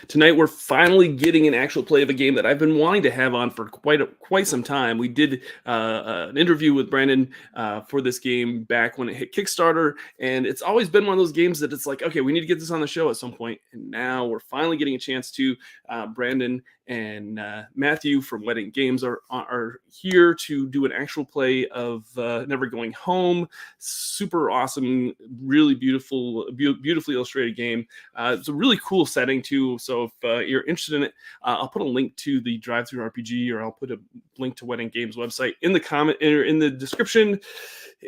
tonight we're finally getting an actual play of a game that I've been wanting to have on for quite some time. We did an interview with Brandon for this game back when it hit Kickstarter, and it's always been one of those games that it's like, okay, we need to get this on the show at some point, and now we're finally getting a chance to. Brandon and Matthew from Wedding Games are here to do an actual play of Never Going Home. Super awesome, really beautifully illustrated game. It's a really cool setting too. So if you're interested in it, I'll put a link to the Drive-Thru RPG, or I'll put a link to Wedding Games website in the comment or in the description.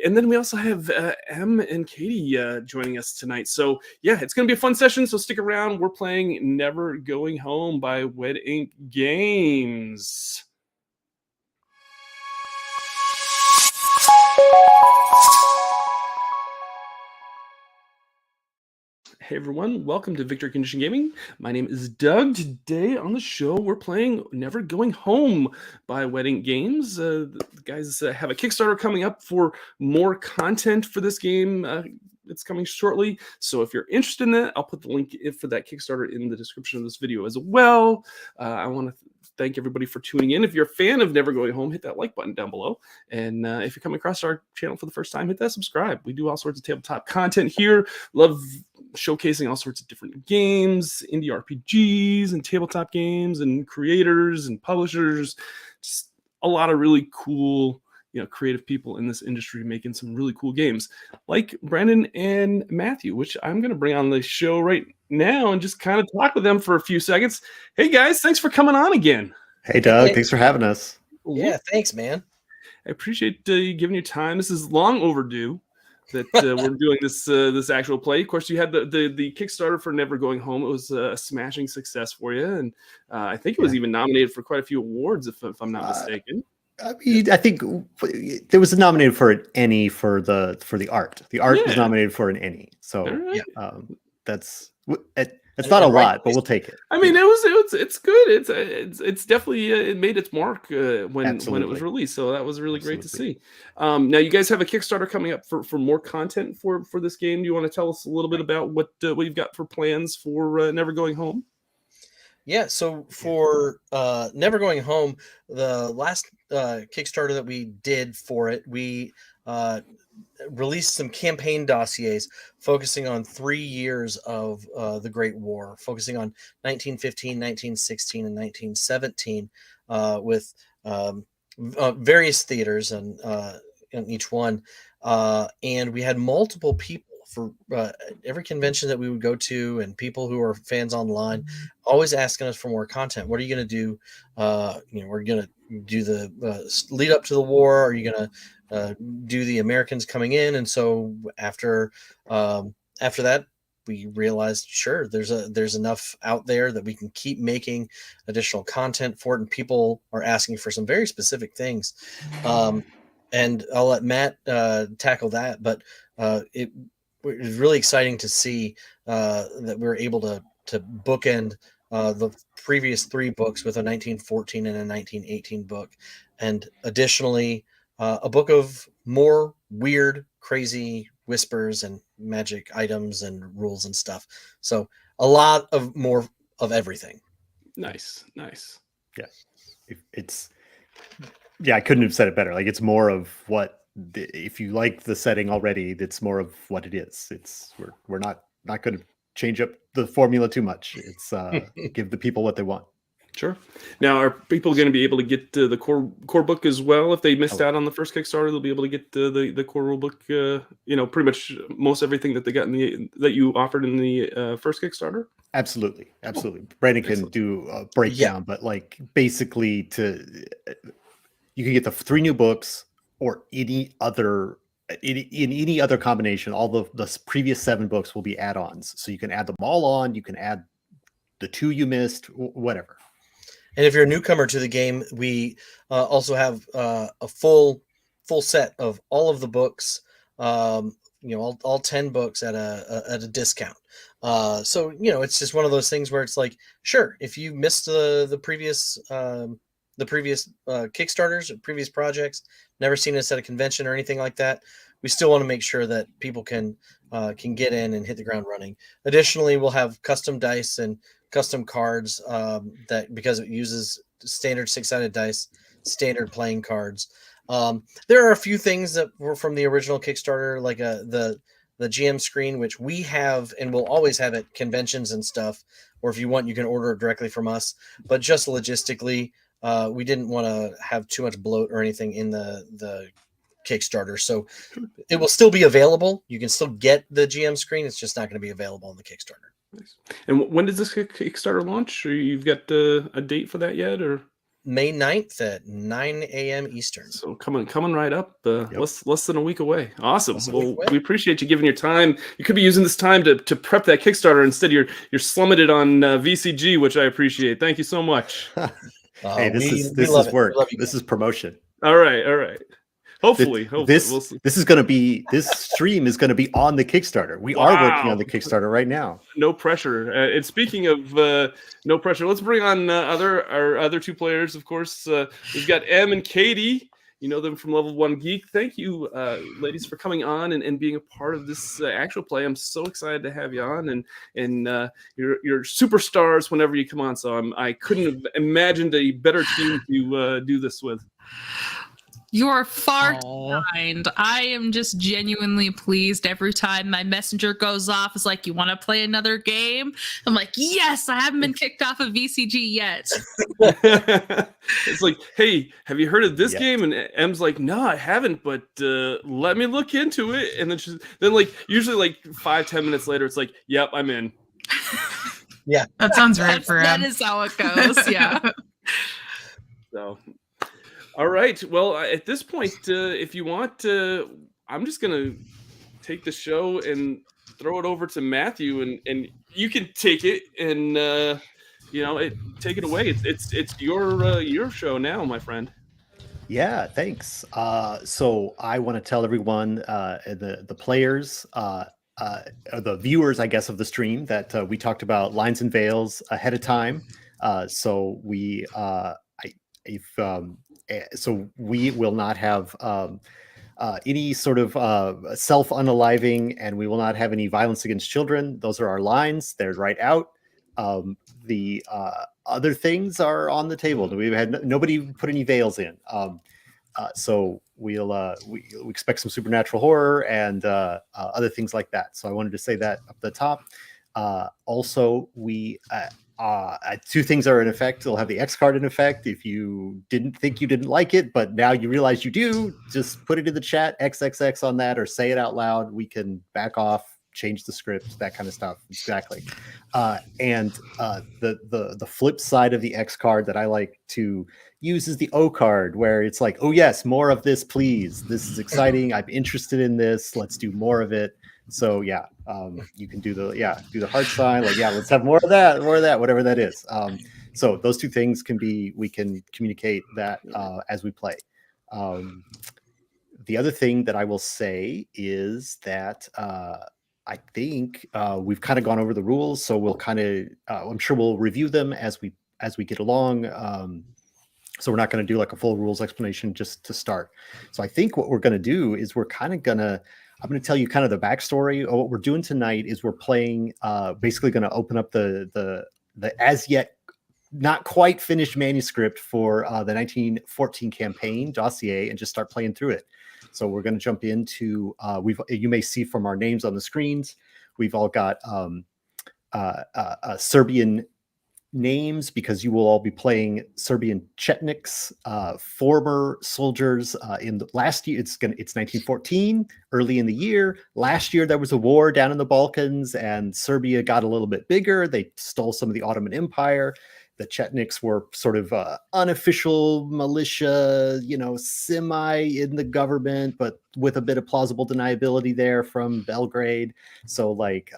And then we also have Em and Katie joining us tonight. So yeah, it's going to be a fun session. So stick around. We're playing Never Going Home by Wedding Games. Hey everyone, welcome to Victory Condition Gaming. My name is Doug. Today on the show, we're playing Never Going Home by Wedding Games. The guys have a Kickstarter coming up for more content for this game. It's coming shortly. So if you're interested in that, I'll put the link for that Kickstarter in the description of this video as well. I want to thank everybody for tuning in. If you're a fan of Never Going Home, hit that like button down below. And if you're coming across our channel for the first time, hit that subscribe. We do all sorts of tabletop content here. Love showcasing all sorts of different games, indie RPGs and tabletop games and creators and publishers. Just a lot of really cool, creative people in this industry making some really cool games, like Brandon and Matthew, which I'm going to bring on the show right now and just kind of talk with them for a few seconds. Hey guys, thanks for coming on again. Hey Doug, thanks for having us. Yeah, thanks, man. I appreciate you giving your time. This is long overdue that we're doing this actual play. Of course, you had the Kickstarter for Never Going Home. It was a smashing success for you, and I think it was even nominated for quite a few awards, if I'm not mistaken. I think there was nominated for an Emmy for the art. The art was nominated for an Emmy, so that's not a lot, but we'll take it. I mean, it's good. It's definitely it made its mark when it was released. So that was really great to see. Now you guys have a Kickstarter coming up for more content for this game. Do you want to tell us a little bit about what you've got for plans for Never Going Home? Yeah, so for Never Going Home, the last Kickstarter that we did for it, we released some campaign dossiers focusing on 3 years of the Great War, focusing on 1915, 1916, and 1917, with various theaters and in each one. And we had multiple people for every convention that we would go to, and people who are fans online always asking us for more content. What are you going to do? We're going to do the lead up to the war. Are you going to do the Americans coming in? And so after that, we realized, sure, there's enough out there that we can keep making additional content for it, and people are asking for some very specific things. And I'll let Matt tackle that, but it was really exciting to see that we were able to bookend the previous 3 books with a 1914 and a 1918 book, and additionally a book of more weird, crazy whispers and magic items and rules and stuff. So a lot of more of everything. Nice. Yeah, I couldn't have said it better. Like, it's more of what. If you like the setting already, that's more of what it is. We're not going to change up the formula too much. It's give the people what they want. Sure. Now, are people going to be able to get the core book as well? If they missed out on the first Kickstarter, they'll be able to get the core rule book. Pretty much most everything that they got that you offered in the first Kickstarter. Absolutely. Brandon can do a breakdown, but like basically you can get the 3 new books, or any other combination. All the previous 7 books will be add-ons, so you can add them all on. You can add the 2 you missed, whatever. And if you're a newcomer to the game, we also have a full set of all of the books. All 10 books at a discount. So it's just one of those things where it's like, sure, if you missed the previous Kickstarters or previous projects, never seen us at a convention or anything like that, we still want to make sure that people can get in and hit the ground running. Additionally, we'll have custom dice and custom cards that because it uses standard 6-sided dice, standard playing cards. There are a few things that were from the original Kickstarter, like the GM screen, which we have and will always have at conventions and stuff. Or if you want, you can order it directly from us. But just logistically, we didn't want to have too much bloat or anything in the Kickstarter. So it will still be available. You can still get the GM screen. It's just not going to be available on the Kickstarter. Nice. And when does this Kickstarter launch? Or you've got a date for that yet, or? May 9th at 9 a.m. Eastern. So coming right up, less than a week away. Awesome. Well, we appreciate you giving your time. You could be using this time to prep that Kickstarter. Instead, you're slumming it on VCG, which I appreciate. Thank you so much. Hey, this is work. This is promotion. All right. Hopefully, this stream is going to be on the Kickstarter. We are working on the Kickstarter right now. No pressure. And speaking of no pressure, let's bring on our other two players. Of course, we've got Em and Katie. You know them from Level 1 Geek. Thank you, ladies, for coming on and being a part of this actual play. I'm so excited to have you on, and you're superstars whenever you come on. So I couldn't have imagined a better team to do this with. You are far too kind. I am just genuinely pleased every time my messenger goes off. It's like, you want to play another game? I'm like, yes, I haven't been kicked off of VCG yet. It's like, hey, have you heard of this game? And Em's like, no, I haven't, but let me look into it. And then like usually like 5-10 minutes later, it's like, yep, I'm in. Yeah, that sounds right for Em. That is how it goes. Yeah. So. All right. Well, at this point, if you want, I'm just gonna take the show and throw it over to Matthew, and you can take it and take it away. It's your show now, my friend. Yeah, thanks. So I want to tell everyone, the players, the viewers, I guess, of the stream that we talked about lines and veils ahead of time. So we will not have any sort of self-unaliving, and we will not have any violence against children. Those are our lines. They're right out. The other things are on the table. We've had nobody put any veils in. So we expect some supernatural horror and other things like that. So I wanted to say that up the top. Also, we two things are in effect. They'll have the X card in effect. If you didn't think you didn't like it, but now you realize you do, just put it in the chat, XXX on that, or say it out loud. We can back off, change the script, that kind of stuff. Exactly. And the flip side of the X card that I like to use is the O card, where it's like, oh yes, more of this, please. This is exciting. I'm interested in this. Let's do more of it. So yeah, you can do the heart sign, like, yeah, let's have more of that, whatever that is. So those two things we can communicate that as we play. The other thing that I will say is that I think we've kind of gone over the rules, so we'll kind of I'm sure we'll review them as we get along. So we're not going to do like a full rules explanation just to start. So I think what we're going to do is I'm going to tell you kind of the backstory. What we're doing tonight is we're playing, basically going to open up the as yet not quite finished manuscript for the 1914 campaign dossier and just start playing through it. So we're going to jump into, you may see from our names on the screens, we've all got Serbian names because you will all be playing Serbian Chetniks, former soldiers in the last year. It's 1914, early in the year. Last year there was a war down in the Balkans, and Serbia got a little bit bigger. They stole some of the Ottoman Empire. The Chetniks were sort of unofficial militia, semi in the government, but with a bit of plausible deniability there from Belgrade. So like,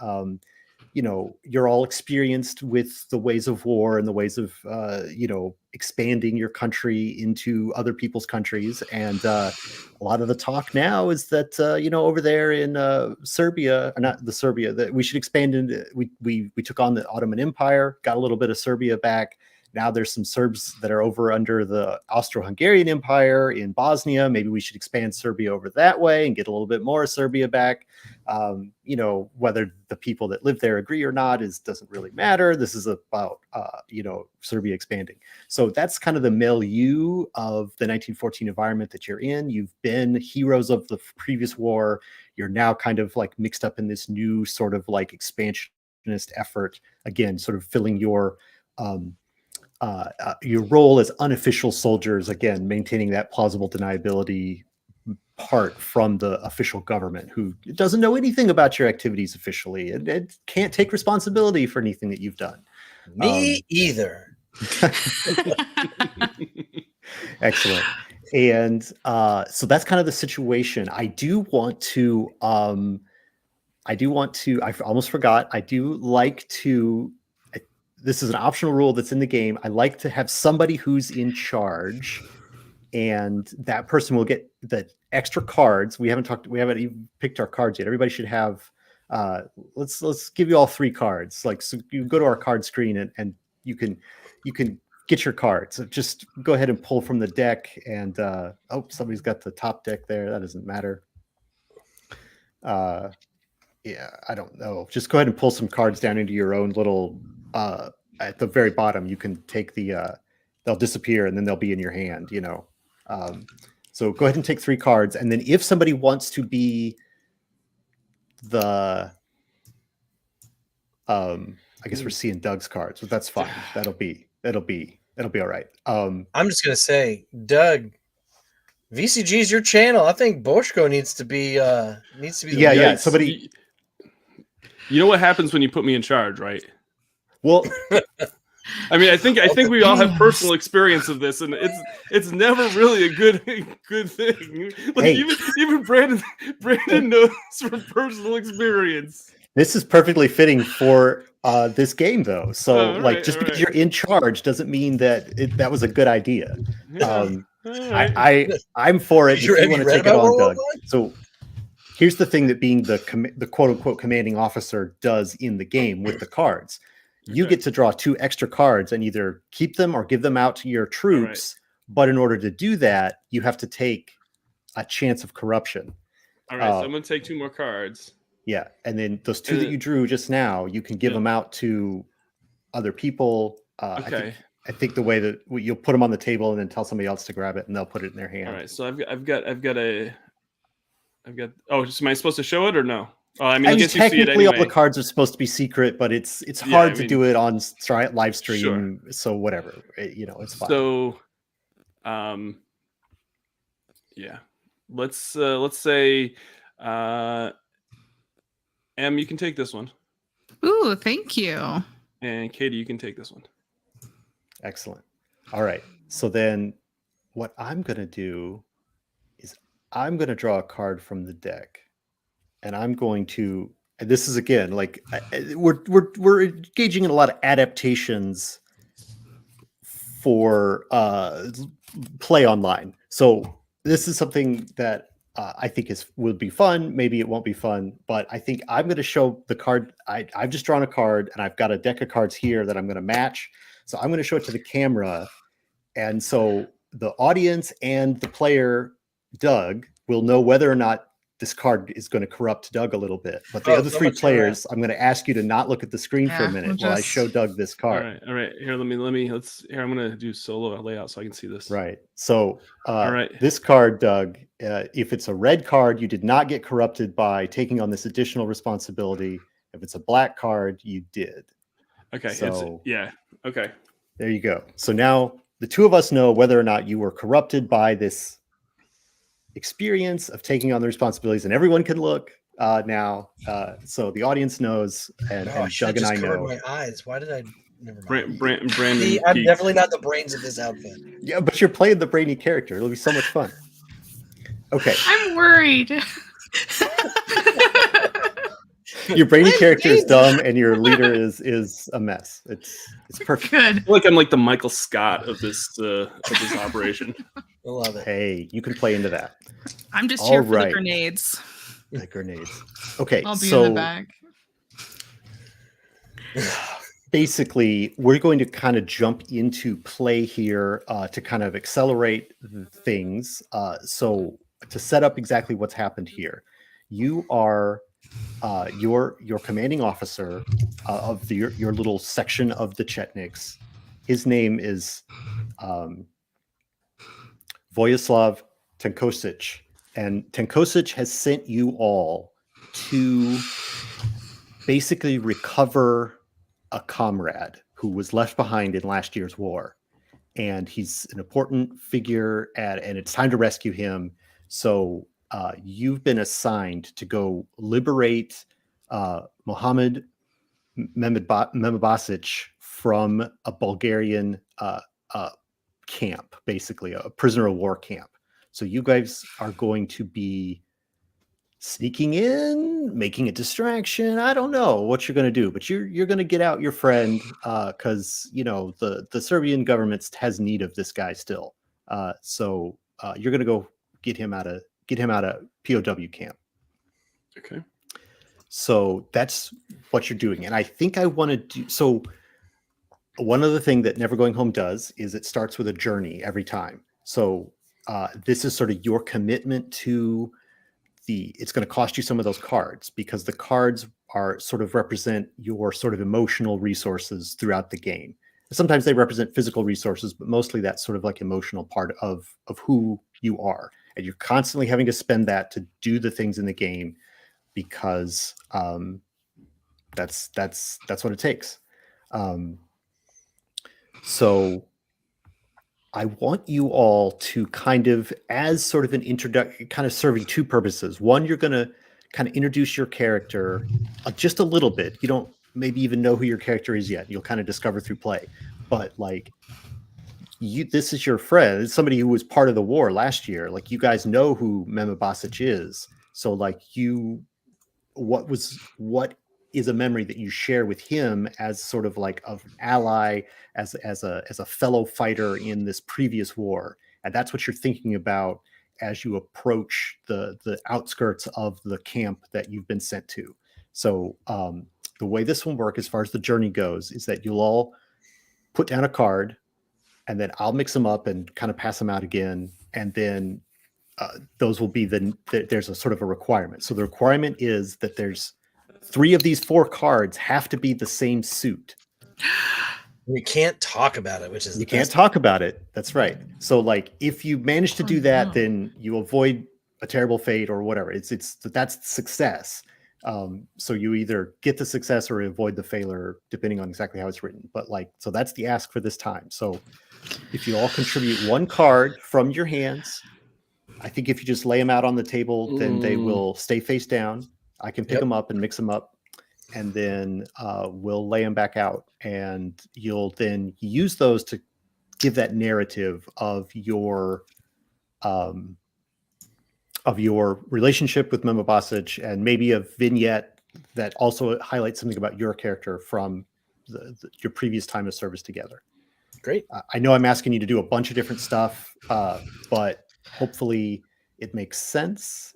you're all experienced with the ways of war and the ways of, expanding your country into other people's countries. And a lot of the talk now is that, over there in Serbia, or not the Serbia, that we should expand into, we took on the Ottoman Empire, got a little bit of Serbia back. now there's some Serbs that are over under the Austro-Hungarian Empire in Bosnia. Maybe we should expand Serbia over that way and get a little bit more of Serbia back. You know, whether the people that live there agree or not doesn't really matter. This is about you know, Serbia expanding. So that's kind of the milieu of the 1914 environment that you're in. You've been heroes of the previous war. You're now kind of like mixed up in this new sort of like expansionist effort, again, sort of filling your role as unofficial soldiers, again, maintaining that plausible deniability part from the official government, who doesn't know anything about your activities officially and can't take responsibility for anything that you've done. Me either. Excellent. And so that's kind of the situation. I almost forgot. I do like to, this is an optional rule that's in the game. I like to have somebody who's in charge, and that person will get the extra cards. We haven't even picked our cards yet. Everybody should have, let's give you all 3 cards. Like, so you go to our card screen and you can get your cards. So just go ahead and pull from the deck, and oh, somebody's got the top deck there. That doesn't matter. Yeah, I don't know. Just go ahead and pull some cards down into your own little, at the very bottom, you can take they'll disappear and then they'll be in your hand, you know. So go ahead and take 3 cards. And then if somebody wants to be I guess we're seeing Doug's cards, but that's fine. That'll be all right. I'm just gonna say, Doug, VCG is your channel. I think Boschko needs to be the yeah. Somebody, you know what happens when you put me in charge, right? Well, I mean, I think we all have personal experience of this, and it's never really a good thing. Like, hey. even Brandon knows from personal experience. This is perfectly fitting for this game, though. So, because you're in charge doesn't mean that that was a good idea. Yeah. I'm for it. If you want to take it on, Doug. So here's the thing that being the quote unquote commanding officer does in the game with the cards. You get to draw 2 extra cards and either keep them or give them out to your troops. Right. But in order to do that, you have to take a chance of corruption. All right, so I'm going to take 2 more cards. Yeah, and then those 2 that you drew just now, you can give them out to other people. Okay. I think the way that you'll put them on the table and then tell somebody else to grab it, and they'll put it in their hand. All right, so I've got. Oh, am I supposed to show it or no? I mean, I guess technically, you see it anyway. All the cards are supposed to be secret, but it's hard to do it on live stream. Sure. So whatever, it's fine. So, yeah, let's say, Em, you can take this one. Ooh, thank you. And Katie, you can take this one. Excellent. All right. So then, what I'm gonna do is I'm gonna draw a card from the deck. And I'm going to, and this is again, like we're engaging in a lot of adaptations for play online. So this is something that I think would be fun. Maybe it won't be fun, but I think I'm going to show the card. I've just drawn a card and I've got a deck of cards here that I'm going to match. So I'm going to show it to the camera. And so the audience and the player, Doug, will know whether or not this card is going to corrupt Doug a little bit. But the other 3 players, I'm going to ask you to not look at the screen for a minute while I show Doug this card. All right. Here, I'm going to do solo layout so I can see this. Right. So this card, Doug, if it's a red card, you did not get corrupted by taking on this additional responsibility. If it's a black card, you did. Okay. So okay. There you go. So now the 2 of us know whether or not you were corrupted by this experience of taking on the responsibilities, and everyone can look now. So the audience knows, and Doug and I know. My eyes. Why did I? Never mind. Brandon. See, I'm definitely not the brains of this outfit. Yeah, but you're playing the brainy character. It'll be so much fun. Okay. I'm worried. Your brainy character is dumb, and your leader is a mess. It's perfect. Good. I feel like I'm like the Michael Scott of this operation. I love it. Hey, you can play into that. I'm just here for the grenades. The grenades. Okay, I'll be in the back. basically, we're going to kind of jump into play here to kind of accelerate things. So to set up exactly what's happened here, you are your commanding officer of your little section of the Chetniks. His name is Voyaslav Tenkosic, and Tenkosic has sent you all to basically recover a comrade who was left behind in last year's war. And he's an important figure, and it's time to rescue him. So you've been assigned to go liberate Mohammed Memabasic from a Bulgarian camp, basically a prisoner of war camp. So you guys are going to be sneaking in, making a distraction. I don't know what you're going to do, but you're going to get out your friend because the Serbian government has need of this guy still. So you're going to go get him out of POW camp. Okay. So that's what you're doing, and I think I want to do so. One other thing that Never Going Home does is it starts with a journey every time. So this is sort of your commitment to it's going to cost you some of those cards because the cards are sort of represent your sort of emotional resources throughout the game. Sometimes they represent physical resources, but mostly that's sort of like emotional part of who you are. And you're constantly having to spend that to do the things in the game because that's what it takes. So I want you all to kind of, as sort of an introduction, kind of serving two purposes. One, you're going to kind of introduce your character just a little bit. You don't maybe even know who your character is yet. You'll kind of discover through play. But like, this is your friend. It's somebody who was part of the war last year. Like, you guys know who Memabasic is. So like what is a memory that you share with him as sort of like an ally, as a fellow fighter in this previous war. And that's what you're thinking about as you approach the outskirts of the camp that you've been sent to. So the way this will work as far as the journey goes is that you'll all put down a card, and then I'll mix them up and kind of pass them out again. And then those will be there's a sort of a requirement. So the requirement is that there's 3 of these 4 cards have to be the same suit. We can't talk about it, which is you can't talk about it. That's right. So like, if you manage to do that, then you avoid a terrible fate or whatever. That's success. So you either get the success or avoid the failure, depending on exactly how it's written. But like, so that's the ask for this time. So if you all contribute 1 card from your hands, I think if you just lay them out on the table, then they will stay face down. I can pick them up and mix them up, and then we'll lay them back out, and you'll then use those to give that narrative of your relationship with Memabasic, and maybe a vignette that also highlights something about your character from your previous time of service together. Great. I know I'm asking you to do a bunch of different stuff, but hopefully it makes sense.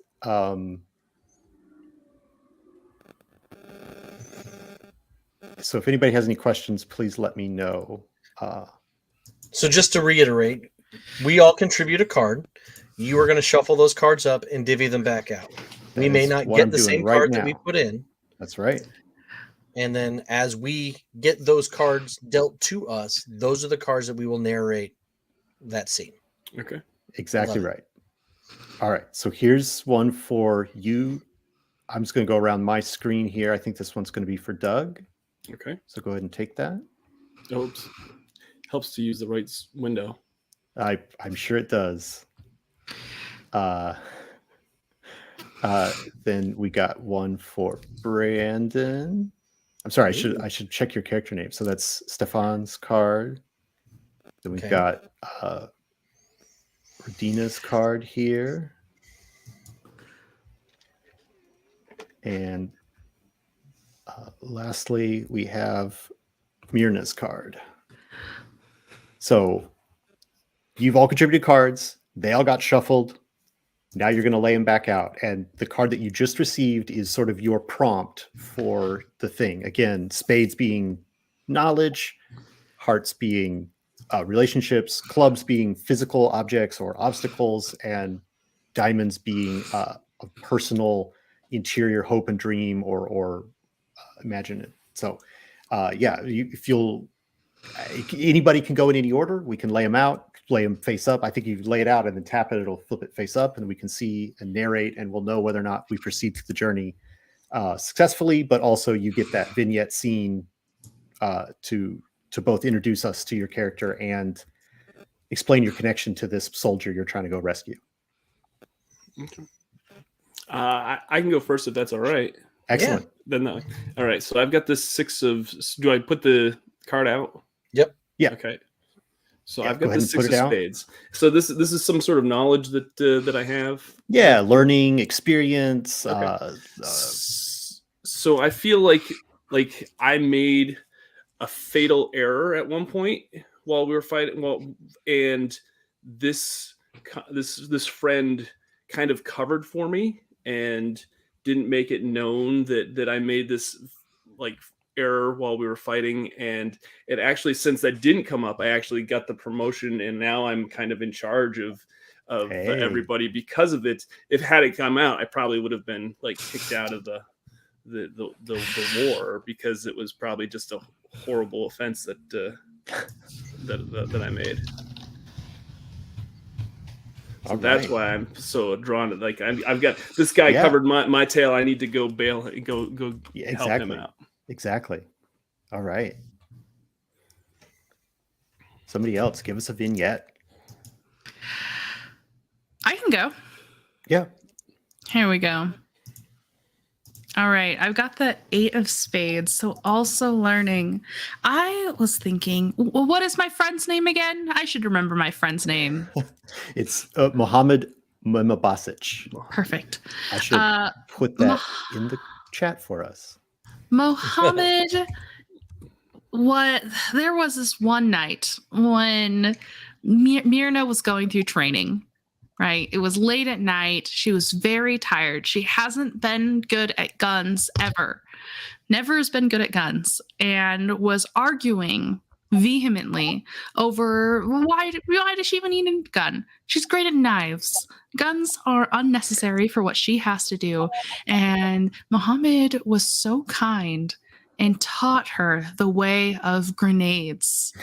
So if anybody has any questions, please let me know. So just to reiterate, we all contribute a card. You are going to shuffle those cards up and divvy them back out. We may not get the same card that we put in. That's right. And then as we get those cards dealt to us, those are the cards that we will narrate that scene. Okay. Exactly right. All right. So here's one for you. I'm just going to go around my screen here. I think this one's going to be for Doug. Okay. So go ahead and take that. Helps to use the right window. I'm sure it does. Then we got one for Brandon. I'm sorry, I should check your character name. So that's Stefan's card. Then we've got Radina's card here. And lastly, we have Myrna's card. So you've all contributed cards. They all got shuffled. Now you're going to lay them back out. And the card that you just received is sort of your prompt for the thing. Again, spades being knowledge, hearts being relationships, clubs being physical objects or obstacles, and diamonds being a personal interior hope and dream or imagine it. So if you'll anybody can go in any order. We can lay them out, lay them face up. I think you lay it out and then tap it, it'll flip it face up, and we can see and narrate, and we'll know whether or not we proceed through the journey successfully. But also you get that vignette scene to both introduce us to your character and explain your connection to this soldier you're trying to go rescue. Okay. I can go first if that's all right. Excellent. Then all right. So I've got this 6 of. Do I put the card out? Yep. Yeah. Okay. So Yeah, I've got go ahead the and put 6 it of down. spades. So this is some sort of knowledge that I have. Yeah, learning, experience. Okay. So I feel like I made a fatal error at one point while we were fighting. Well, and this friend kind of covered for me and didn't make it known that I made this like error while we were fighting, and it actually, since that didn't come up, I actually got the promotion, and now I'm kind of in charge of Hey. everybody because of it. If had it come out, I probably would have been like kicked out of the war, because it was probably just a horrible offense that I made. So that's why I'm so drawn to, like, I've got this guy covered my tail. I need to go bail, go help him out. Exactly. All right. Somebody else, give us a vignette. I can go. Yeah. Here we go. All right, I've got the 8 of spades, so also learning. I was thinking, well, what is my friend's name again? I should remember my friend's name. It's Mohammed Memabasic. Perfect. I should put that in the chat for us. Mohammed, there was this one night when Myrna was going through training. Right. It was late at night. She was very tired. She hasn't been good at guns ever. Never has been good at guns, and was arguing vehemently over why does she even need a gun? She's great at knives. Guns are unnecessary for what she has to do. And Muhammad was so kind and taught her the way of grenades.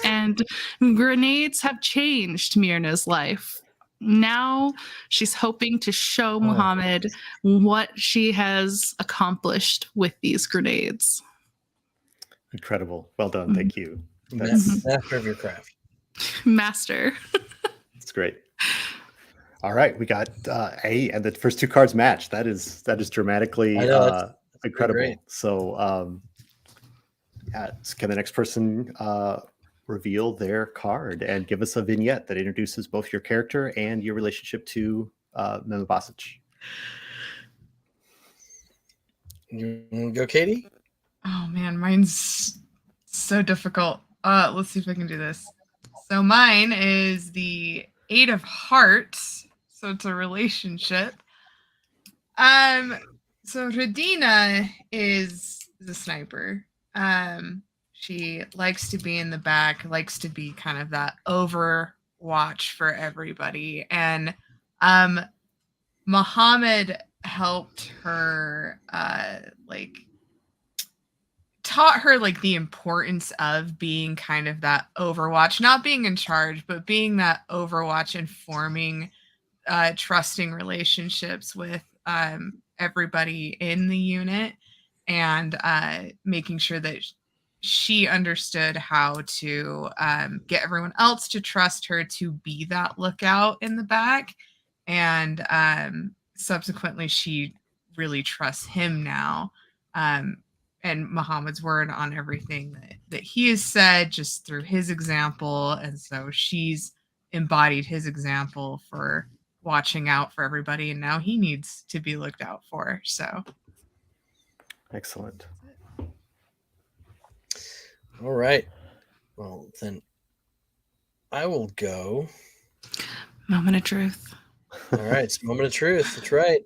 And grenades have changed Myrna's life. Now she's hoping to show Muhammad what she has accomplished with these grenades. Incredible. Well done. Thank you. Master of your craft. Master. That's great. All right. We got and the first 2 cards match. That is dramatically incredible. So can the next person reveal their card and give us a vignette that introduces both your character and your relationship to Memabasic. You want to go, Katie? Oh man, mine's so difficult. Let's see if I can do this. So mine is the 8 of hearts. So it's a relationship. So Radina is the sniper. She likes to be in the back, likes to be kind of that overwatch for everybody. And Muhammad helped her, taught her like the importance of being kind of that overwatch, not being in charge, but being that overwatch and forming trusting relationships with everybody in the unit, and making sure that she understood how to get everyone else to trust her to be that lookout in the back. And subsequently, she really trusts him now. And Muhammad's word on everything that he has said just through his example. And so she's embodied his example for watching out for everybody. And now he needs to be looked out for. So. Excellent. All right. Well, then I will go. Moment of truth. All right. It's moment of truth. That's right.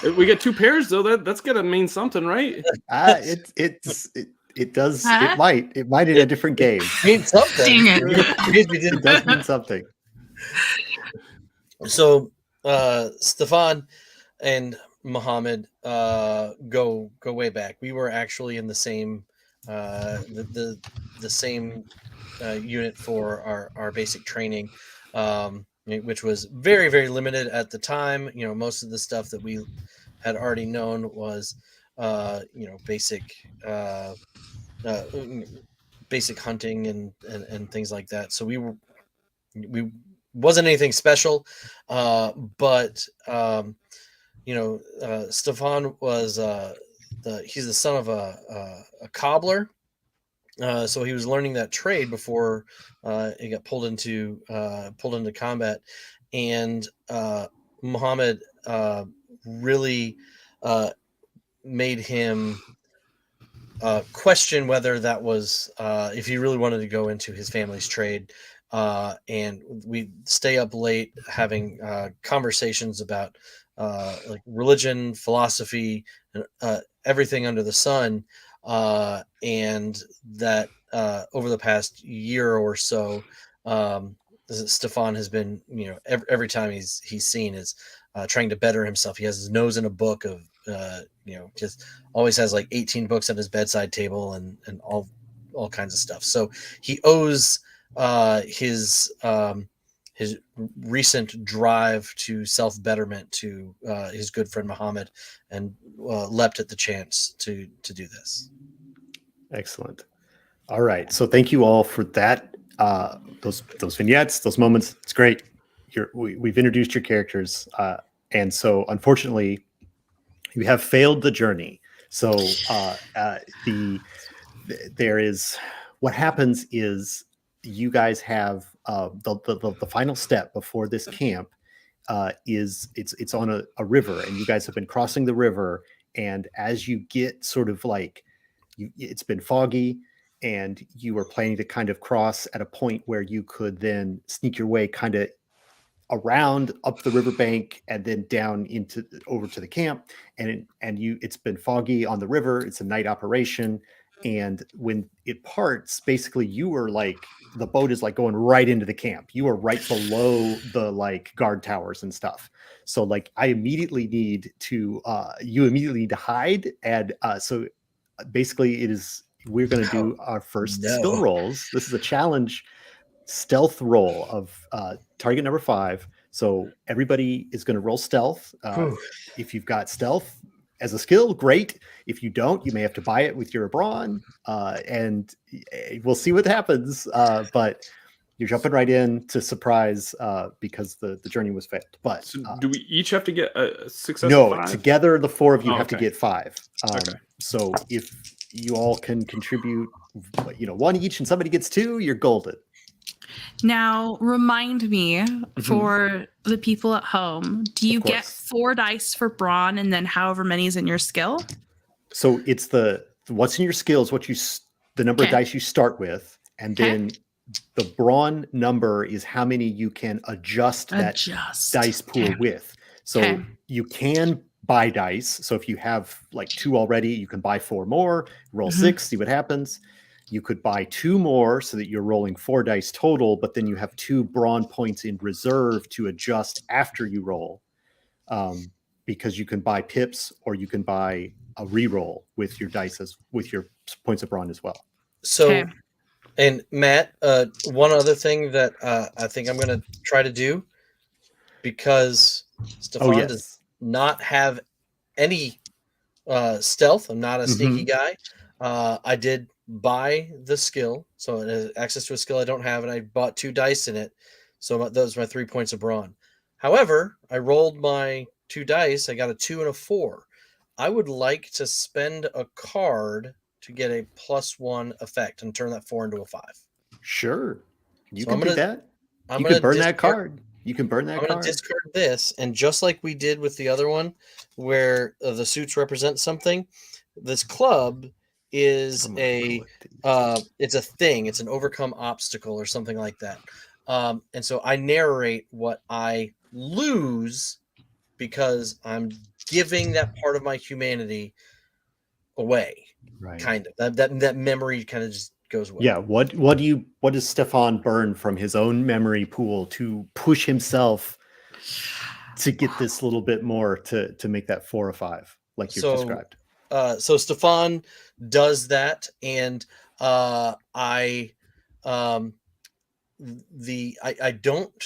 We get 2 pairs though. That's gotta mean something, right? It does. Huh? It might in a different game. Means something. Dang it. It does mean something. So Stefan and Muhammad go way back. We were actually in the same the same unit for our basic training, which was very, very limited at the time. Most of the stuff that we had already known was basic basic hunting and things like that. So we wasn't anything special, but Stefan was he's the son of a cobbler, so he was learning that trade before he got pulled into combat, and Muhammad really made him question whether that was if he really wanted to go into his family's trade. And we stay up late having conversations about like religion, philosophy, and everything under the sun. And that over the past year or so, Stefan has been, every time he's seen is trying to better himself. He has his nose in a book of, just always has like 18 books at his bedside table and all kinds of stuff. So he owes his recent drive to self-betterment to his good friend Muhammad, and leapt at the chance to do this. Excellent. All right. So thank you all for that. Those vignettes, those moments. It's great. We've introduced your characters, and so unfortunately, you have failed the journey. So there is what happens is you guys have the final step before this camp is it's on a river, and you guys have been crossing the river, and as you get sort of like it's been foggy, and you were planning to kind of cross at a point where you could then sneak your way kind of around up the riverbank and then down over to the camp, and it's been foggy on the river. It's a night operation, and when it parts, basically you were like the boat is like going right into the camp. You are right below the like guard towers and stuff. So like you immediately need to hide, and so basically we're going to do our first skill rolls. This is a challenge stealth roll of target number 5. So everybody is going to roll stealth. If you've got stealth as a skill, great. If you don't, you may have to buy it with your brawn, and we'll see what happens. But you're jumping right in to surprise because the journey was failed. But so do we each have to get a success? No, 5? Together the 4 of you have okay. to get 5. So if you all can contribute, 1 each, and somebody gets 2, you're golden. Now, remind me for the people at home, do you get 4 dice for brawn and then however many is in your skill? So it's what's in your skills, the number of dice you start with, and then the brawn number is how many you can adjust that dice pool with. So you can buy dice. So if you have like 2 already, you can buy 4 more, roll 6, see what happens. You could buy 2 more so that you're rolling 4 dice total, but then you have 2 brawn points in reserve to adjust after you roll, because you can buy pips or you can buy a reroll with your dice with your points of brawn as well. So, and Matt, one other thing that I think I'm going to try to do, because Stefan does not have any stealth. I'm not a sneaky guy. I did buy the skill, so it has access to a skill I don't have, and I bought 2 dice in it, so those are my 3 points of brawn. However, I rolled my 2 dice. I got a 2 and a 4. I would like to spend a card to get a +1 effect and turn that 4 into a 5. Sure, you can do that. You can burn that card. You can burn that card. I'm going to discard this, and just like we did with the other one, where the suits represent something, this club is it's a thing. It's an overcome obstacle or something like that. And so I narrate what I lose because I'm giving that part of my humanity away. Right. Kind of that memory kind of just goes away. Yeah. What does Stefan burn from his own memory pool to push himself to get this little bit more to make that 4 or 5, like you've described? So Stefan does that, and I don't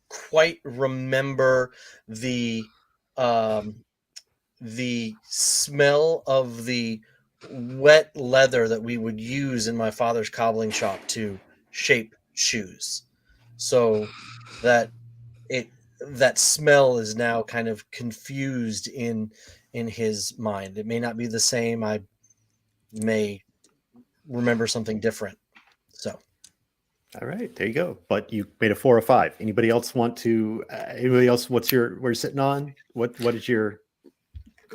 quite remember the smell of the wet leather that we would use in my father's cobbling shop to shape shoes, so that smell is now kind of confused in his mind. It may not be the same. I may remember something different. So All right, there you go. But you made a 4 or 5. Anybody else want to? Anybody else? Where you're sitting on? What is your?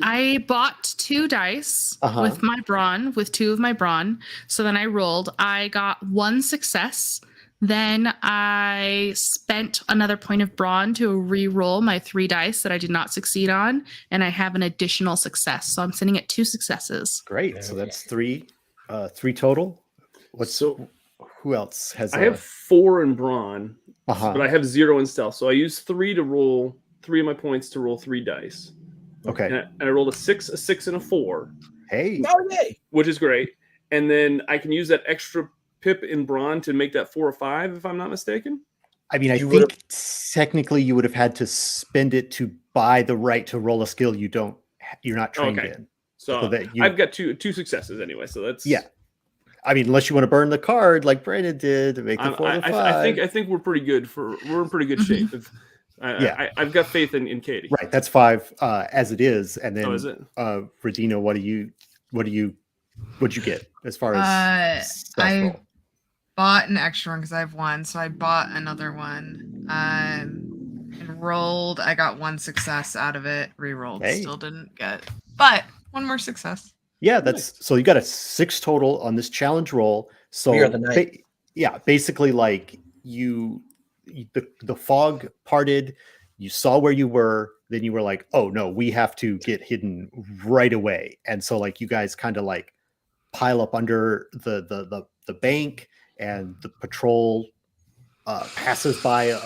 I bought 2 dice with my brawn, with 2 of my brawn. So then I rolled. I got 1 success. Then I spent another point of brawn to re-roll my 3 dice that I did not succeed on, and I have an additional success. So I'm sitting at 2 successes. Great. So that's 3 total. Who else has? I have 4 in brawn, Uh-huh. but I have 0 in stealth. So I use 3 to roll 3 of my points to roll 3 dice. Okay. And I rolled a 6, and a 4. Hey. Oh, yay. Which is great. And then I can use that extra pip in brawn to make that 4 or 5, if I'm not mistaken. I mean, I think technically you would have had to spend it to buy the right to roll a skill you're not trained in. So that I've got two successes anyway. So that's I mean, unless you want to burn the card like Brandon did to make it 4 or 5. I think we're pretty good we're in pretty good shape. I've got faith in Katie. Right, that's 5 as it is, and then is it? Radina, what'd you get as far as I bought an extra one because I have 1, so I bought another one and rolled. I got 1 success out of it. Re-rolled, still didn't get, but 1 more success. Yeah, that's so you got a 6 total on this challenge roll. So We are the night. Basically like the fog parted, you saw where you were, then you were like, oh no, we have to get hidden right away. And so like you guys kind of like pile up under the bank, and the patrol passes by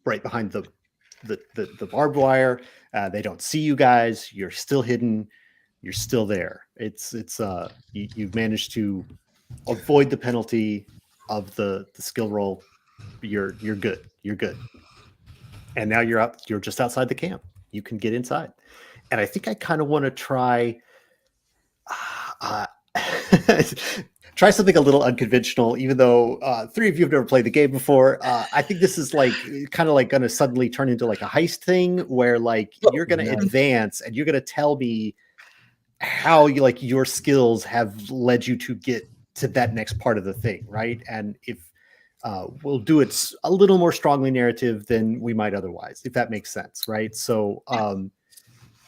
right behind the barbed wire. They don't see you guys. You're still hidden. You're still there. You've managed to avoid the penalty of the skill roll. You're good. You're good. And now you're just outside the camp. You can get inside. And I think I kind of want to try try something a little unconventional, even though 3 of you have never played the game before. I think this is like kind of like going to suddenly turn into like a heist thing where like you're going to advance and you're going to tell me how your skills have led you to get to that next part of the thing, right? And if we'll do it a little more strongly narrative than we might otherwise, if that makes sense, right? So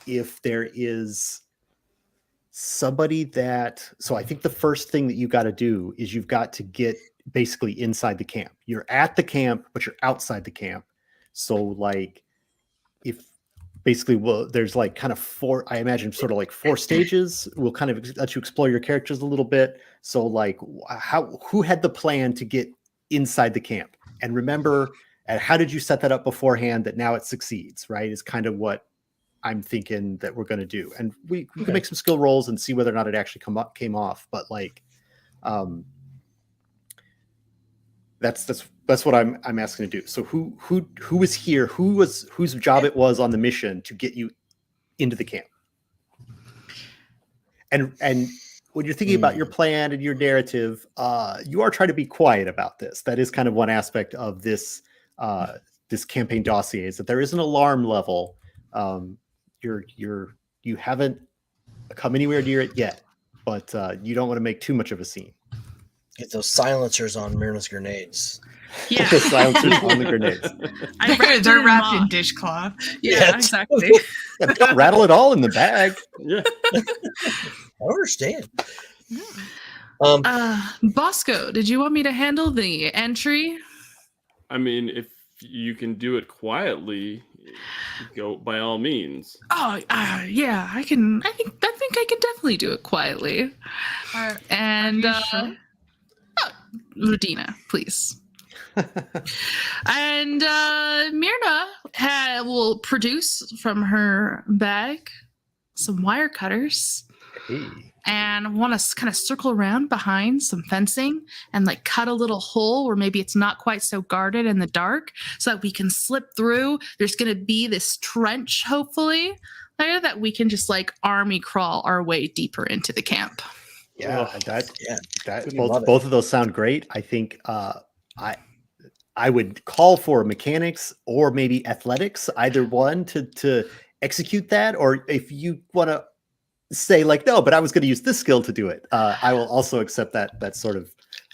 if there is somebody so I think the first thing that you got to do is you've got to get basically inside the camp. You're at the camp, but you're outside the camp. So like if basically there's like kind of 4, I imagine sort of like 4 stages. We'll kind of let you explore your characters a little bit. So like who had the plan to get inside the camp? And remember, how did you set that up beforehand that now it succeeds, right? Is kind of what I'm thinking that we're going to do. And we can make some skill rolls and see whether or not it actually came off. But like, that's what I'm asking to do. So who was here? Whose job it was on the mission to get you into the camp? And when you're thinking about your plan and your narrative, you are trying to be quiet about this. That is kind of one aspect of this this campaign dossier, is that there is an alarm level. You haven't come anywhere near it yet, but you don't want to make too much of a scene. Get those silencers on Myrna's grenades. Yeah. The silencers on the grenades. They're wrapped in dishcloth. Yeah, exactly. Yeah, don't rattle it all in the bag. Yeah. I understand. Bosco, did you want me to handle the entry? I mean, if you can do it quietly Go by all means. Oh, yeah, I can. I think I can definitely do it quietly. And Are you sure? Rudina, please. And Myrna will produce from her bag some wire cutters. Hey. And want to kind of circle around behind some fencing and like cut a little hole where maybe it's not quite so guarded in the dark so that we can slip through. There's going to be this trench, hopefully, there that we can just like army crawl our way deeper into the camp. Yeah, Oh, that both of those sound great. I think I would call for mechanics or maybe athletics, either one to execute that. Or if you want to say like, no, but I was going to use this skill to do it, I will also accept that sort of.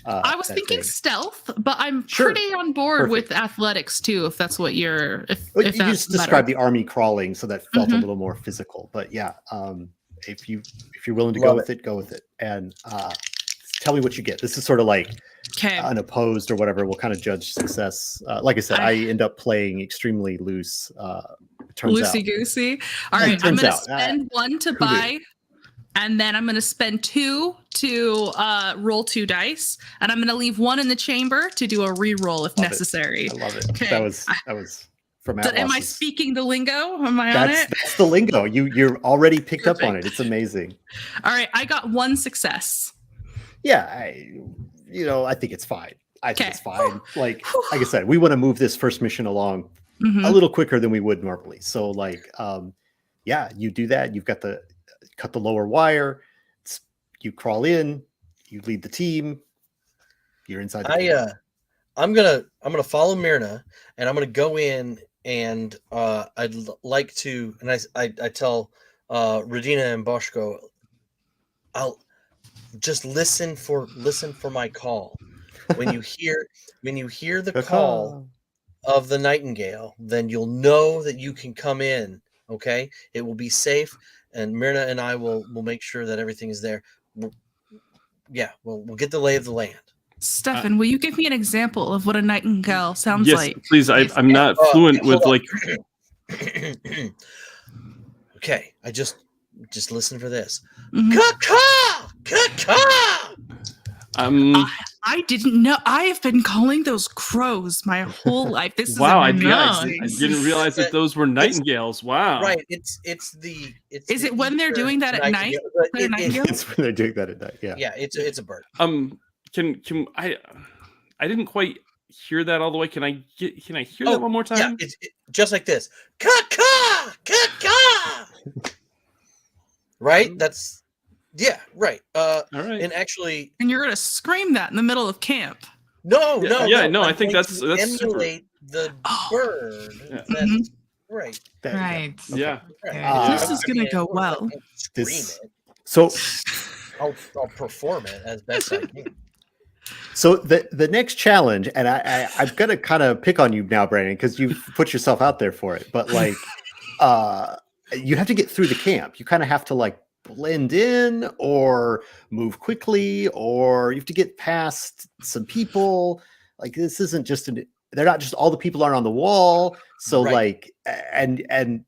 I was thinking stealth, but I'm Sure. pretty on board with athletics too, if that's what you're. If you that's just better. described the army crawling, so that felt a little more physical. But yeah, if you're willing to go with it. And tell me what you get. This is sort of like unopposed or whatever. We'll kind of judge success. Like I said, I end up playing extremely loose. Loosey goosey. All right, I'm going to spend 1 to buy, and then I'm going to spend 2 to roll 2 dice, and I'm going to leave 1 in the chamber to do a re-roll if necessary. I love it. Okay. That was from Atlas's. Am I speaking the lingo? Am I on it? That's the lingo. You're already picked up on it. It's amazing. All right, I got 1 success. Yeah, I think it's fine. I think it's fine. Like I said, we want to move this first mission along a little quicker than we would normally. So you do that. You've got cut the lower wire. You crawl in. You lead the team. You're inside. I'm gonna follow Myrna, and I'm gonna go in, and I'd like to, and I tell Radina and Boschko, I'll just listen for my call. When you hear the call of the nightingale, then you'll know that you can come in. Okay, it will be safe, and Myrna and I will make sure that everything is there. We'll get the lay of the land. Stefan, will you give me an example of what a nightingale sounds like? Yes, please. I'm not fluent with like. Okay, I just listen for this. Caw-caw! Caw-caw! I didn't know. I have been calling those crows my whole life. This is wow. I didn't realize that those were nightingales. Wow. Right. It's Is it when they're doing that at night? It's when they're doing that at night. Yeah. Yeah. It's a bird. Can I didn't quite hear that all the way. Can I hear that one more time? Yeah. It's just like this. Caw-caw! Caw-caw! Right. That's. Yeah, right. All right. And you're gonna scream that in the middle of camp. No. I think that's emulate the bird. Yeah. That's right. Right. Okay. Yeah. This is gonna go well. So I'll perform it as best I can. So the next challenge, and I'm gonna kind of pick on you now, Brandon, because you've put yourself out there for it. But you have to get through the camp. You kind of have to blend in or move quickly, or you have to get past some people. This isn't just they're not just all the people aren't on the wall. So right. And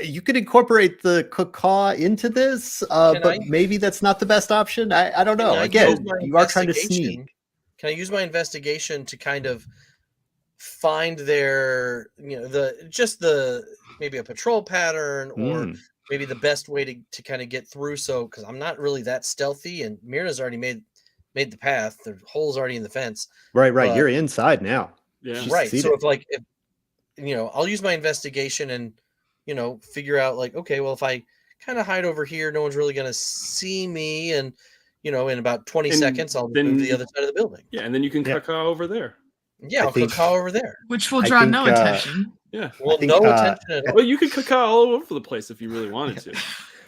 you could incorporate the caw into this, but maybe that's not the best option. I don't know. Again, you are trying to sneak. Can I use my investigation to kind of find their, maybe a patrol pattern or maybe the best way to kind of get through? So, because I'm not really that stealthy, and Myrna's already made the path. The hole's already in the fence. Right. You're inside now. Yeah. Right. So if I'll use my investigation and figure out okay, well, if I kind of hide over here, no one's really going to see me, and in about 20 seconds, I'll move to the other side of the building. Yeah, and then you can caw over there. Yeah, I'll caw over there, which will draw no attention. Yeah, well, no attention at all. Well, you could caw all over the place if you really wanted to.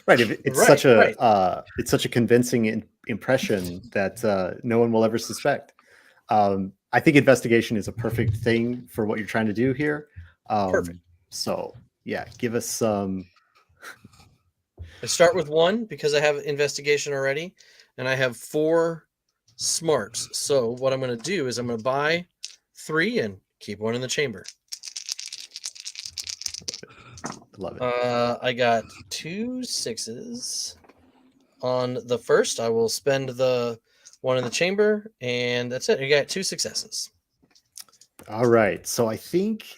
Right. It's such a convincing impression that no one will ever suspect. I think investigation is a perfect thing for what you're trying to do here. Perfect. So yeah, give us some. I start with 1 because I have investigation already, and I have 4 smarts. So what I'm going to do is I'm going to buy 3 and keep 1 in the chamber. I love it. I got 2 6s. On the first, I will spend the one in the chamber, and that's it. You got 2 successes. All right. So I think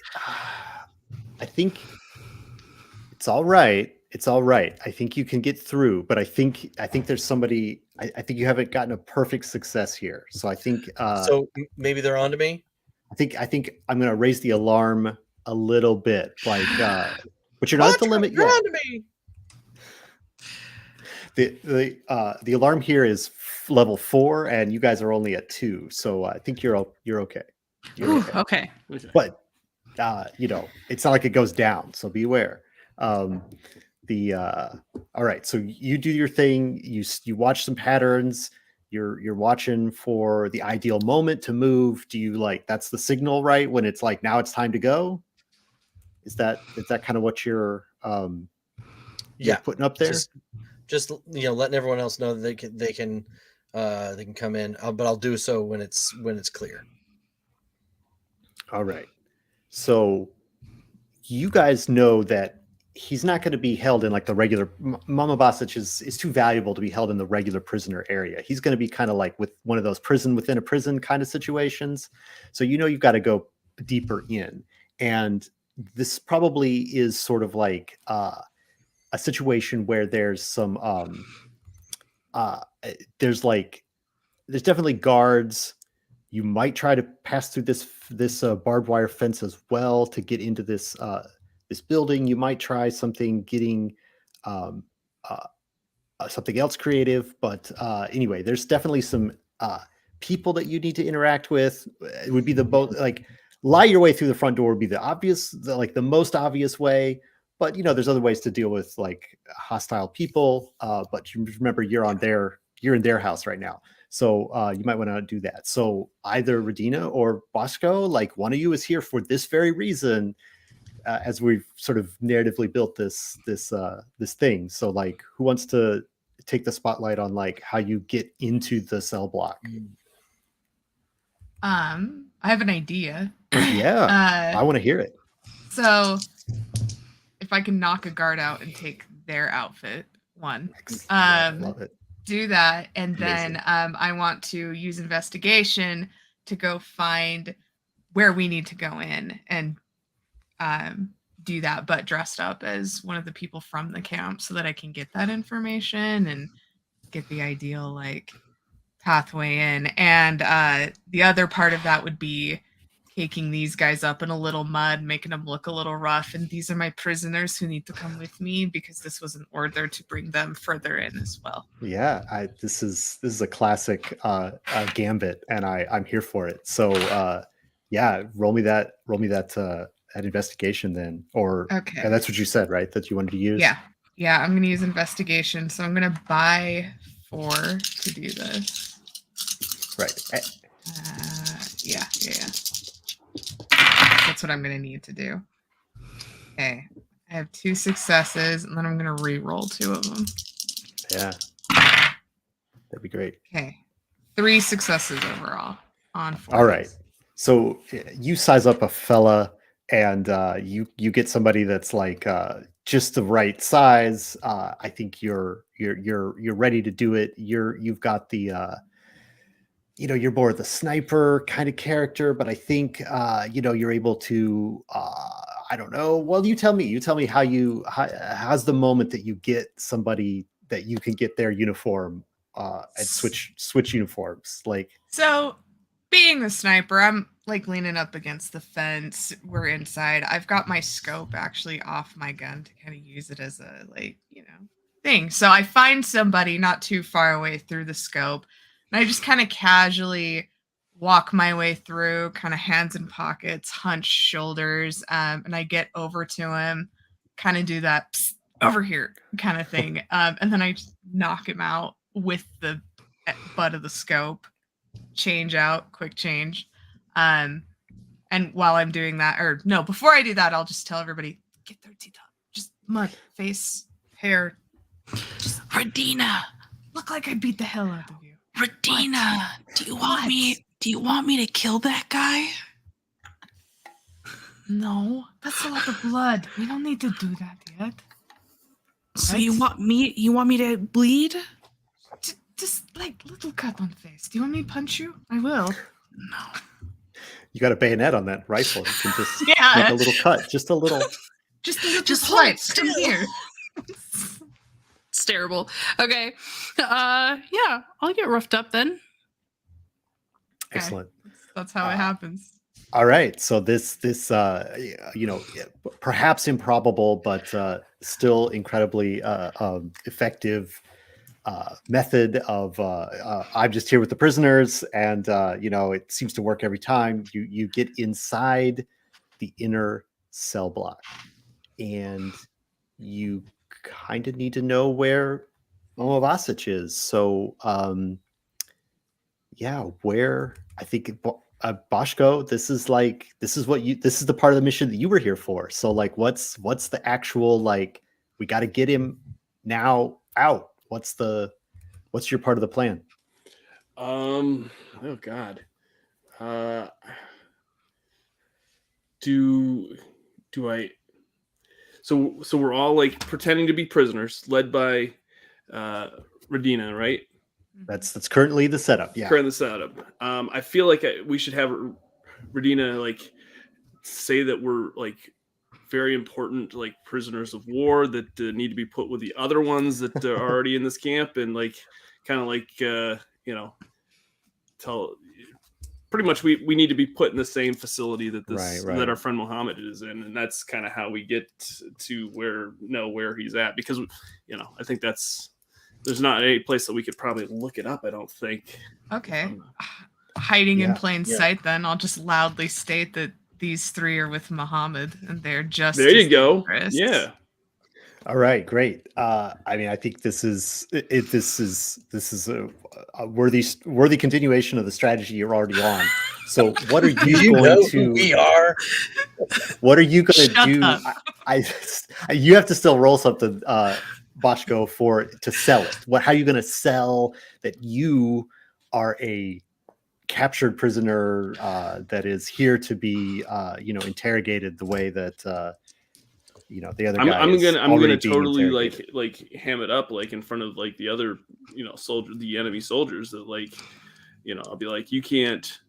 it's all right. It's all right. I think you can get through, but I think there's somebody. I think you haven't gotten a perfect success here. So I think Maybe they're on to me. I think I'm going to raise the alarm a little bit, like, but you're not at the limit You're yet. on to me. The alarm here is level 4, and you guys are only at 2. So I think you're okay. You're Ooh, okay. okay. But it's not like it goes down. So be aware. All right. So you do your thing. You watch some patterns. You're watching for the ideal moment to move. Do you that's the signal, right? When it's like, now it's time to go. Is that kind of what you're putting up there? Just letting everyone else know that they can come in, but I'll do so when it's clear. All right. So you guys know that he's not going to be held in like the regular. Mama Basic is too valuable to be held in the regular prisoner area. He's going to be kind of like with one of those prison within a prison kind of situations. So you've got to go deeper in, and this probably is sort of like a situation where there's some there's definitely guards. You might try to pass through this barbed wire fence as well to get into this building. You might try getting something else creative, but anyway, there's definitely some people that you need to interact with. It would be lie your way through the front door would be the most obvious way. But there's other ways to deal with hostile people. But you remember, you're in their house right now. So you might want to do that. So either Radina or Bosco, one of you is here for this very reason, as we've sort of narratively built this thing. So who wants to take the spotlight on how you get into the cell block? I have an idea. Yeah, I want to hear it. So if I can knock a guard out and take their outfit, one. Love it. Do that, and Amazing. then I want to use investigation to go find where we need to go in and do that, but dressed up as one of the people from the camp, so that I can get that information and get the ideal pathway in. And the other part of that would be caking these guys up in a little mud, making them look a little rough. And these are my prisoners who need to come with me, because this was an order to bring them further in as well. Yeah, this is a classic gambit, and I'm here for it. So roll me that investigation then, or Okay. And that's what you said, right? That you wanted to use. Yeah, I'm gonna use investigation. So I'm gonna buy 4 to do this. Right. Yeah. That's what I'm gonna need to do. Okay, I have 2 successes, and then I'm gonna re-roll 2 of them. Yeah, that'd be great. Okay, 3 successes overall on 4. All right. So you size up a fella, and you get somebody that's just the right size. I think you're ready to do it. You've got the you're more the sniper kind of character, but I think you're able to I don't know. Well, you tell me how's the moment that you get somebody that you can get their uniform and switch uniforms. So being the sniper, I'm leaning up against the fence. We're inside. I've got my scope actually off my gun to kind of use it as a thing. So I find somebody not too far away through the scope, and I just kind of casually walk my way through, kind of hands in pockets, hunched shoulders, and I get over to him, kind of do that psst, over here kind of thing, and then I just knock him out with the butt of the scope. Quick change. And while I'm doing that, or no, before I do that, I'll just tell everybody, get their teeth up. Just mud, face, hair. Just Radina. Look like I beat the hell out of you. Radina, do you want me to kill that guy? No, that's a lot of blood. We don't need to do that yet. So Right? you want me to bleed? Just like little cut on face. Do you want me to punch you? I will. No. You got a bayonet on that rifle. You can just Yeah. make a little cut, just a little. Just a little Just hold it swipe. Come still. here. It's terrible. Okay. Yeah, I'll get roughed up then. Excellent. That's how it happens. All right. So this perhaps improbable, but still incredibly effective method of I'm just here with the prisoners, and it seems to work every time. You get inside the inner cell block, and you kind of need to know where Momavasic is. So where I think Boschko, this is the part of the mission that you were here for. So like what's the actual, like, we got to get him now out. What's your part of the plan? Oh God. Do I? So we're all like pretending to be prisoners, led by Radina, right? That's currently the setup. Yeah. Current the setup. I feel like we should have Radina like say that we're like very important, like prisoners of war that need to be put with the other ones that are already in this camp, and like kind of like tell. Pretty much, we need to be put in the same facility that that our friend Mohammed is in, and that's kind of how we get to where he's at, because I think there's not any place that we could probably look it up. I don't think. Okay, hiding in plain sight. Then I'll just loudly state that these three are with Muhammad, and they're just there. You go. Dangerous. Yeah. All right, great. I think this is a worthy continuation of the strategy you're already on. So, what are you going to? Who we are. What are you going to do? Up. You have to still roll something, Boschko, to sell it. How are you going to sell that you are a captured prisoner that is here to be interrogated the way that the other guy I'm gonna totally interrogated. like ham it up like in front of like the other the enemy soldiers, that like I'll be like, you can't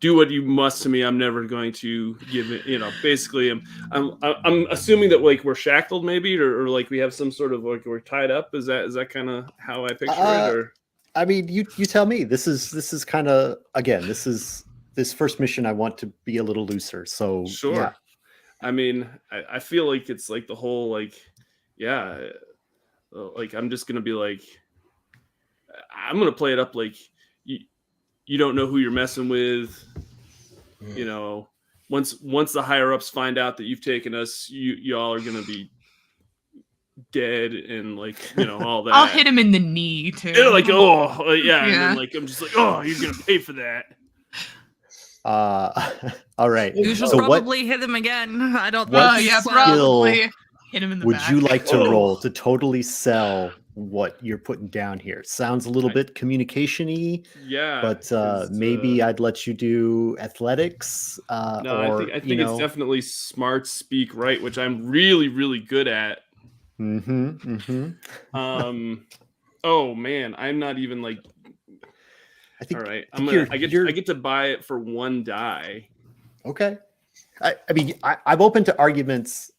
do what you must to me. I'm never going to give it. Basically I'm assuming that like we're shackled maybe, or like we have some sort of like we're tied up. Is that kind of how I picture it? Or I mean, you tell me. This is kind of, again, this first mission I want to be a little looser. So sure. Yeah. I mean, I feel like it's like the whole like I'm just gonna be like, I'm gonna play it up like you don't know who you're messing with. Once the higher ups find out that you've taken us, y'all are gonna be dead, and like all that. I'll hit him in the knee too. And like and then like I'm just like, oh, you're gonna pay for that. All right. You should probably hit him again. I don't know. Probably hit him in the would back. you like to roll to totally sell what you're putting down here? Sounds a little bit communication-y. Yeah. But maybe I'd let you do athletics. No, I think it's definitely smart speak right, which I'm really, really good at. Oh man, I'm not even like. I think. All right, I get to buy it for one die. Okay. I mean, I'm open to arguments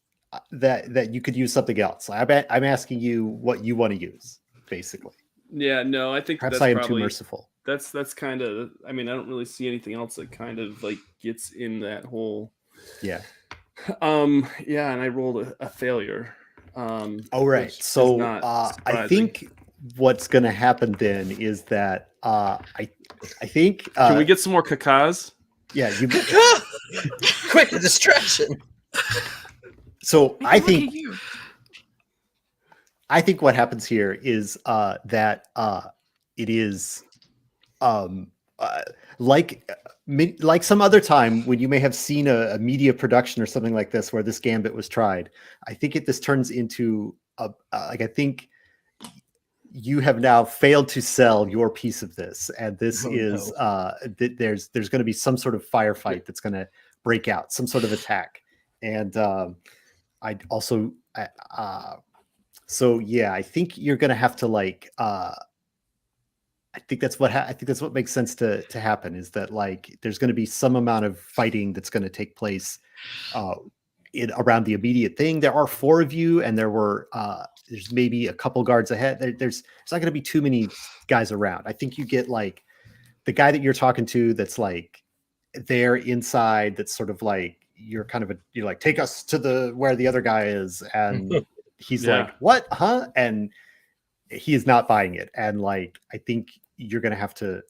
that you could use something else. I'm asking you what you want to use, basically. Yeah. No, I think perhaps that's I am probably, too merciful. That's kind of. I mean, I don't really see anything else that kind of like gets in that whole. Yeah. Yeah, and I rolled a failure. All right. So I think what's going to happen then is that I think can we get some more cacas? Yeah, you quick, a distraction. So I think what happens here is that it is like some other time when you may have seen a media production or something like this where this gambit was tried. I think this turns into I think you have now failed to sell your piece of this, and this there's going to be some sort of firefight that's going to breakout, some sort of attack. And I'd also, so yeah, I think you're gonna have to like. I think that's what makes sense to happen, is that like there's going to be some amount of fighting that's going to take place around the immediate thing. There are 4 of you, and there's maybe a couple guards ahead. There's not going to be too many guys around. I think you get like the guy that you're talking to that's like there inside, that's sort of like you're like, take us to where the other guy is, and he's like, what, huh? And he is not buying it, and like I think you're going to have to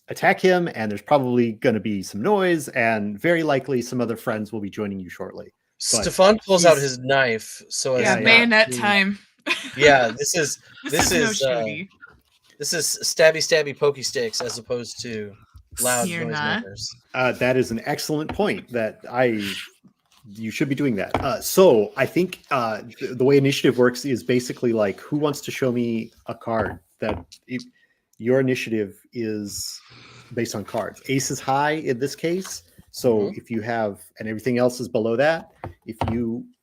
attack him, and there's probably going to be some noise, and very likely some other friends will be joining you shortly. Stefan pulls out his knife, so bayonet time. Yeah, this is no shooty. This is stabby pokey sticks as opposed to loud noisemakers. That is an excellent point. You should be doing that. So I think the way initiative works is basically like, who wants to show me a card your initiative is based on cards. Ace is high in this case. So if you have, and everything else is below that, if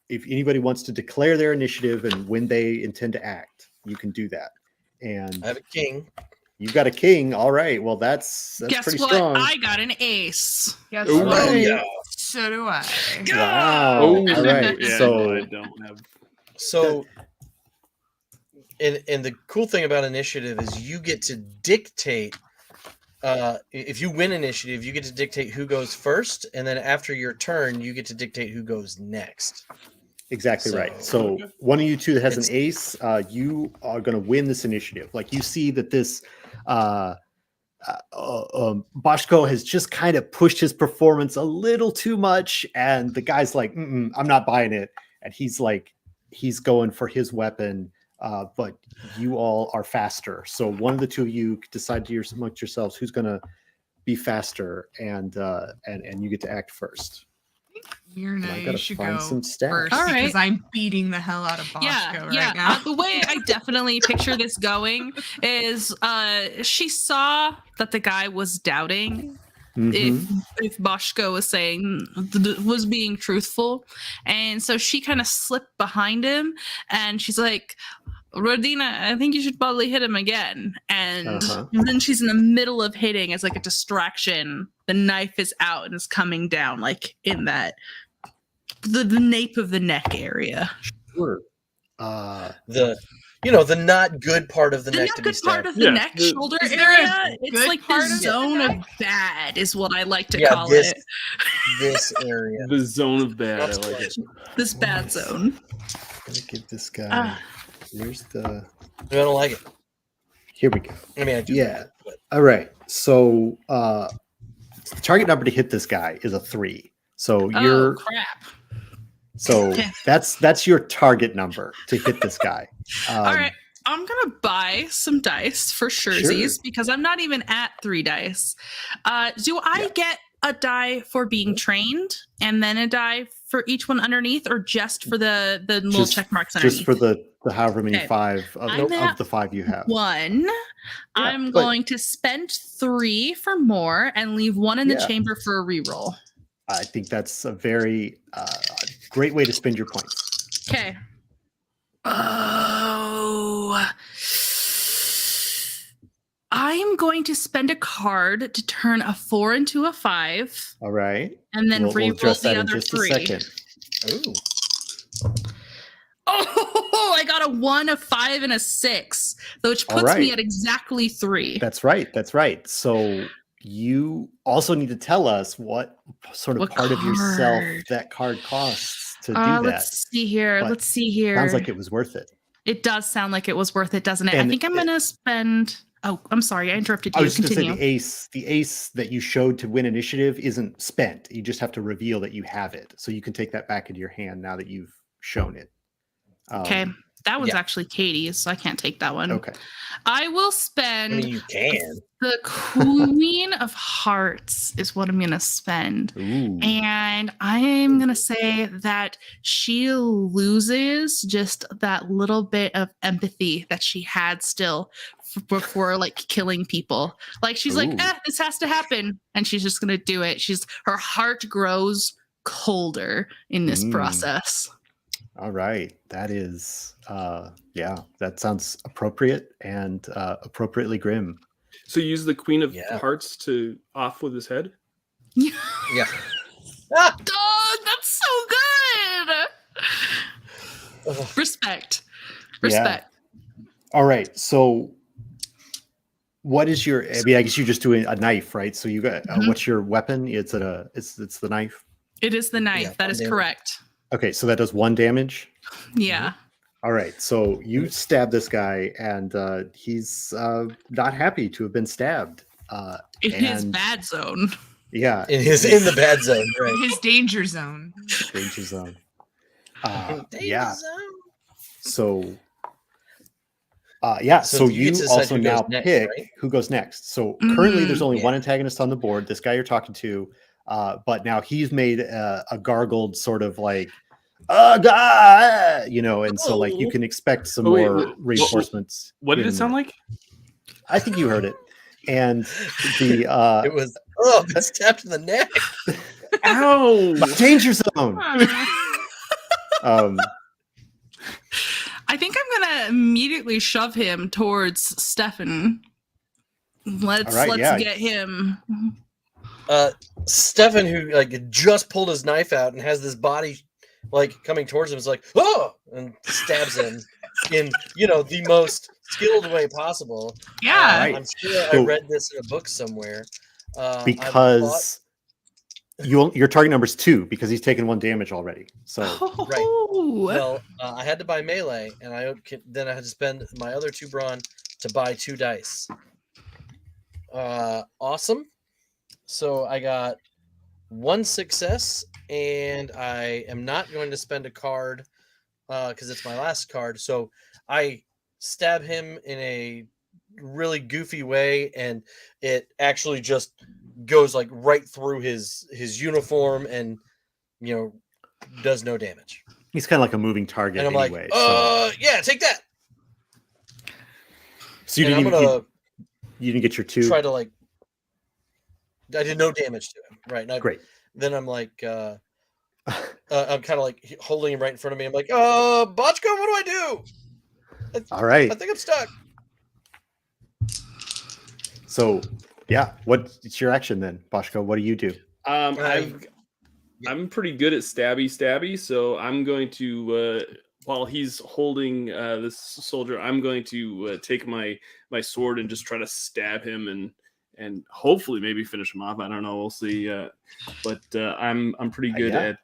anybody wants to declare their initiative and when they intend to act, you can do that. And I have a king. You've got a king. All right. Well, that's pretty strong. I got an ace. Guess what? what? Yeah. So do I. Wow. Oh, all right. Yeah, so I don't have. So, and the cool thing about initiative is you get to dictate. If you win initiative, you get to dictate who goes first, and then after your turn, you get to dictate who goes next. Exactly right. So one of you two that has an ace, you are going to win this initiative. Like, you see that this Boschko has just kind of pushed his performance a little too much, and the guy's like, I'm not buying it, and he's going for his weapon, but you all are faster. So one of the two of you decide amongst yourselves who's going to be faster, and you get to act first. You should find go some stats. first, All right. because I'm beating the hell out of Boschko right now. The way I definitely picture this going is she saw that the guy was doubting if Boschko was being truthful, and so she kind of slipped behind him, and she's like, Rodina, I think you should probably hit him again. And then she's in the middle of hitting as like a distraction. The knife is out and is coming down like in that the nape of the neck area. Sure. The not good part of the neck to be stabbed. Part of the neck shoulder area. It's like the zone of bad is what I like to call it. This area. The zone of bad. I like it. This bad zone. I'm gonna give this guy. Where's the? I don't like it. Here we go. I mean, I do. Yeah. All right. So the target number to hit this guy is a 3. So you're. Crap. So that's your target number to hit this guy. All right. I'm gonna buy some dice for surezies because I'm not even at 3 dice. Do I get a die for being trained and then a die for each one underneath, or just for the little check marks underneath? Just for the however many 5 of the 5 you have. 1. Yeah, I'm going to spend 3 for more and leave 1 in the chamber for a reroll. I think that's a very great way to spend your points. Okay. Oh. I am going to spend a card to turn a 4 into a 5. All right. And then reroll the other 3. Ooh. Oh, I got a 1, a 5, and a 6, which puts me at exactly 3. That's right. So you also need to tell us what sort of part of yourself that card costs to do that. Let's see here. Sounds like it was worth it. It does sound like it was worth it, doesn't it? I think I'm going to spend... Oh, I'm sorry. I interrupted you. I was just Continue. going to say the ace that you showed to win initiative isn't spent. You just have to reveal that you have it. So you can take that back into your hand now that you've shown it. Okay. That one's Yeah. actually Katie's, so I can't take that one. Okay. I will I spend mean, you can. the Queen of Hearts is what I'm going to spend. Ooh. And I'm going to say that she loses just that little bit of empathy that she had still before like killing people. Like she's like, Ooh. this has to happen. And she's just going to do it. Her heart grows colder in this process. All right. That is, that sounds appropriate and appropriately grim. So you use the Queen of Yeah. Hearts to off with his head? Yeah. Dog, that's so good. Ugh. Respect. Yeah. All right. So what is your, I mean, I guess you're just doing a knife, right? So you got, what's your weapon? It's the knife? It is the knife. Yeah, that is damage. correct. Okay. So that does 1 damage. Yeah. All right. So you stab this guy and he's not happy to have been stabbed. In his and- bad zone. Yeah. In the bad zone, right? His danger zone. Danger zone. Danger Yeah. zone. So So you you get to decide also who goes now next, pick right? who goes next. So currently there's only Yeah. one antagonist on the board, this guy you're talking to, but now he's made a gargled sort of like, and so like you can expect some Oh, wait, more reinforcements. What did it sound like? I think you heard it. And the It was it's stabbed in the neck. Ow! danger zone. I think I'm gonna immediately shove him towards Stefan. Let's get him. Stefan, who like just pulled his knife out and has this body like coming towards him, is like, oh, and stabs him in the most skilled way possible. Yeah. Right. I'm sure So- I read this in a book somewhere. Because your target number is 2 because he's taken 1 damage already. So Well, I had to buy melee, and then I had to spend my other 2 brawn to buy 2 dice. Awesome. So I got 1 success, and I am not going to spend a card because it's my last card. So I stab him in a really goofy way, and it actually just goes like right through his uniform, and does no damage. he's kind of like a moving target And I'm anyway. like, yeah, take that. So you And didn't I'm even gonna you didn't get your 2. try to like. I did no damage to him, right? Great. Then I'm like, I'm kind of like holding him right in front of me. I'm like, Botchko, what do I do? All right. I think I'm stuck. So yeah, what's your action then, Boschko? What do you do? I'm pretty good at stabby, so I'm going to while he's holding this soldier, I'm going to take my sword and just try to stab him and hopefully maybe finish him off. I don't know, we'll see. But I'm pretty good at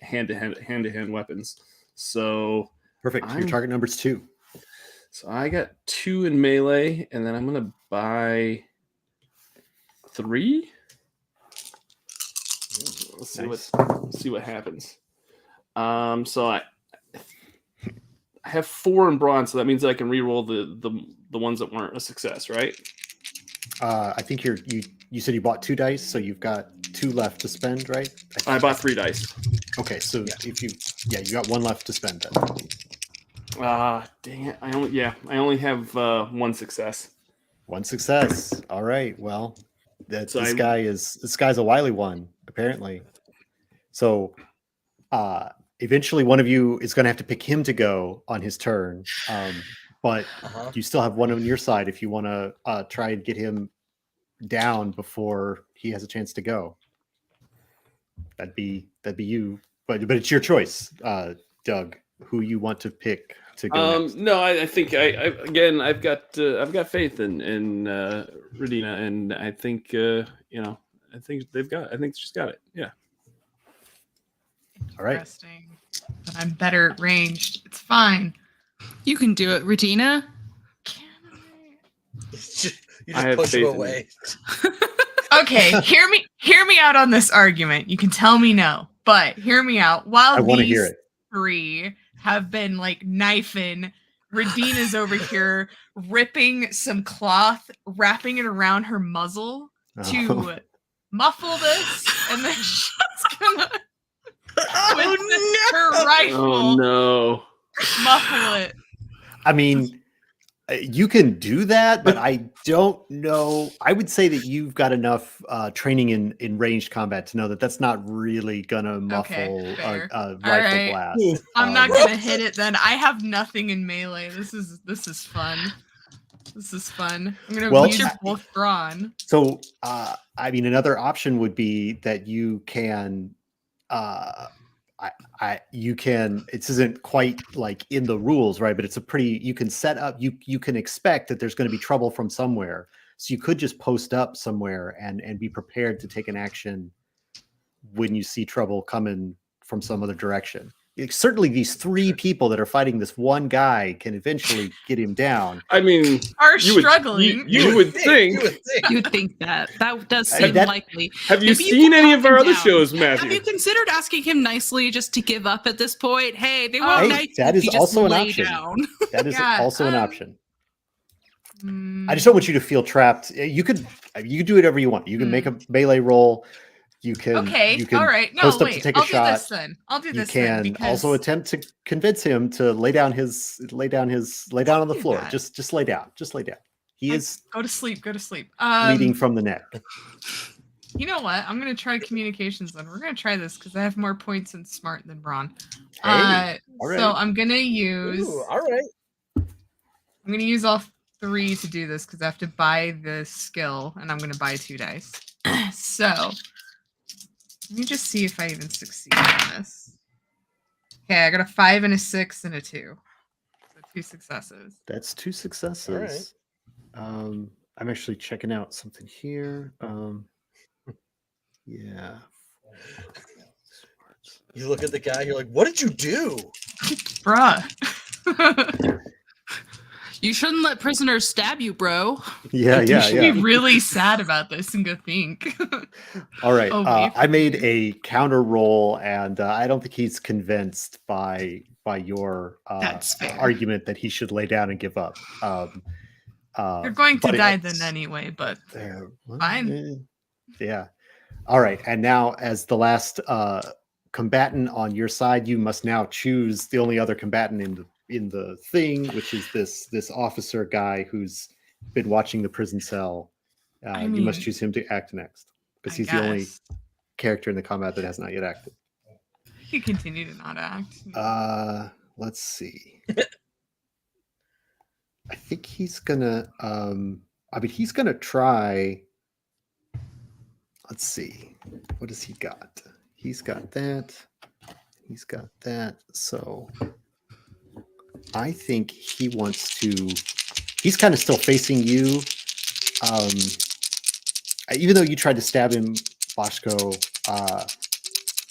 hand-to-hand weapons. So Perfect. Your target number is 2. So I got 2 in melee, and then I'm gonna buy 3. Let's see what happens. So I have 4 in bronze, so that means I can re-roll the ones that weren't a success, right? I think you said you bought 2 dice, so you've got 2 left to spend, right? I bought 3 dice. Okay, so if you got 1 left to spend then. Dang it! I only have 1 success. 1 success. All right. Well, this guy's a wily one, apparently. So eventually one of you is going to have to pick him to go on his turn. But you still have one on your side if you want to try and get him down before he has a chance to go. That'd be you. But it's your choice, Doug, who you want to pick to go next. No, I think I've got faith in Radina, and I think I think she's got it. Yeah. All right. Interesting. But I'm better ranged. It's fine. You can do it, Regina. You just I have push faith him in away. Okay, hear me out on this argument. You can tell me no, but hear me out. While I want to these hear it. 3 have been like knifing. Radina's over here ripping some cloth, wrapping it around her muzzle to muffle this, and then she's gonna with her rifle Oh no. muffle it. I mean, you can do that, but I don't know. I would say that you've got enough training in ranged combat to know that that's not really gonna muffle fair. a rifle right. blast. I'm not gonna hit it then. I have nothing in melee. This is fun. This is fun. I'm gonna use both drawn. So I mean, another option would be that you can you can, it isn't quite like in the rules, right? But it's a pretty, you can set up, you can expect that there's going to be trouble from somewhere. So you could just post up somewhere and be prepared to take an action when you see trouble coming from some other direction. Certainly these three people that are fighting this one guy can eventually get him down. I mean, are struggling. You would think. You would think that does seem likely. Have you seen any of our other shows, Matthew? Have you considered asking him nicely just to give up at this point? Hey, they won't knife that you, is just also an lay option. down. That is also an option. I just don't want you to feel trapped. You could do whatever you want. You can make a melee roll. You can all right. No, post up wait. to take I'll a shot. Do this then. I'll do this. You can then also attempt to convince him to lay down on the floor. That. Just lay down. Just lay down. He is go to sleep. Go to sleep. bleeding from the neck. You know what? I'm gonna try communications then. We're gonna try this because I have more points in smart than Braun. Hey, so I'm gonna use. Ooh, all right. I'm gonna use all 3 to do this because I have to buy the skill, and I'm gonna buy 2 dice. So let me just see if I even succeed on this. Okay, I got a 5 and a 6 and a 2. So 2 successes. That's 2 successes. All right. I'm actually checking out something here. Yeah. You look at the guy, you're like, what did you do? Bruh. You shouldn't let prisoners stab you, bro. Yeah. You should be really sad about this and go think. All right. I made a counter roll, and I don't think he's convinced by your argument that he should lay down and give up. You're going to die then anyway, but fine. Yeah. All right. And now, as the last combatant on your side, you must now choose the only other combatant in the thing, which is this officer guy who's been watching the prison cell. You must choose him to act next because he's the only character in the combat that has not yet acted. He can continue to not act. Let's see. I think he's gonna. He's gonna try. Let's see. What has he got? He's got that. He's got that. So I think he wants to. He's kind of still facing you. Even though you tried to stab him, Boschko,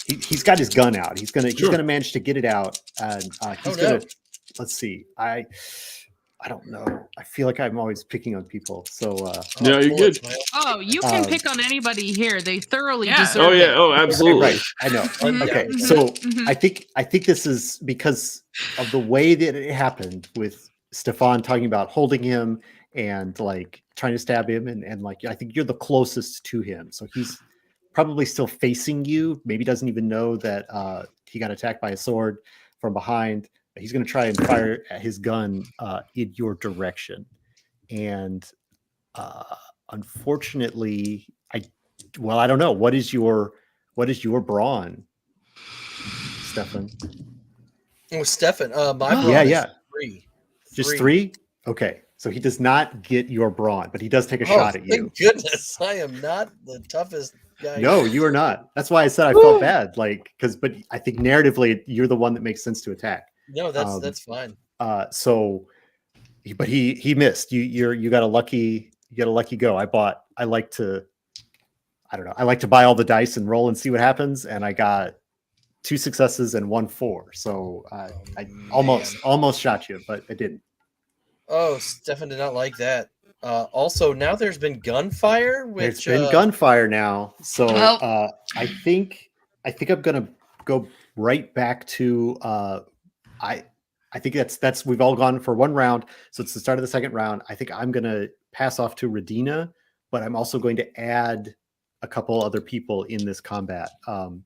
he's got his gun out. He's gonna manage to get it out, and he's gonna. Let's see. I don't know. I feel like I'm always picking on people. So no, you're good. Oh, you can pick on anybody here. They thoroughly deserve it. Oh, absolutely. Right. I know. Okay. So I think this is because of the way that it happened with Stefan talking about holding him and like trying to stab him, and like I think you're the closest to him. So he's probably still facing you. Maybe doesn't even know that he got attacked by a sword from behind. He's going to try and fire his gun in your direction, and unfortunately, I don't know. What is your brawn, Stefan? Oh, Stefan. My brawn is 3. Just 3. Okay, so he does not get your brawn, but he does take a shot at you. Thank goodness, I am not the toughest guy. No, you are not. That's why I said I felt bad, but I think narratively, you're the one that makes sense to attack. No, that's fine. So, but he missed. You got a lucky go. I like to buy all the dice and roll and see what happens. And I got 2 successes and 1 4. So I almost shot you, but I didn't. Oh, Stefan did not like that. Also, now there's been gunfire. There's been gunfire now. So I think I'm gonna go right back to I think that's we've all gone for one round, so it's the start of the second round. I think I'm gonna pass off to Radina, but I'm also going to add a couple other people in this combat.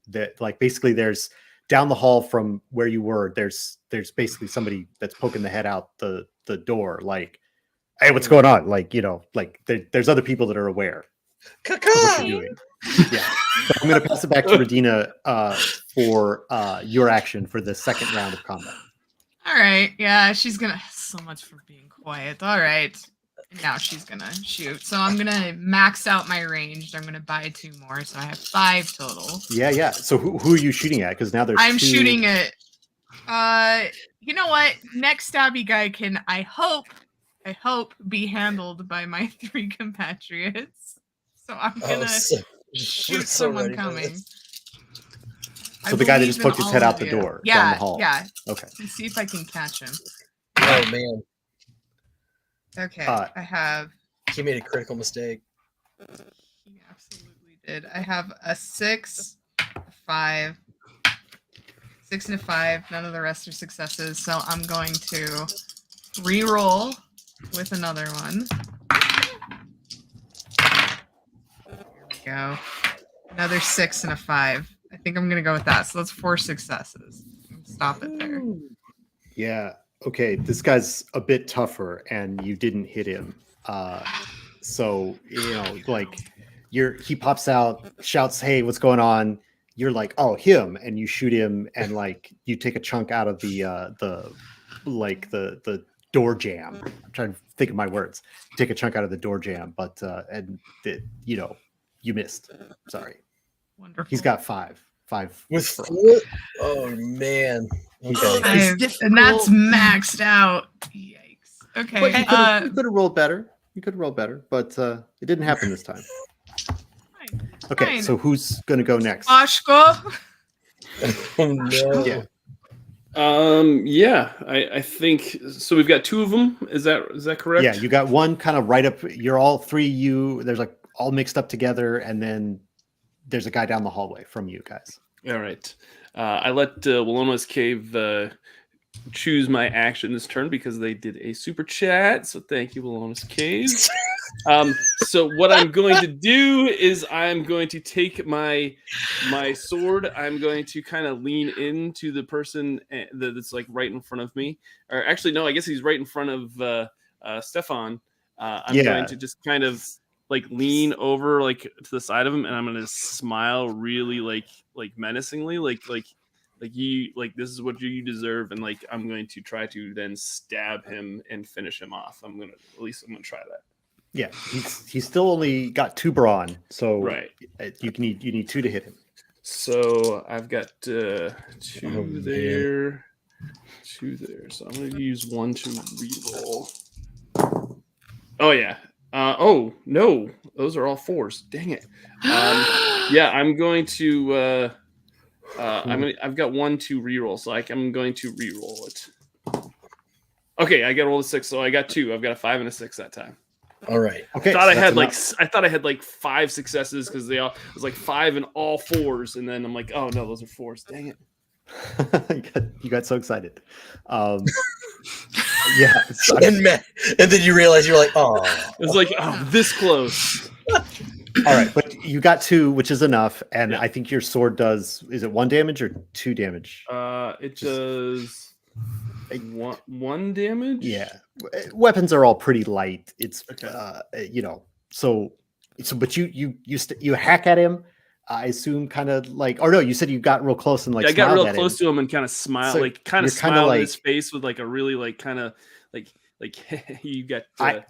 That like basically there's down the hall from where you were. There's basically somebody that's poking the head out the door, like, hey, what's going on? Like, you know, like there's other people that are aware of what you're doing. Yeah, so I'm going to pass it back to Radina for your action for the second round of combat. All right. Yeah, she's gonna. So much for being quiet. All right. Now she's gonna shoot. So I'm gonna max out my range. I'm gonna buy 2 more, so I have 5 total. Yeah. So who are you shooting at? Because now there's I'm 2... shooting at. You know what? Next stabby guy can. I hope, be handled by my 3 compatriots. So I'm gonna shoot someone coming. So the guy that just poked his head out the door down the hall. Yeah. Okay. Let's see if I can catch him. Oh man. Okay. I have. He made a critical mistake. He absolutely did. I have a 6, a 5, 6 and a 5. None of the rest are successes. So I'm going to re-roll with another one. Here we go. Another 6 and a 5. I think I'm going to go with that. So that's 4 successes. Stop it there. Yeah. Okay. This guy's a bit tougher and you didn't hit him. So, you know, like he pops out, shouts, hey, what's going on? You're like, oh, him. And you shoot him and like you take a chunk out of the door jam. I'm trying to think of my words. You take a chunk out of the door jam, but you missed. Sorry. Wonderful. He's got 5 with 4. Oh man. Okay. And that's maxed out. Yikes. Okay. But you could have rolled better. But it didn't happen this time. Fine. Okay, Fine. so who's gonna go next? Oshko. Oh no. Yeah. Yeah, I think so. We've got 2 of them. Is that correct? Yeah, you got one kind of right up. You're all 3. There's like all mixed up together, and then there's a guy down the hallway from you guys. All right. I let Wallona's Cave choose my action this turn because they did a super chat. So thank you, Wallona's Cave. So what I'm going to do is I'm going to take my sword. I'm going to kind of lean into the person that's like right in front of me. Or actually, no, I guess he's right in front of Stefan. I'm going to just kind of like lean over like to the side of him, and I'm gonna smile really like menacingly, like you, like this is what you deserve, and like I'm going to try to then stab him and finish him off. I'm gonna try that. Yeah, he's still only got 2 brawn, so right. You need 2 to hit him. So I've got 2 there, 2 there. So I'm gonna use 1 to reroll. Oh yeah. Oh no, those are all 4s. Dang it. Yeah, I'm going to. I've got 1 to reroll, so I'm going to reroll it. Okay, I got to roll a 6, so I got 2. I've got a 5 and a 6 that time. All right. Okay. I thought I had like 5 successes because it was like 5 and all 4s, and then I'm like, oh no, those are 4s. Dang it. you got so excited. Yeah. And then you realize you're like, oh. It was like, oh, this close. All right, but you got 2, which is enough, and I think your sword does. Is it 1 damage or 2 damage? It does 1 damage. Yeah, weapons are all pretty light. It's but you hack at him. I assume kind of like, or no, you said you got real close and like I got real close to him and kind of smiled, so like kind of smiled in his face with like a really like kind of like you got. I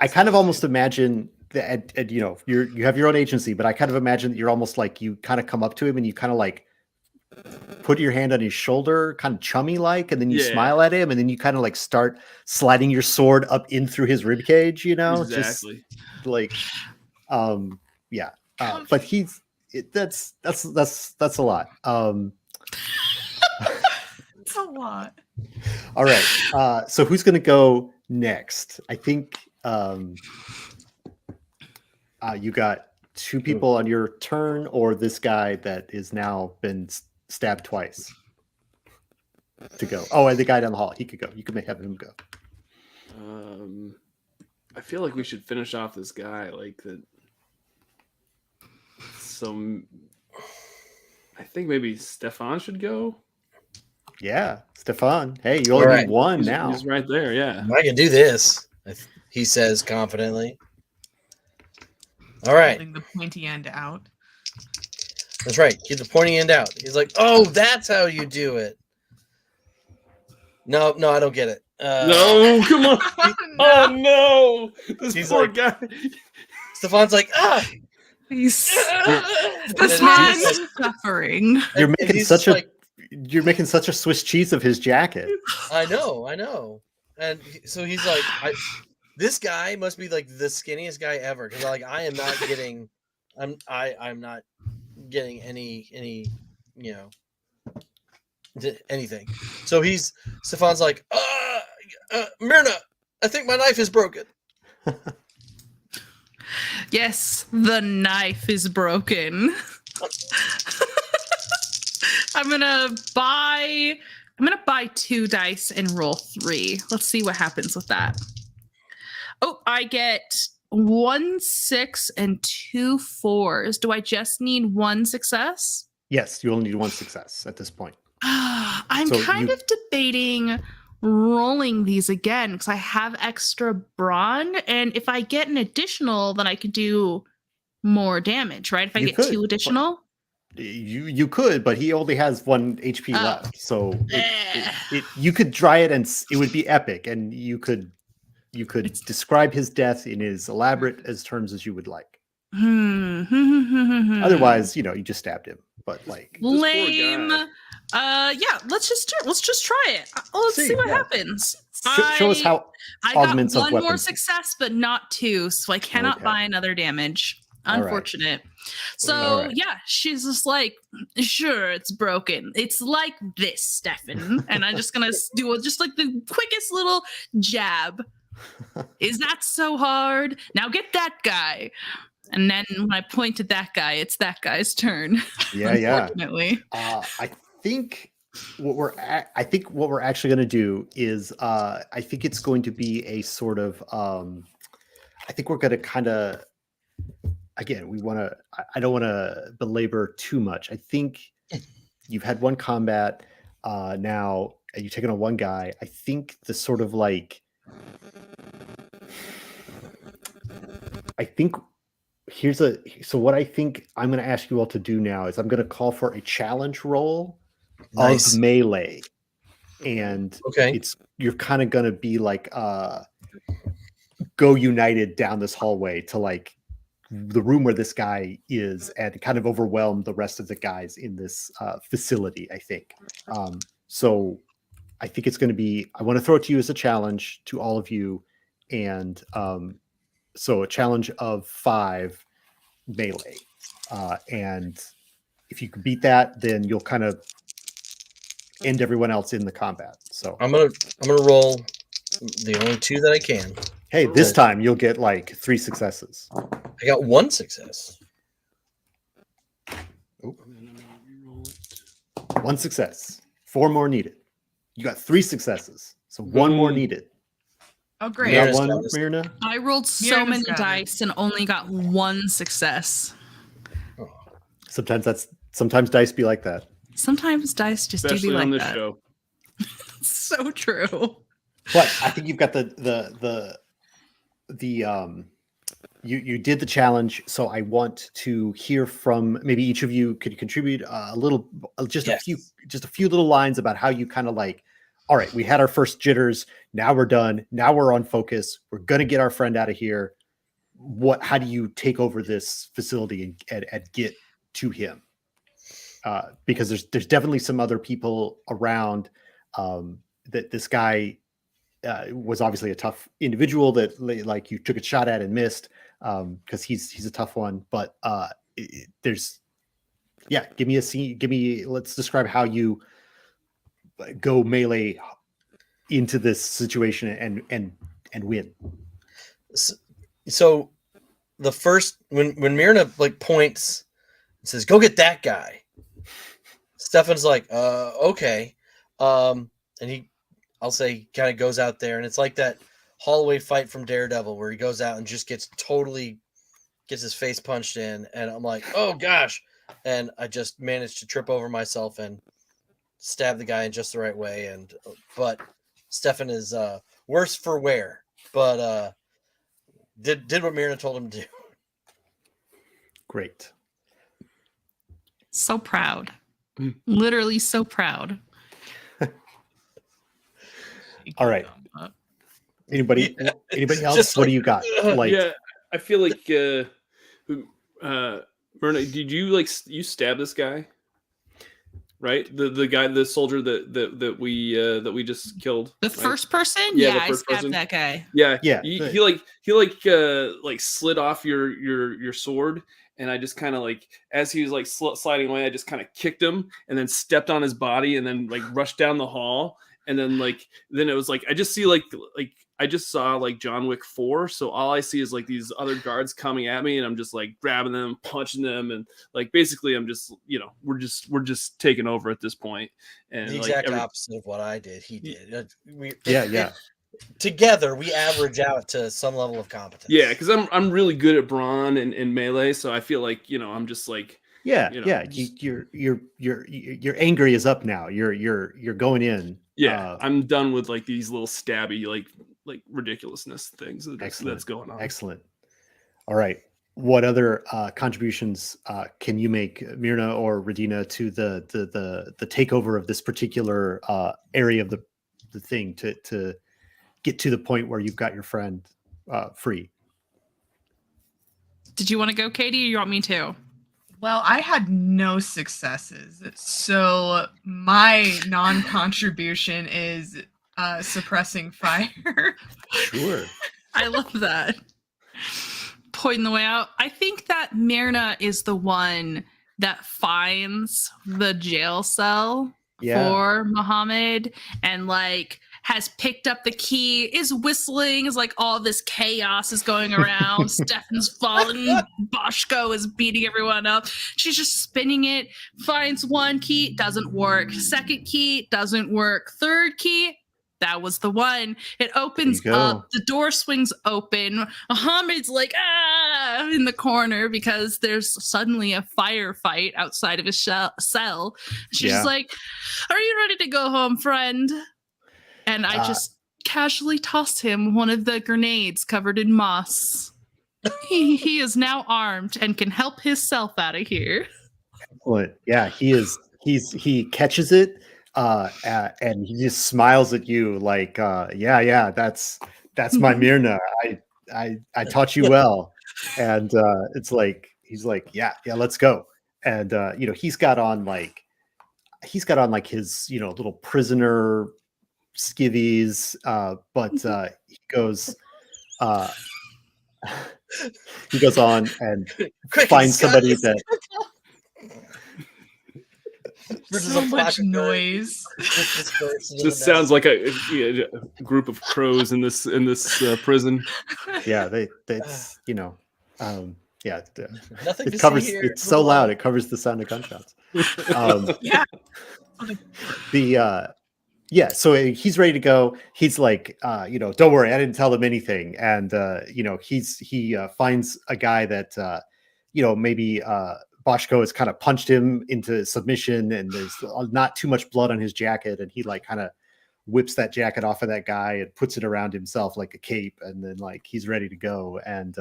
kind of almost imagine that you have your own agency, but I kind of imagine that you're almost like you kind of come up to him and you kind of like put your hand on his shoulder, kind of chummy like, and then you smile at him, and then you kind of like start sliding your sword up in through his rib cage, exactly. Just like, yeah. But that's a lot. It's a lot. All right. So who's gonna go next? I think you got 2 people on your turn, or this guy that is now been stabbed twice. to go. Oh, and the guy down the hall, he could go. You could have him go. I feel like we should finish off this guy like that. So I think maybe Stefan should go. Yeah, Stefan. Hey, you only need one now. He's right there. Yeah, I can do this. He says confidently. All right. Holding the pointy end out. That's right. Keep the pointy end out. He's like, oh, that's how you do it. No, I don't get it. No, come on. Oh no, this poor guy. Stefan's like, He's Stefan's suffering. You're making such a Swiss cheese of his jacket. I know. And so he's like, this guy must be like the skinniest guy ever, because like I am not getting, I'm not getting any anything. So Stefan's like, Myrna, I think my knife is broken. Yes, the knife is broken. I'm gonna buy 2 dice and roll 3. Let's see what happens with that. Oh, I get 1 6 and 2 4s. Do I just need 1 success? Yes, you only need 1 success at this point. I'm kind of debating rolling these again because I have extra brawn, and if I get an additional, then I could do more damage, right? If I get 2 additional. You could, but he only has 1 HP left, so you could try it, and it would be epic, and you could describe his death in as elaborate as terms as you would like. Otherwise, you just stabbed him. But like lame. Yeah, let's just try it. Let's see what happens. Show us how augments of weapons. I got 1 more success, but not 2, so I cannot buy another damage. Unfortunate. So yeah, she's just like, sure, it's broken. It's like this, Stefan. And I'm just gonna do just like the quickest little jab. Is that so hard? Now get that guy. And then when I point at that guy, it's that guy's turn. Yeah, unfortunately. I think what we're actually going to do is I think it's going to be a sort of I think we're going to kind of, again, I don't want to belabor too much. I think you've had 1 combat now, and you've taken on 1 guy. I think the sort of like, so what I think I'm going to ask you all to do now is I'm going to call for a challenge roll of melee. And you're kind of going to be like, go united down this hallway to like the room where this guy is and kind of overwhelm the rest of the guys in this facility, I think. So I think it's going to be, I want to throw it to you as a challenge to all of you. And so a challenge of 5 melee. And if you can beat that, then you'll kind of end everyone else in the combat. So I'm gonna roll the only 2 that I can. Hey, this time you'll get like 3 successes. I got 1 success. Oh. 1 success. 4 more needed. You got 3 successes. So 1 more needed. Oh, great. You got 1, Myrna? I rolled so many dice and only got 1 success. Sometimes dice be like that. Sometimes dice just especially do be like on this that. show. So true. But I think you've got you did the challenge, so I want to hear from maybe each of you. Could you contribute a little, just a few little lines about how you kind of like, all right, we had our first jitters, now we're done, now we're on focus, we're gonna get our friend out of here. How do you take over this facility and get to him? Because there's definitely some other people around. That this guy was obviously a tough individual that like you took a shot at and missed, because he's a tough one. But let's describe how you go melee into this situation and win. So the first, when Myrna like points and says, "Go get that guy," Stefan's like, "Okay." I'll say, kind of goes out there, and it's like that hallway fight from Daredevil where he goes out and just gets his face punched in, and I'm like, oh gosh, and I just managed to trip over myself and stab the guy in just the right way, but Stefan is worse for wear, but did what Myrna told him to do. Great. So proud. Literally so proud. All right. Anybody else? Just What do you got? Like, yeah, I feel like Myrna, did you stab this guy? Right, the guy, the soldier that we just killed. The right? first person? Yeah, Yeah, the I first stabbed person. that guy. Yeah, Yeah, he slid off your sword, and I just kind of like, as he was like sliding away, I just kind of kicked him and then stepped on his body and then like rushed down the hall, and then it was like I just saw like John Wick 4, so all I see is like these other guards coming at me, and I'm just like grabbing them, punching them, and like basically I'm just, we're just taking over at this point. And the exact opposite of what I did. He did. Together we average out to some level of competence. Yeah, because I'm really good at brawn and melee, so I feel like I'm just like your angry is up now. You're going in. Yeah, I'm done with like these little stabby like ridiculousness things that's going on. Excellent. All right. What other contributions can you make, Myrna or Radina, to the takeover of this particular area of the thing to get to the point where you've got your friend free? Did you want to go, Katie, or you want me to? Well, I had no successes, so my non-contribution is suppressing fire. Sure. I love that. Pointing the way out. I think that Myrna is the one that finds the jail cell for Muhammad and like has picked up the key, is whistling, is like all this chaos is going around. Stefan's falling, Boschko is beating everyone up. She's just spinning it, finds one key, doesn't work. Second key, doesn't work. Third key, that was the one. It opens up, the door swings open. Muhammad's like, in the corner because there's suddenly a firefight outside of his cell. She's like, are you ready to go home, friend? And I just casually tossed him one of the grenades covered in moss. He is now armed and can help himself out of here. Excellent. Yeah, he catches it and he just smiles at you like, that's my Myrna. I taught you well. And it's like he's like, yeah, let's go. And he's got on like his little prisoner skivvies, but he goes on and finds somebody that so much noise. This sounds like a group of crows in this prison. Yeah, Nothing it covers. It's so loud it covers the sound of gunshots. So he's ready to go. He's like, don't worry, I didn't tell them anything. And he finds a guy that maybe Boschko has kind of punched him into submission, and there's not too much blood on his jacket, and he like kind of whips that jacket off of that guy and puts it around himself like a cape, and then like he's ready to go. And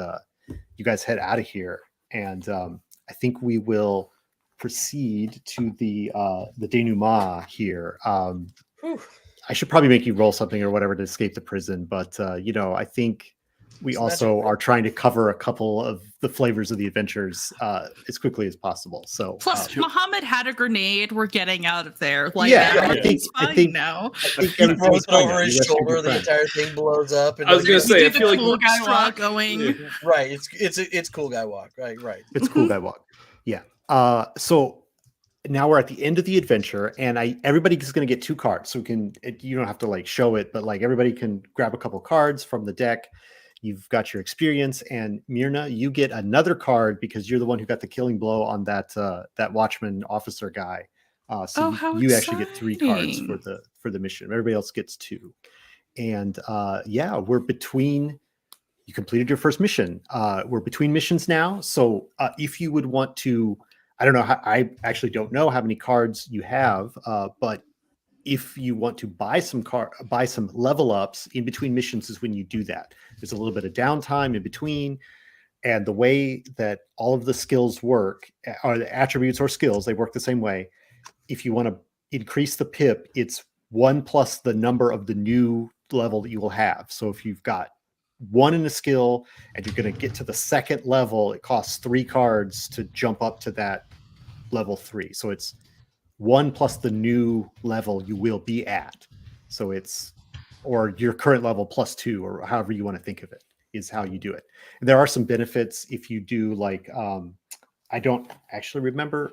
you guys head out of here, and I think we will proceed to the denouement here. I should probably make you roll something or whatever to escape the prison, but I think we also are trying to cover a couple of the flavors of the adventures as quickly as possible. So plus, Muhammad had a grenade. We're getting out of there. I think now. I think he throws over his shoulder. The entire thing blows up. And I was gonna say, I feel like cool guy walk going. Yeah. Right. It's cool guy walk. Right. It's cool guy walk. Yeah. So now we're at the end of the adventure, and everybody's going to get 2 cards. So you don't have to like show it, but like everybody can grab a couple cards from the deck. You've got your experience, and Myrna, you get another card because you're the one who got the killing blow on that watchman officer guy. So how you actually get 3 cards exciting. for the mission. Everybody else gets 2. And we're between. You completed your first mission. We're between missions now. So if you would want to, I don't know. I actually don't know how many cards you have, but if you want to buy some level ups in between missions is when you do that. There's a little bit of downtime in between. And the way that all of the skills work, or the attributes or skills, they work the same way. If you want to increase the pip, it's 1 plus the number of the new level that you will have. So if you've got 1 in a skill and you're going to get to the second level, it costs 3 cards to jump up to that level 3. So it's 1 plus the new level you will be at. So it's, or your current level plus 2, or however you want to think of it, is how you do it. And there are some benefits if you do like, I don't actually remember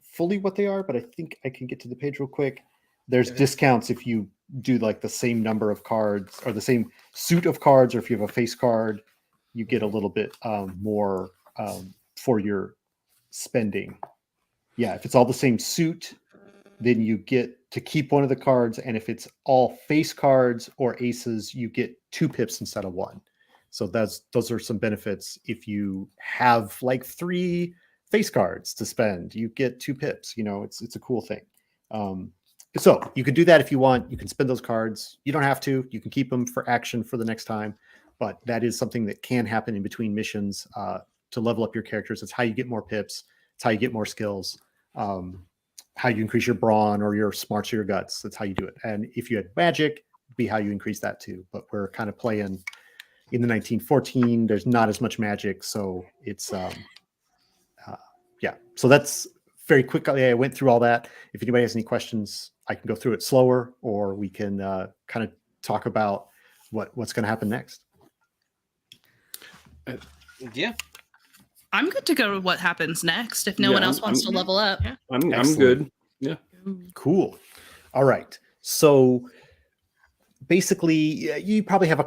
fully what they are, but I think I can get to the page real quick. There's discounts if you do like the same number of cards or the same suit of cards, or if you have a face card, you get a little bit more for your spending. Yeah, if it's all the same suit, then you get to keep 1 of the cards, and if it's all face cards or aces, you get 2 pips instead of 1. So those are some benefits. If you have like 3 face cards to spend, you get 2 pips. It's a cool thing. So you can do that if you want. You can spend those cards. You don't have to. You can keep them for action for the next time. But that is something that can happen in between missions to level up your characters. It's how you get more pips. It's how you get more skills. How you increase your brawn or your smarts or your guts. That's how you do it. And if you had magic, it'd be how you increase that too. But we're kind of playing in the 1914. There's not as much magic, so it's So that's very quickly. I went through all that. If anybody has any questions, I can go through it slower, or we can kind of talk about what's going to happen next. Yeah. I'm good to go to what happens next if no one else wants to level up. Yeah. I'm good. Yeah. Cool. All right. So basically, you probably have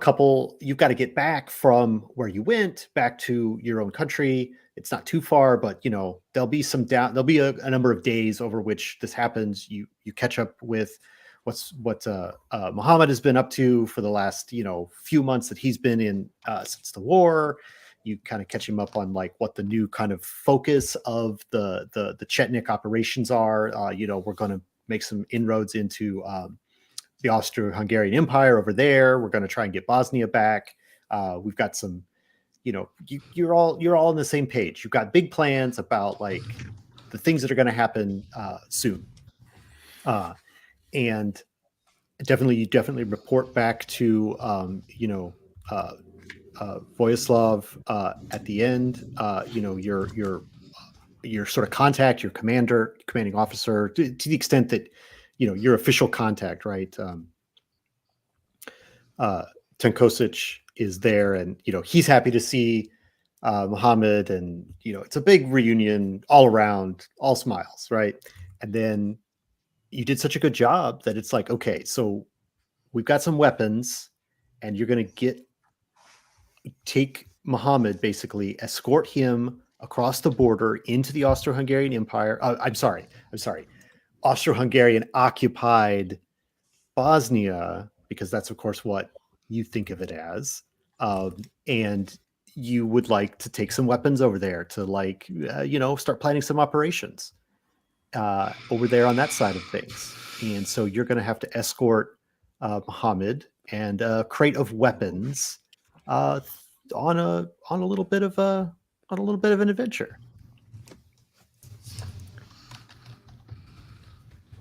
you've got to get back from where you went back to your own country. It's not too far, but there'll be a number of days over which this happens. You catch up with what Muhammad has been up to for the last few months that he's been in since the war. You kind of catch him up on like what the new kind of focus of the Chetnik operations are. We're going to make some inroads into the Austro-Hungarian Empire over there. We're going to try and get Bosnia back. We've got some, you're all on the same page. You've got big plans about like the things that are going to happen soon. And you definitely report back to, Voyaslav at the end. Your sort of contact, your commanding officer, to the extent that your official contact, right? Tenkosic is there, and he's happy to see Muhammad, and it's a big reunion all around, all smiles, right? And then you did such a good job that it's like, okay, so we've got some weapons, and you're going to take Muhammad, basically escort him across the border into the Austro-Hungarian Empire. I'm sorry. Austro-Hungarian occupied Bosnia, because that's of course what you think of it as. And you would like to take some weapons over there to start planning some operations over there on that side of things. And so you're going to have to escort Muhammad and a crate of weapons on a little bit of an adventure.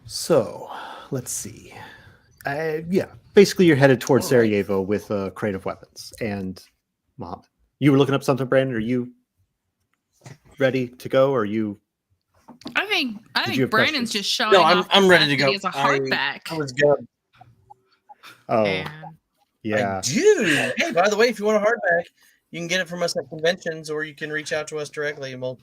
So let's see. Basically you're headed towards Sarajevo with a crate of weapons and Muhammad. You were looking up something, Brandon. Are you ready to go? Or are you? I think Brandon's just showing No, off. I'm ready to go. He has a hardback. I was good. Oh, And yeah. I do. Hey, by the way, if you want a hardback, you can get it from us at conventions, or you can reach out to us directly, and we'll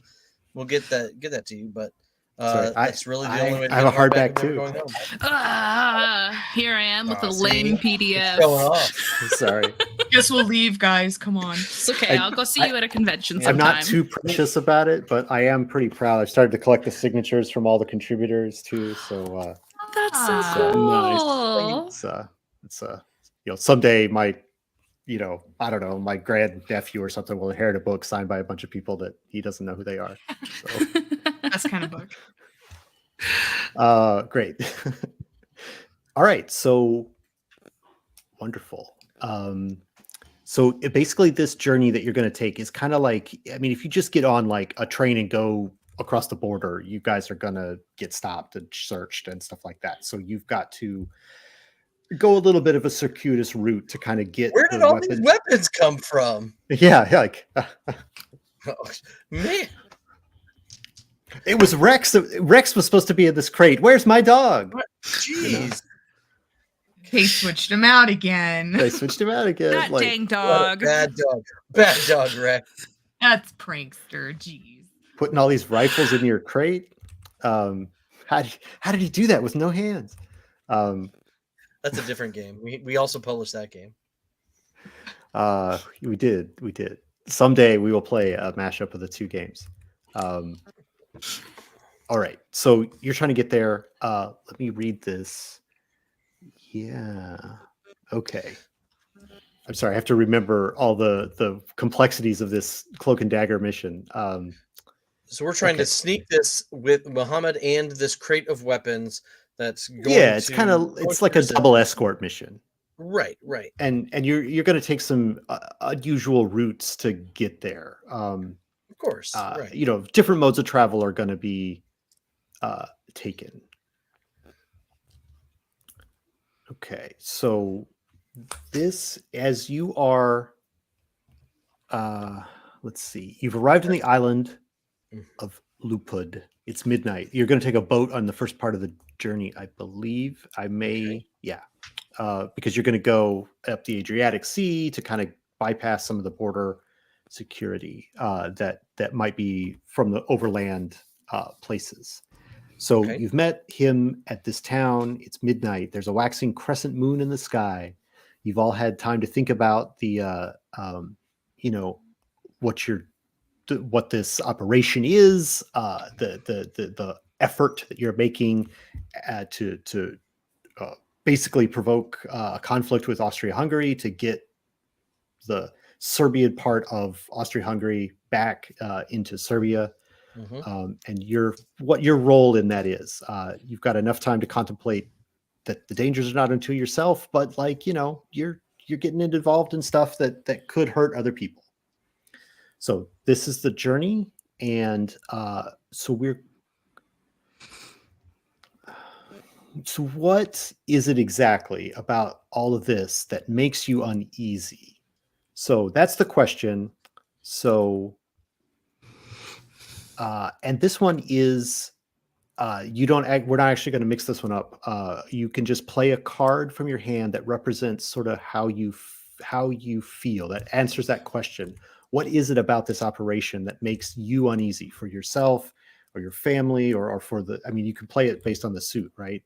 get that to you. But Sorry, That's really the only way to I have get a hardback Never too. Going Home. Here I am with a See? lame It's PDF. showing off. Sorry. Guess we'll leave, guys. Come on. It's okay. I'll go see you at a convention I'm sometime. not too precious about it, but I am pretty proud. I started to collect the signatures from all the contributors too. So That's so Ah. cool. it's someday my I don't know, my grandnephew or something will inherit a book signed by a bunch of people that he doesn't know who they are. So Best kind of book. great. All right, so wonderful. So basically this journey that you're going to take is kind of like, I mean, if you just get on like a train and go across the border, you guys are going to get stopped and searched and stuff like that. So you've got to go a little bit of a circuitous route to kind of get. Where did all these weapons come from? Yeah, like Oh, man. it was Rex. Rex was supposed to be in this crate. Where's my dog? Jeez. They switched him out again. They switched him out again. That like, dang What a dog. bad dog. Bad dog, Rex. That's prankster. Jeez. putting all these rifles in your crate. How did he do that with no hands? That's a different game. We also published that game. We did. Someday we will play a mashup of the two games. All right, so you're trying to get there. Let me read this. Yeah. Okay. I'm sorry, I have to remember all the complexities of this cloak and dagger mission. So we're trying to sneak this with Muhammad and this crate of weapons. That's going. Yeah, it's like a double escort mission. Right. And you're going to take some unusual routes to get there. Of course. Right. Different modes of travel are going to be taken. Okay, so this, as you are, let's see, you've arrived on the island of Lupud. It's midnight. You're going to take a boat on the first part of the journey, I believe. Because you're going to go up the Adriatic Sea to kind of bypass some of the border security that might be from the overland places. So you've met him at this town. It's midnight. There's a waxing crescent moon in the sky. You've all had time to think about the, what this operation is, the effort that you're making to basically provoke a conflict with Austria-Hungary to get the Serbian part of Austria-Hungary back into Serbia. And what your role in that is. You've got enough time to contemplate that the dangers are not unto yourself, but you're getting involved in stuff that could hurt other people. So this is the journey, and so what is it exactly about all of this that makes you uneasy? So that's the question. So and this one is we're not actually going to mix this one up. You can just play a card from your hand that represents sort of how you feel, that answers that question. What is it about this operation that makes you uneasy for yourself or your family or for you can play it based on the suit, right?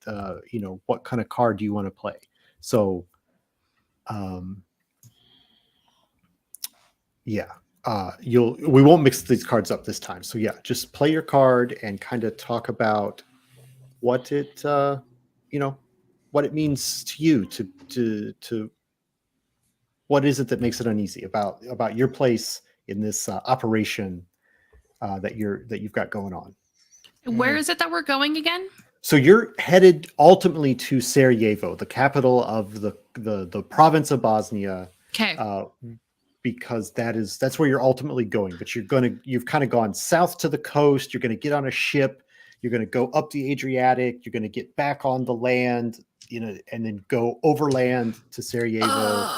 What kind of card do you want to play? So, we won't mix these cards up this time. So yeah, just play your card and kind of talk about what it, what it means to you to what is it that makes it uneasy about your place in this operation that you've got going on. Where is it that we're going again? So you're headed ultimately to Sarajevo, the capital of the province of Bosnia. Okay. Because that's where you're ultimately going. But you've kind of gone south to the coast. You're going to get on a ship. You're going to go up the Adriatic. You're going to get back on the land, and then go overland to Sarajevo,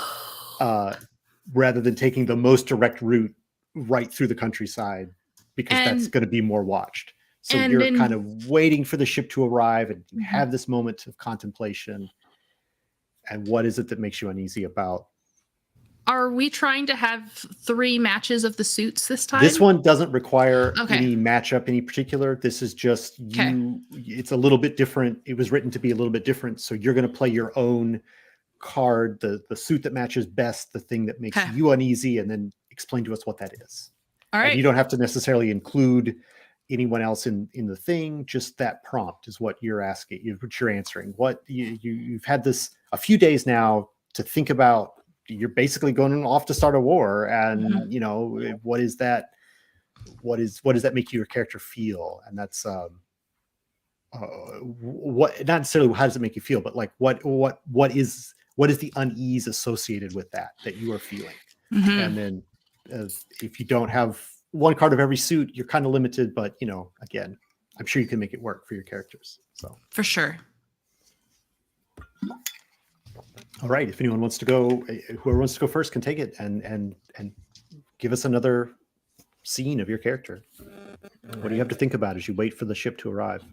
rather than taking the most direct route right through the countryside, because that's going to be more watched. So you're kind of waiting for the ship to arrive and have this moment of contemplation. And what is it that makes you uneasy about Are we trying to have 3 matches of the suits this time? This one doesn't require Okay. any matchup, any particular. This is just you. It's a little bit different. It was written to be a little bit different. So you're going to play your own card, the suit that matches best, the thing that makes you uneasy, and then explain to us what that is. All right. And you don't have to necessarily include anyone else in the thing. Just that prompt is what you're asking, what you're answering. What you've had this a few days now to think about. You're basically going off to start a war, and you know, what is that? What does that make your character feel? And that's what, not necessarily how does it make you feel, but like what is the unease associated with that you are feeling? And then if you don't have one card of every suit, you're kind of limited, but you know, again, I'm sure you can make it work for your characters. So for sure. All right, if anyone wants to go, whoever wants to go first can take it and give us another scene of your character. What do you have to think about as you wait for the ship to arrive?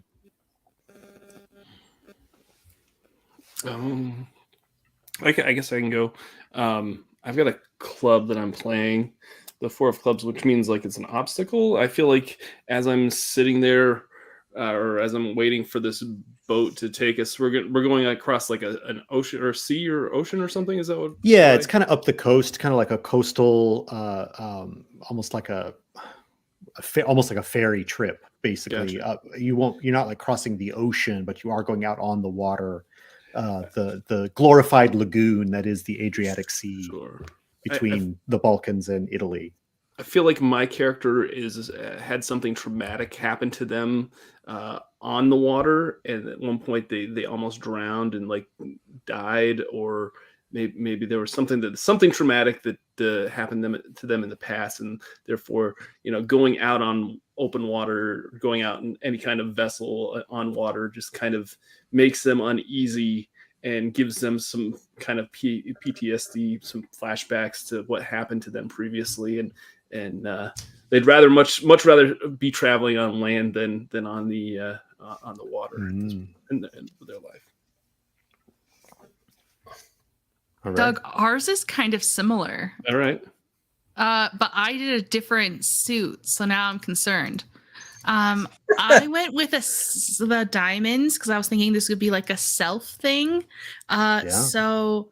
I guess I can go. I've got a club that I'm playing, the 4 of clubs, which means like it's an obstacle. I feel like as I'm sitting there, or as I'm waiting for this boat to take us, we're going across like an ocean or sea or ocean or something. Is that what? Yeah, it's kind of up the coast, kind of like a coastal, almost like almost like a ferry trip, basically. Gotcha. You're not like crossing the ocean, but you are going out on the water, the glorified lagoon that is the Adriatic Sea. Sure. Between the Balkans and Italy. I feel like my character had something traumatic happen to them on the water, and at one point they almost drowned and like died, or maybe there was something traumatic that happened to them in the past, and therefore, you know, going out on open water, going out in any kind of vessel on water, just kind of makes them uneasy and gives them some kind of PTSD, some flashbacks to what happened to them previously, and they'd much rather be traveling on land than on the water in their life. All right. Doug, ours is kind of similar. All right. But I did a different suit, so now I'm concerned. I went with the diamonds because I was thinking this would be like a self thing. So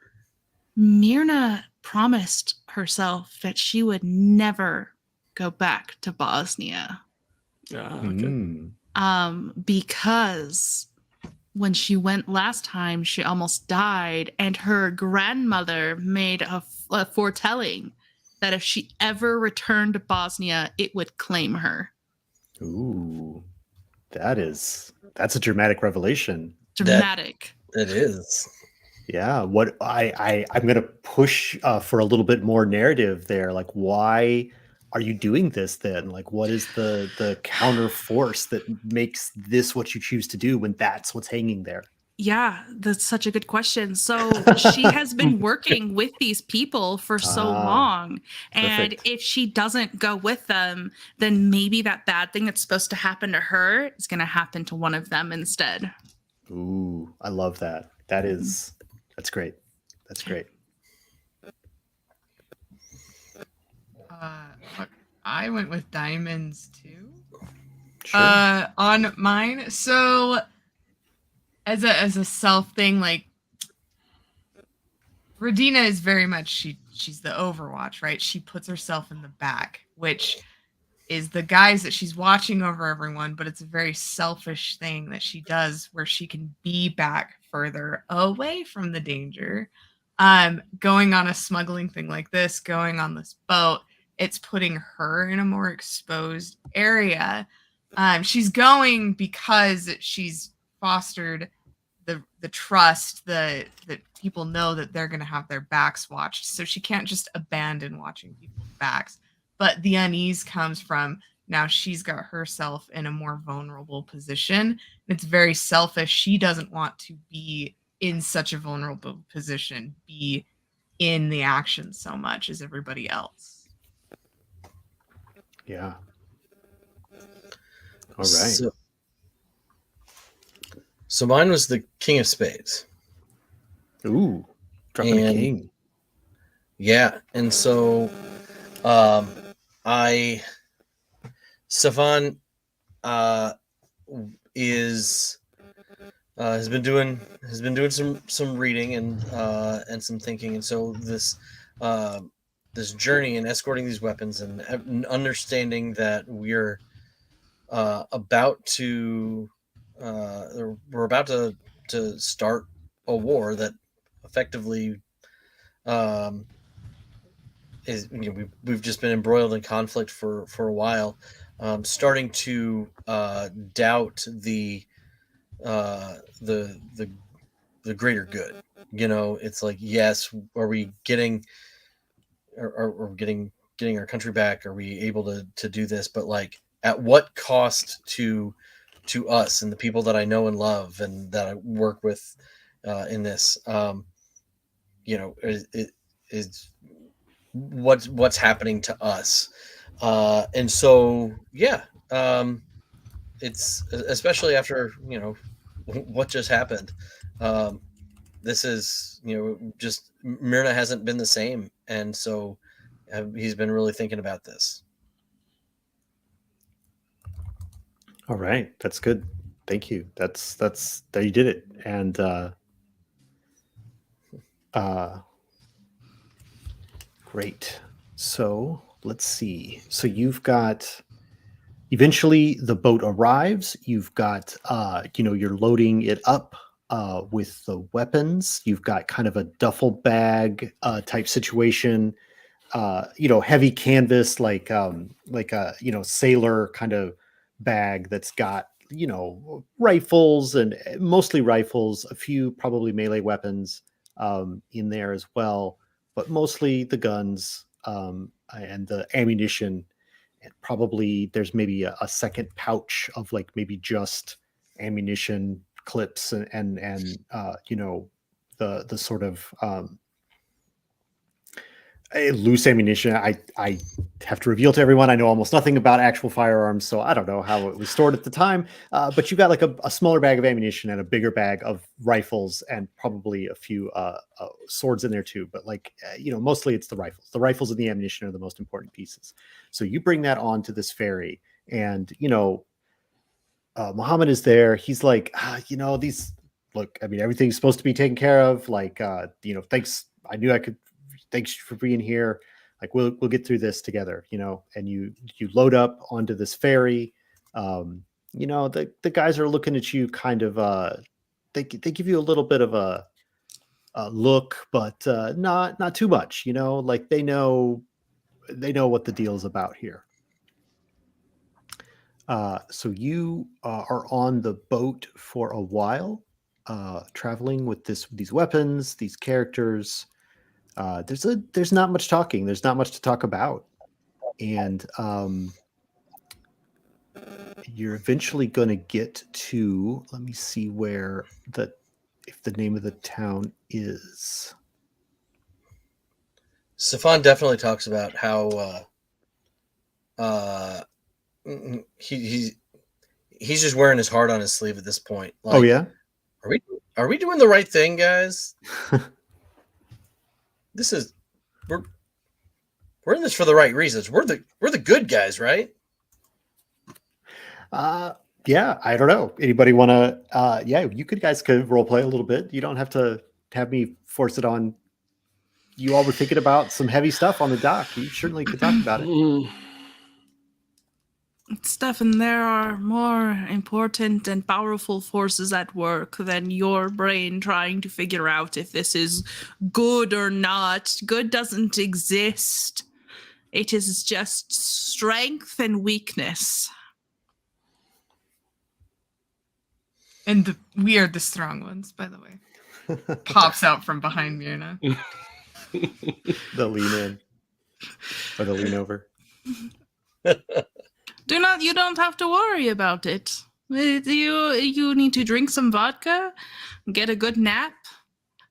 Myrna promised herself that she would never go back to Bosnia. Because when she went last time, she almost died, and her grandmother made a foretelling that if she ever returned to Bosnia, it would claim her. Ooh, that's a dramatic revelation. Dramatic. It is. Yeah. What I'm going to push for a little bit more narrative there. Like, why are you doing this then? Like, what is the counter force that makes this what you choose to do when that's what's hanging there? Yeah, that's such a good question. So she has been working with these people for so long. And perfect. if she doesn't go with them, then maybe that bad thing that's supposed to happen to her is going to happen to one of them instead. Ooh, I love that. That's great. That's great. I went with diamonds too. Sure. On mine. So as a self thing, like Radina is very much she's the Overwatch, right? She puts herself in the back, which is the guise that she's watching over everyone, but it's a very selfish thing that she does where she can be back further away from the danger. Going on a smuggling thing like this, going on this boat, it's putting her in a more exposed area. She's going because she's fostered the trust that people know that they're going to have their backs watched. So she can't just abandon watching people's backs. But the unease comes from now she's got herself in a more vulnerable position. It's very selfish. She doesn't want to be in such a vulnerable position, be in the action so much as everybody else. Yeah. All right. So mine was the King of Spades. Ooh, dropping a king. Yeah, and so Stefan is has been doing some reading and some thinking, and so this journey and escorting these weapons and understanding that we're about to we're about to start a war that effectively um, is, you know, we've just been embroiled in conflict for a while, starting to doubt uh, the the the greater good. You know, it's like, yes, are we getting are we getting our country back? Are we able to do this? But like, at what cost to us and the people that I know and love and that I work with in this? You know, is what's happening to us? And so, yeah, it's especially after, you know, what just happened. Um, this is, you know, just Myrna hasn't been the same, and so he's been really thinking about this. All right, that's good. Thank you. That's there, you did it. And uh great. So let's see. So you've got, eventually the boat arrives. You've got you're loading it up with the weapons. You've got kind of a duffel bag type situation. Heavy canvas, like a sailor kind of bag that's got rifles, and mostly rifles, a few probably melee weapons in there as well, but mostly the guns and the ammunition. And probably there's maybe a second pouch of like maybe just ammunition clips and the sort of loose ammunition. I have to reveal to everyone, I know almost nothing about actual firearms, so I don't know how it was stored at the time. But you've got like a smaller bag of ammunition and a bigger bag of rifles, and probably a few swords in there too. But mostly it's the rifles. The rifles and the ammunition are the most important pieces. So you bring that onto this ferry, and Muhammad is there. He's like, these look. I mean, everything's supposed to be taken care of. Thanks. I knew I could. Thanks for being here. Like we'll get through this together, and you load up onto this ferry. The guys are looking at you kind of they give you a little bit of a look, but not too much, like they know what the deal is about here. So you are on the boat for a while, traveling with these weapons, these characters. There's not much talking. There's not much to talk about, and you're eventually going to get to. Let me see if the name of the town is. Stefan definitely talks about how he's just wearing his heart on his sleeve at this point. Like, oh yeah, are we doing the right thing, guys? This is we're in this for the right reasons. We're the good guys, right? Yeah, I don't know. Anybody want to? Yeah, guys could role play a little bit. You don't have to have me force it on. You all were thinking about some heavy stuff on the dock. You certainly could talk about it. Stefan, there are more important and powerful forces at work than your brain trying to figure out if this is good or not. Good doesn't exist. It is just strength and weakness. And we are the strong ones, by the way. Pops out from behind Myrna. The lean in. Or the lean over. You don't have to worry about it. You need to drink some vodka, get a good nap,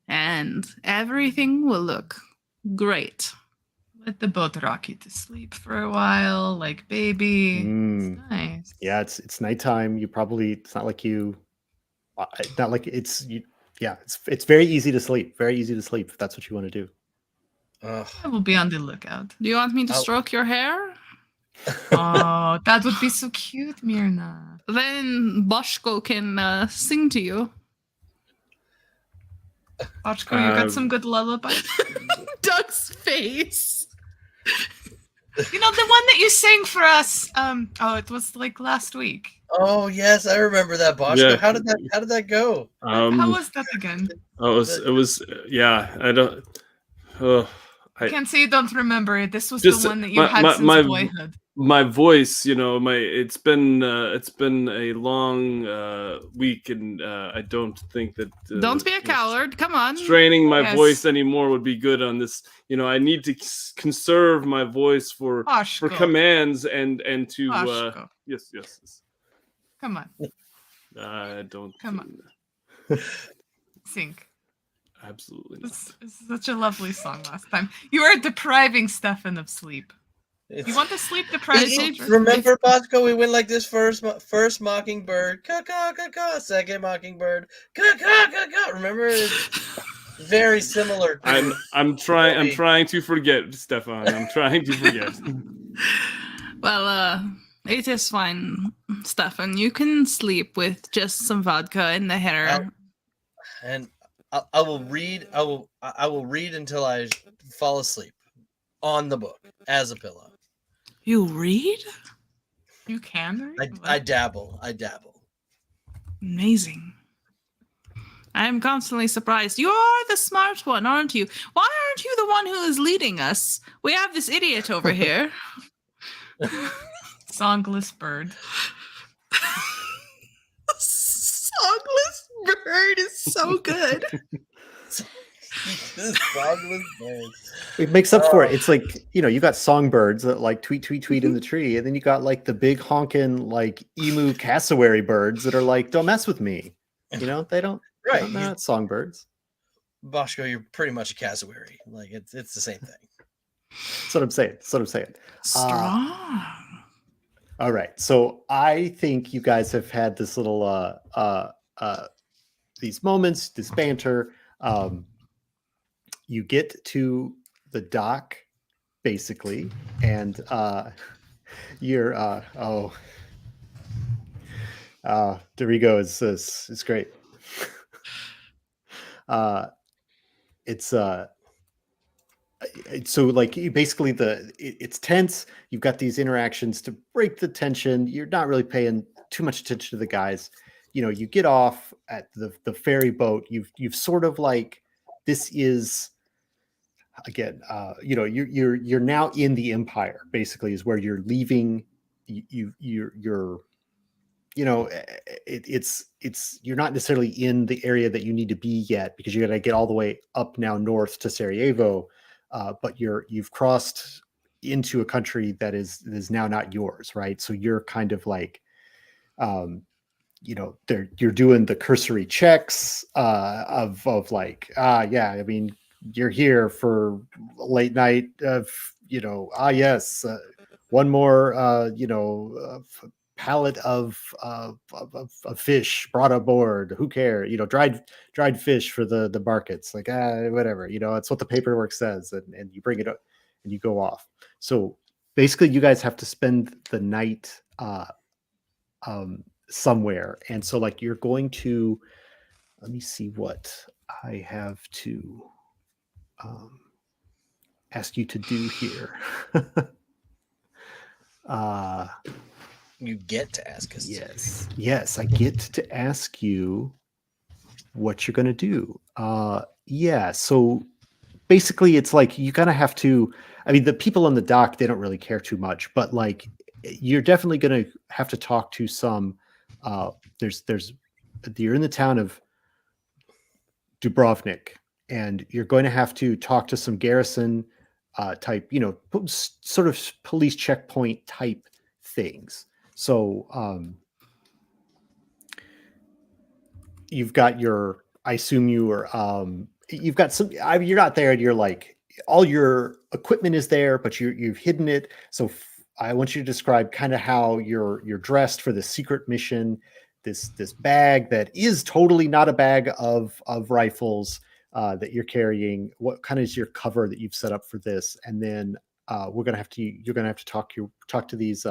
and everything will look great. Let the boat rock you to sleep for a while, like baby. It's nice. Yeah, it's nighttime. It's not like it's very easy to sleep. Very easy to sleep if that's what you want to do. Ugh. I will be on the lookout. Do you want me to I'll- stroke your hair? Oh, that would be so cute, Mirna. Then Boshko can sing to you. Ochko, you got some good lullabies? Doug's face. You know, the one that you sang for us. It was like last week. Oh yes, I remember that, Boshko. Yeah. How did that go? How was that again? it was yeah. I don't. I can't say you don't remember it. This was Just the one that you had since boyhood. my voice, it's been a long week, and I don't think that Don't be a coward. Come on. straining my Yes. voice anymore would be good on this. I need to conserve my voice for Ochko. commands and to Ochko. yes. Come on, I don't. Come on. sing. Absolutely not. This is such a lovely song last time. You are depriving Stefan of sleep. You want to sleep deprived soldier? Remember, Boshko, we went like this: first mockingbird, caw, second mockingbird, caw. Remember, it's very similar. I'm trying to forget, Stefan. I'm trying to forget. Well, it is fine, Stefan. You can sleep with just some vodka in the hair. And I will read. I will read until I fall asleep on the book as a pillow. You read? You can read? I dabble. Amazing. I am constantly surprised. You are the smart one, aren't you? Why aren't you the one who is leading us? We have this idiot over here. Songless bird. Songless bird is so good. This songless bird. It makes up for it. It's like, you got songbirds that like tweet in the tree, and then you got like the big honking like emu cassowary birds that are like, don't mess with me. They don't. Right, They're not songbirds. Boshko, you're pretty much a cassowary. Like it's the same thing. That's what I'm saying. Strong. All right. So I think you guys have had this little these moments, this banter. You get to the dock, basically, and you're Dorigo is great. So like basically it's tense. You've got these interactions to break the tension. You're not really paying too much attention to the guys. You get off at the ferry boat. You've sort of like, this is again, you're now in the Empire, basically, is where you're leaving. You're you're not necessarily in the area that you need to be yet, because you got to get all the way up now north to Sarajevo, but you've crossed into a country that is now not yours, right? So you're kind of like, you're doing the cursory checks of like, I mean, you're here for late night of, yes, one more, pallet of fish brought aboard. Who cares? Dried fish for the markets. Like, whatever. It's what the paperwork says, and you bring it up and you go off. So basically, you guys have to spend the night somewhere, and so like you're going to. Let me see what I have to ask you to do here. You get to ask us. Yes, I get to ask you what you're going to do. So basically it's like you kind of have to, I mean, the people on the dock, they don't really care too much, but like you're definitely going to have to talk to some, you're in the town of Dubrovnik, and you're going to have to talk to some garrison type, sort of police checkpoint type things. So you've got I assume you've got some, you're not there and you're like, all your equipment is there, but you've hidden it. So I want you to describe kind of how you're dressed for the secret mission, this bag that is totally not a bag of rifles. that you're carrying. What kind of is your cover that you've set up for this? And then you're gonna have to talk to these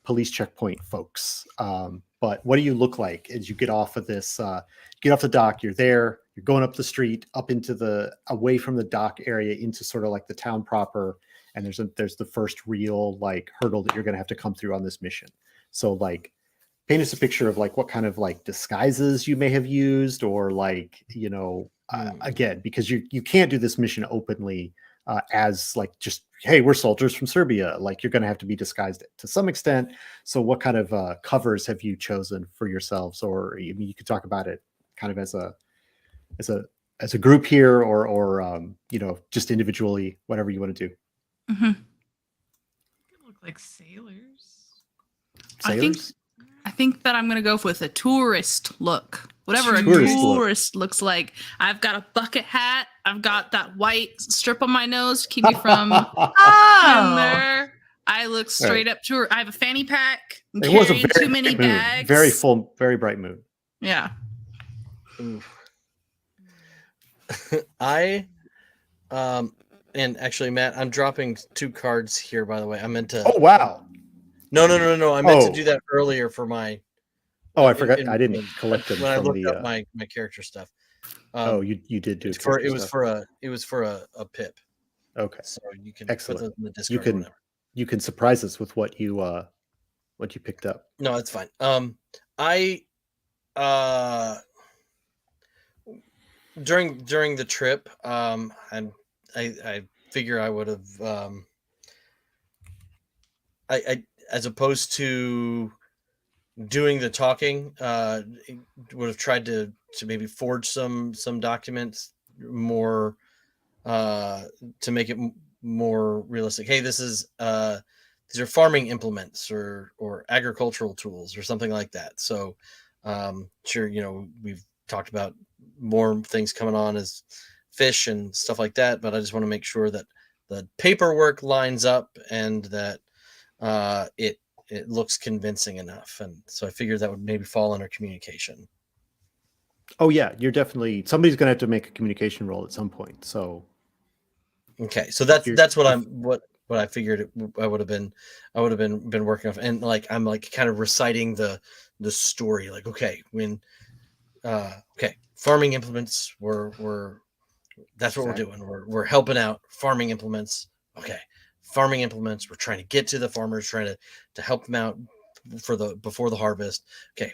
police checkpoint folks. But what do you look like as you get off of this? Get off the dock. You're there. You're going up the street, up into away from the dock area into sort of like the town proper. And there's the first real like hurdle that you're going to have to come through on this mission. So like, paint us a picture of like what kind of like disguises you may have used, or like, you know, again, because you can't do this mission openly as like just, hey, we're soldiers from Serbia. Like you're going to have to be disguised to some extent. So what kind of covers have you chosen for yourselves? Or I mean, you could talk about it kind of as a group here, or you know, just individually, whatever you want to do. Mm-hmm. They look like sailors. I think that I'm gonna go with a tourist look. Whatever a Tourist tourist looks like. I've got a bucket hat. I've got that white strip on my nose to keep me from in there. I look straight up tour. I have a fanny pack. I'm carrying too many bags. Very full, very bright moon. Yeah. And actually, Matt, I'm dropping 2 cards here, by the way. I meant to. Oh, wow. No. I meant to do that earlier for my. Oh, I forgot. I didn't collect them when I looked up my character stuff. You did do it. It was for a pip. Okay. So you can excellent. put those in the Discord. You can surprise us with what you picked up. No, it's fine. During the trip, I figure I would have I as opposed to doing the talking, would have tried to maybe forge some documents more to make it more realistic. Hey, this is these are farming implements or agricultural tools or something like that. So sure, you know, we've talked about more things coming on as fish and stuff like that, but I just want to make sure that the paperwork lines up and that it looks convincing enough. And so I figured that would maybe fall under communication. Oh yeah, you're definitely, somebody's going to have to make a communication roll at some point. So okay, so that's what I figured I would have been working off. And like I'm like kind of reciting the story, like okay, when farming implements were that's what we're doing. We're helping out farming implements. Okay. Farming implements. We're trying to get to the farmers, trying to help them out before the harvest. Okay.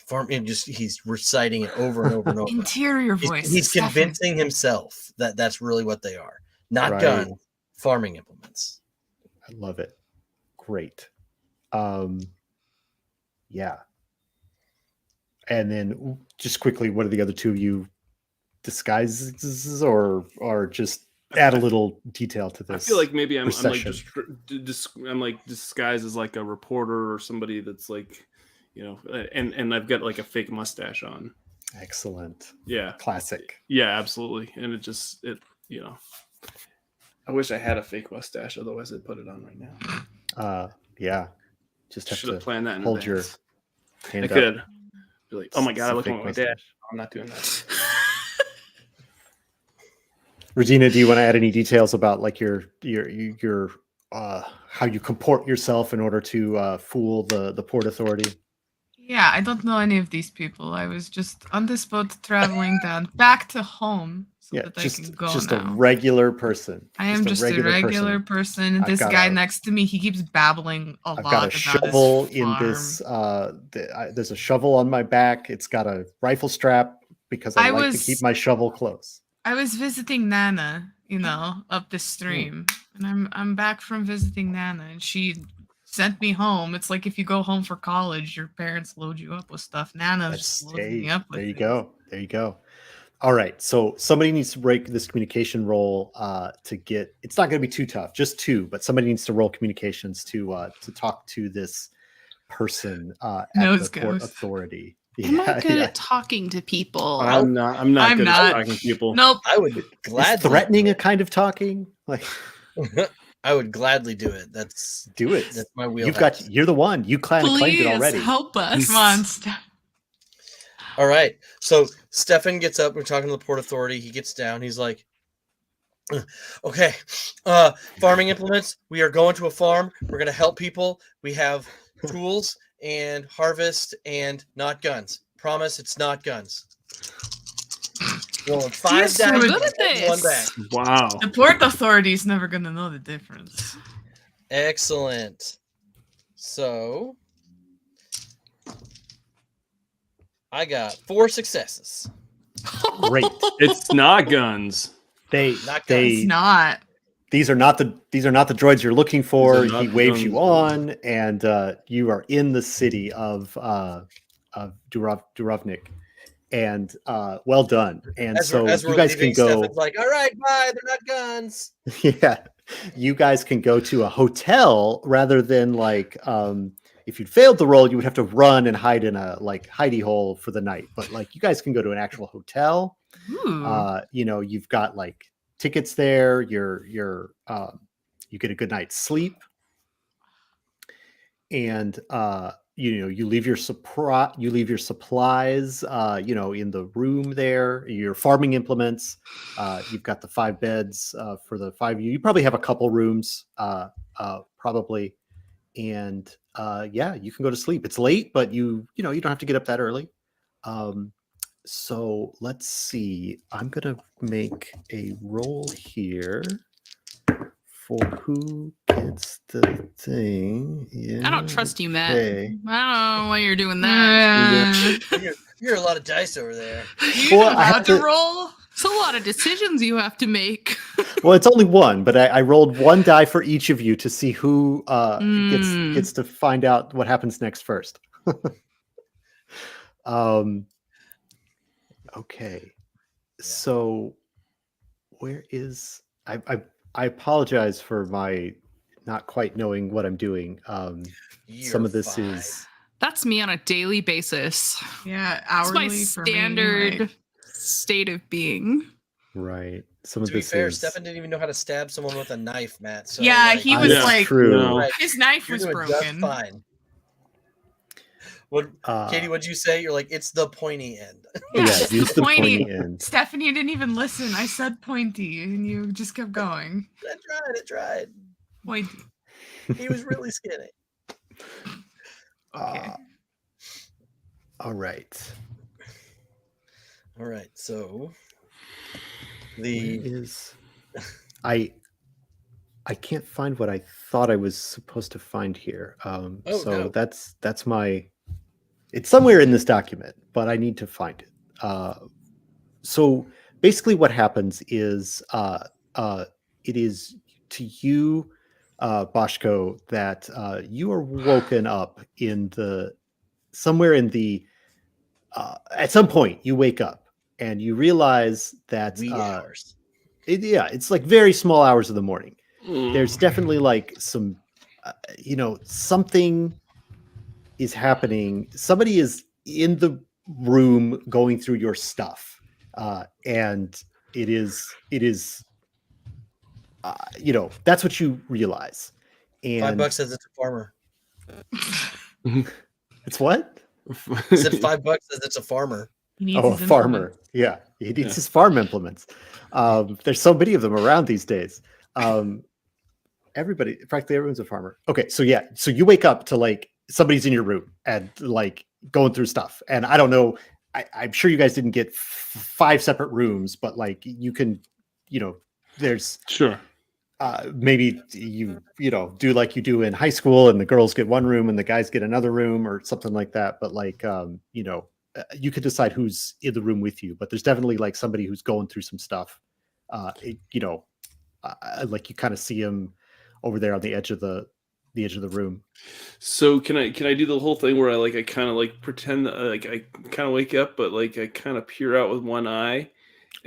He's reciting it over and over and over. Interior voice. He's convincing himself that that's really what they are. Not right. Gun, farming implements. I love it. Great. Yeah. And then just quickly, what are the other two of you disguises or just add a little detail to this? I feel like maybe I'm like disguised as like a reporter or somebody that's like, you know, and I've got like a fake mustache on. Excellent. Yeah. Classic. Yeah, absolutely. And it you know, I wish I had a fake mustache, otherwise I'd put it on right now. Yeah. Just have to planned that in hold your advance. hand I up. could be like, oh my god, I look Fake like my mustache. dad. I'm not doing that. Regina, do you want to add any details about like your how you comport yourself in order to fool the port authority? Yeah, I don't know any of these people. I was just on this boat traveling down back to home so that I can go just now. a regular person. I am just a regular person. And this guy next to me, he keeps babbling a lot. I've got a shovel in farm. this. There's a shovel on my back. It's got a rifle strap because I like to keep my shovel close. I was visiting Nana, you know, up the stream, and I'm back from visiting Nana, and she sent me home. It's like if you go home for college, your parents load you up with stuff. Nana just loaded me up with There you go. All right, so somebody needs to break this communication roll to get. It's not going to be too tough, just 2, but somebody needs to roll communications to talk to this person at the port authority. I'm not good at talking to people. I'm not good at talking to people. Nope. I would gladly. Is threatening a kind of talking? Like, I would gladly do it. Do it. That's my wheelhouse. You're the one. You claimed it already. Help us. Come on. All right. So Stefan gets up. We're talking to the Port Authority. He gets down. He's like, okay, farming implements. We are going to a farm. We're going to help people. We have tools and harvest and not guns. Promise it's not guns. Rolling 5 Yes, dice. we're good at this. One back. Wow. The Port Authority's never gonna know the difference. Excellent. So I got 4 successes. Great. It's not guns. Not It's not. These are not the droids you're looking for. These are not He the waves guns. you on, and you are in the city of Durovnik. And well done. And As so we're you guys leaving, can go. Stefan's like, all right, bye. They're not guns. Yeah, you guys can go to a hotel rather than like if you'd failed the roll, you would have to run and hide in a like hidey hole for the night. But like you guys can go to an actual hotel. Ooh. You know, you've got like tickets there. You get a good night's sleep, and you know, you leave your supplies, you know, in the room there, your farming implements. You've got the 5 beds for the 5 of you. You probably have a couple rooms, probably. And yeah, you can go to sleep. It's late, but you know, you don't have to get up that early. So let's see. I'm going to make a roll here for who gets the thing. Yeah. I don't trust you, Matt. Okay. I don't know why you're doing that. You're a lot of dice over there. You Well, know I how have to to- roll? It's a lot of decisions you have to make. Well, it's only one, but I rolled 1 die for each of you to see who gets to find out what happens next first. Okay, so where is I apologize for my not quite knowing what I'm doing. Some of this You're is That's me on a daily basis. Yeah, It's hourly my for me, standard like- state of being. right. Some of To be this fair, is Stefan didn't even know how to stab someone with a knife, Matt. So Yeah, like, he was Yeah, like, true. No. Right. his knife You're was doing just broken. fine. What, Katie? What'd you say? You're like, it's the pointy end. Yeah, it's use the pointy. pointy end. Stephanie didn't even listen. I said pointy, and you just kept going. I tried. Pointy. He was really skinny. Okay. All right. All right, so Where the is I can't find what I thought I was supposed to find here. Oh, So no. that's my. It's somewhere in this document, but I need to find it. So basically, what happens is it is to you, Boschko, that you are woken up in the somewhere in the. At some point, you wake up and you realize that wee hours. it's like very small hours of the morning. Mm. There's definitely like some, you know, something is happening. Somebody is in the room going through your stuff, and it is, you know, that's what you realize. And $5 says it's a farmer. it's what? He said $5 says it's a farmer. He needs Oh, a his farmer. implements. Yeah, he needs his farm implements. There's so many of them around these days. Everybody, practically everyone's a farmer. Okay, so yeah, so you wake up to like somebody's in your room and like going through stuff. And I don't know, I'm sure you guys didn't get 5 separate rooms, but like you can, you know, there's Sure. maybe you know, do like you do in high school and the girls get one room and the guys get another room or something like that. But like, you know, you could decide who's in the room with you, but there's definitely like somebody who's going through some stuff. You know, like you kind of see him over there on the edge of the room. So can I do the whole thing where I kind of like pretend that, like I kind of wake up, but like I kind of peer out with one eye?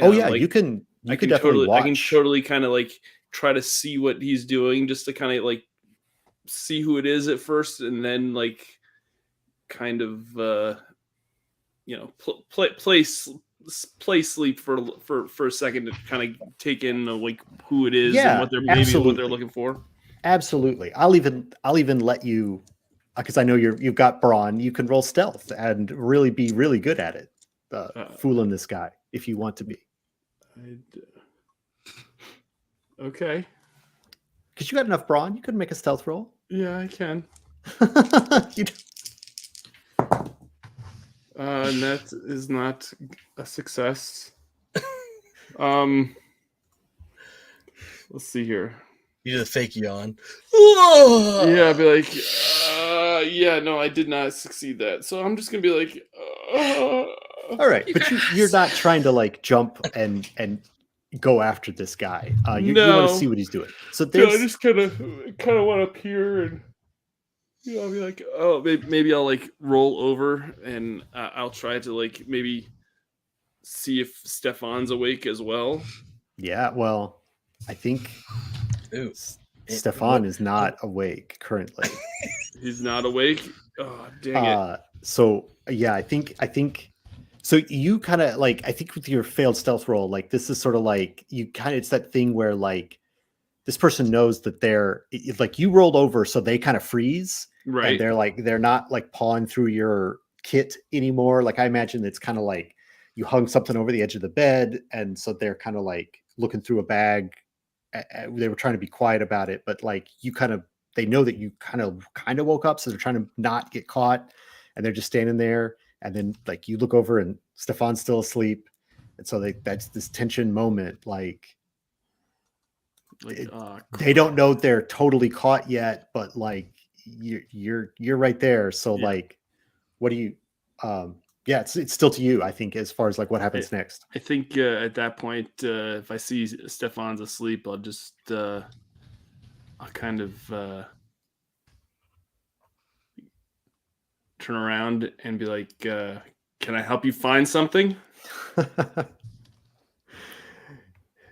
Oh and yeah, like, you can definitely totally, watch. I can totally kind of like try to see what he's doing, just to kind of like see who it is at first, and then like kind of you know, play sleep for a second to kind of take in like who it is Yeah, and what they're maybe what absolutely. they're looking for. Absolutely. I'll even let you, because I know you've got brawn. You can roll stealth and really be really good at it. fooling this guy if you want to be. Okay. Because you got enough brawn, you could make a stealth roll. Yeah, I can. You And that is not a success. Let's see here. You do the fake yawn. Yeah, I'd be like, yeah, no, I did not succeed that. So I'm just gonna be like, all right, but you're not trying to like jump and go after this guy. You want to see what he's doing. So I just kind of want to appear and I'll be like, oh, maybe I'll like roll over and I'll try to like maybe see if Stefan's awake as well. Yeah, well, I think Ooh. Stefan is not awake currently. He's not awake. Oh, dang it. So yeah, I think so you kind of like, I think with your failed stealth roll, like this is sort of like it's that thing where like this person knows that it's like you rolled over, so they kind of freeze, right? And they're not like pawing through your kit anymore. Like I imagine it's kind of like you hung something over the edge of the bed, and so they're kind of like looking through a bag. They were trying to be quiet about it, but like they know that you kind of woke up, so they're trying to not get caught, and they're just standing there. And then like you look over and Stefan's still asleep, and so that's this tension moment. Like they don't know they're totally caught yet, but like you're right there. So like, what do you? Yeah, it's still to you, I think, as far as like what happens next. I think at that point, if I see Stefan's asleep, I'll just I'll kind of turn around and be like, can I help you find something?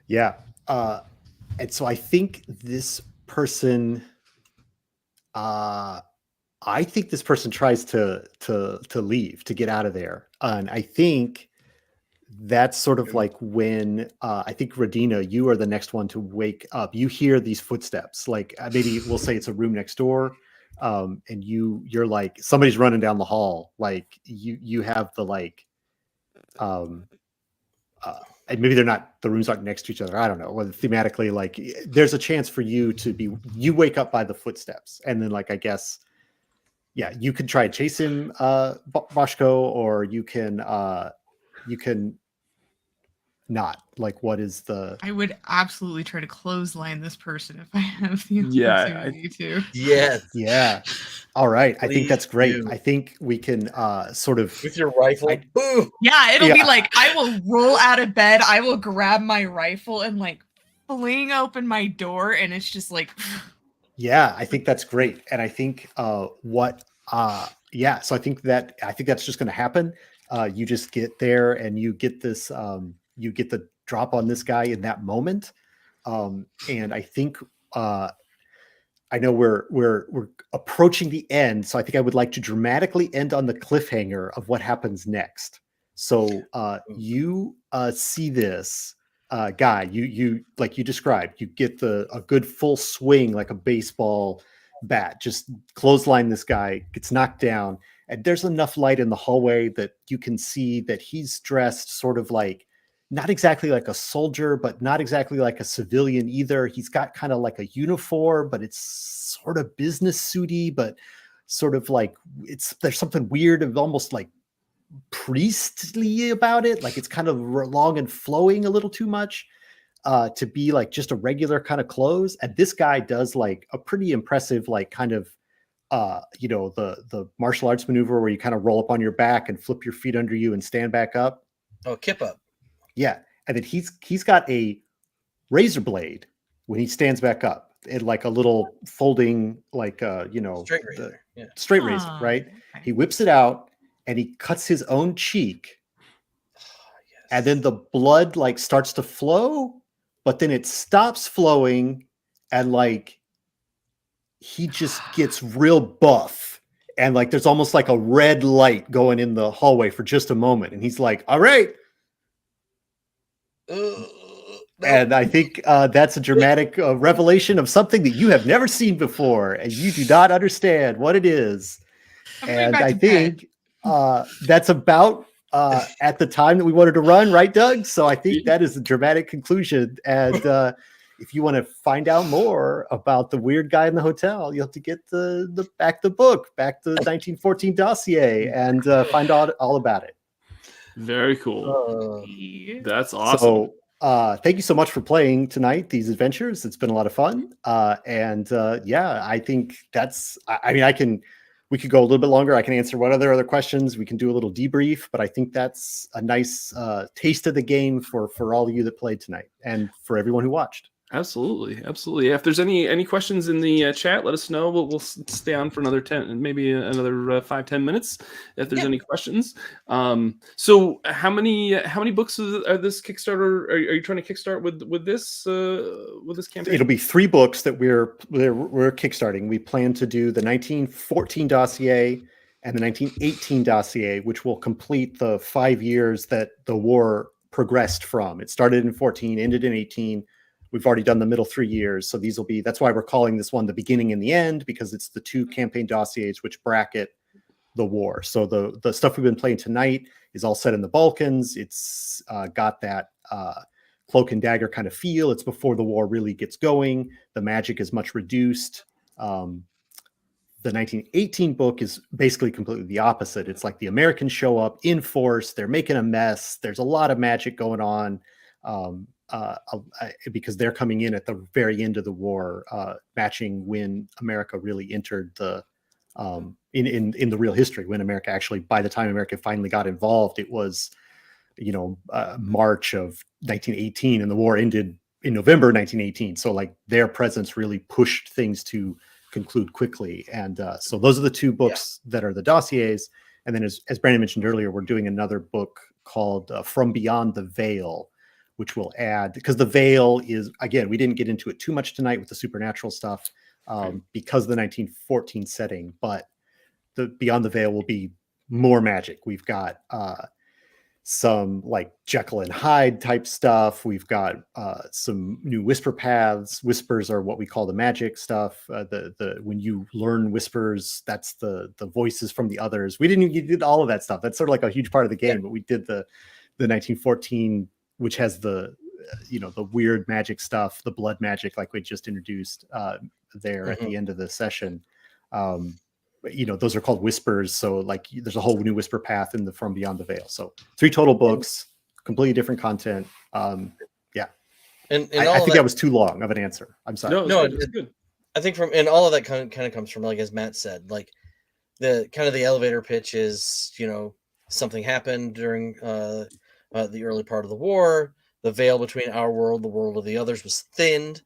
Yeah. And so I think this person tries to leave, to get out of there. And I think that's sort of like when I think Radina, you are the next one to wake up. You hear these footsteps, like maybe we'll say it's a room next door. And you're like, somebody's running down the hall. Like you have the like, and maybe the rooms aren't next to each other. I don't know. Whether thematically, like there's a chance for you you wake up by the footsteps. And then like, I guess, yeah, you can try to chase him, Boshko, or you can not. Like, what is the? I would absolutely try to clothesline this person if I have the opportunity to. Yes. Yeah. All right. I think that's great. do. I think we can sort of With your rifle. Boom. Yeah, it'll be like I will roll out of bed, I will grab my rifle and like fling open my door, and it's just like yeah, I think that's great. And I think so I think that's just gonna happen. You just get there and you get this you get the drop on this guy in that moment. And I think I know we're approaching the end, so I think I would like to dramatically end on the cliffhanger of what happens next. So you see this guy, you like you described, you get a good full swing like a baseball bat, just clothesline this guy, gets knocked down, and there's enough light in the hallway that you can see that he's dressed sort of like not exactly like a soldier, but not exactly like a civilian either. He's got kind of like a uniform, but it's sort of business suity, but sort of like there's something weird of almost like priestly about it. Like it's kind of long and flowing a little too much to be like just a regular kind of clothes. And this guy does like a pretty impressive, like kind of, the martial arts maneuver where you kind of roll up on your back and flip your feet under you and stand back up. Oh, kip up. Yeah. And then he's got a razor blade when he stands back up, and like a little folding, like straight razor. Straight razor, right? Okay. He whips it out and he cuts his own cheek. Yes. And then the blood like starts to flow, but then it stops flowing, and like he just gets real buff. And like there's almost like a red light going in the hallway for just a moment. And he's like, all right. And I think that's a dramatic revelation of something that you have never seen before, and you do not understand what it is. And I think that's about at the time that we wanted to run, right, Doug? So I think that is a dramatic conclusion. And if you want to find out more about the weird guy in the hotel, you have to get the book, back the 1914 dossier, and find out all about it. Very cool. That's awesome. So thank you so much for playing tonight, these adventures. It's been a lot of fun. Yeah, I think that's, I mean, we could go a little bit longer. I can answer what other questions. We can do a little debrief, but I think that's a nice taste of the game for all of you that played tonight and for everyone who watched. Absolutely. Yeah, if there's any questions in the chat, let us know. We'll stay on for another 10 and maybe another 5-10 minutes if there's any questions. So how many books are this Kickstarter? Are you trying to kickstart with this campaign? It'll be 3 books that we're kickstarting. We plan to do the 1914 dossier and the 1918 dossier, which will complete the 5 years that the war progressed from. It started in 14, ended in 18. We've already done the middle 3 years. So that's why we're calling this one the beginning and the end, because it's the 2 campaign dossiers which bracket the war. So the stuff we've been playing tonight is all set in the Balkans. It's got that cloak and dagger kind of feel. It's before the war really gets going. The magic is much reduced. The 1918 book is basically completely the opposite. It's like the Americans show up in force. They're making a mess. There's a lot of magic going on. Because they're coming in at the very end of the war, matching when America really entered the in the real history, when America actually, by the time America finally got involved, it was March of 1918, and the war ended in November 1918. So like their presence really pushed things to conclude quickly. And so those are the 2 books that are the dossiers. And then as Brandon mentioned earlier, we're doing another book called From Beyond the Veil, which will add, because the veil is, again, we didn't get into it too much tonight with the supernatural stuff because of the 1914 setting, but the Beyond the Veil will be more magic. We've got some like Jekyll and Hyde type stuff. We've got some new whisper paths. Whispers are what we call the magic stuff. When you learn whispers, that's the voices from the others. You did all of that stuff. That's sort of like a huge part of the game, but we did the 1914, which has the weird magic stuff, the blood magic, like we just introduced there at the end of the session. Those are called whispers. So like there's a whole new whisper path in the From Beyond the Veil. So 3 total books, completely different content. Yeah. And I think that was too long of an answer. I'm sorry. No, it's good. I think all of that kind of comes from, like, as Matt said, like the elevator pitch is, something happened during the early part of the war. The veil between our world, the world of the others, was thinned.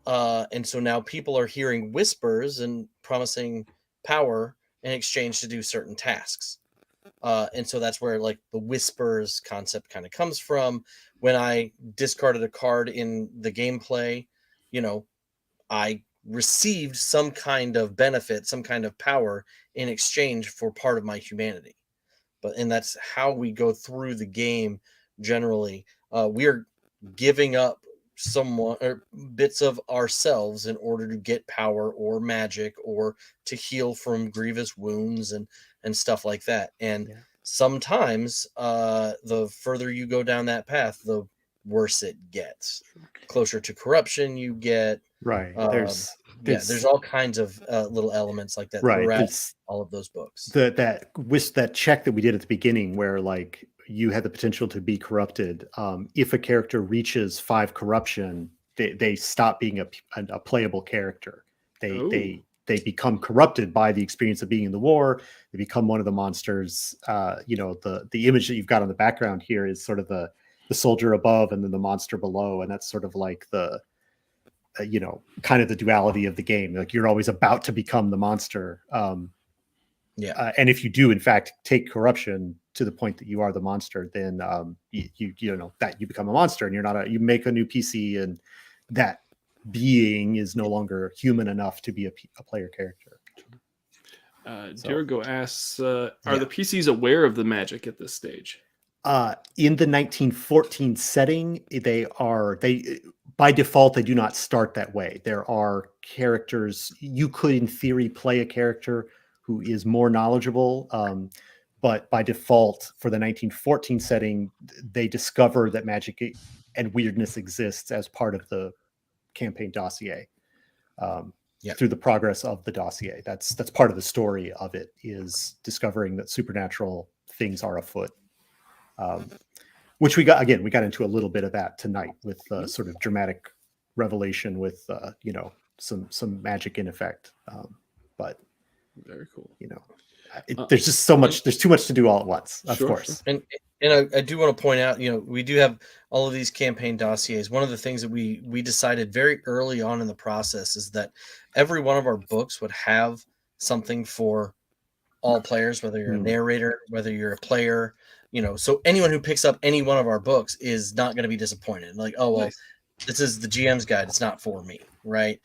And so now people are hearing whispers and promising power in exchange to do certain tasks. And so that's where like the whispers concept kind of comes from. When I discarded a card in the gameplay, I received some kind of benefit, some kind of power in exchange for part of my humanity. And that's how we go through the game. Generally, we're giving up someone or bits of ourselves in order to get power or magic or to heal from grievous wounds and stuff like that. And sometimes the further you go down that path, the worse it gets. Closer to corruption you get. Right. There's all kinds of little elements like that throughout all of those books. That check that we did at the beginning, where like you had the potential to be corrupted. If a character reaches 5 corruption, they stop being a playable character. They become corrupted by the experience of being in the war. They become one of the monsters. The image that you've got on the background here is sort of the soldier above and then the monster below, and that's sort of like the kind of the duality of the game. Like you're always about to become the monster. And if you do in fact take corruption to the point that you are the monster, then you become a monster, and you make a new PC, and that being is no longer human enough to be a player character. Dirigo asks, are the PCs aware of the magic at this stage? In the 1914 setting, they by default, they do not start that way. There are characters, you could in theory play a character who is more knowledgeable, but by default for the 1914 setting, they discover that magic and weirdness exists as part of the campaign dossier. Through the progress of the dossier, that's part of the story of it, is discovering that supernatural things are afoot. Which we got into a little bit of that tonight with sort of dramatic revelation with some magic in effect. But very cool. There's just so much. There's too much to do all at once, of course. Sure. And I do want to point out, we do have all of these campaign dossiers. One of the things that we decided very early on in the process is that every one of our books would have something for all players, whether you're a narrator, whether you're a player, so anyone who picks up any one of our books is not going to be disappointed. Like, oh, well, this is the GM's guide. It's not for me. Right.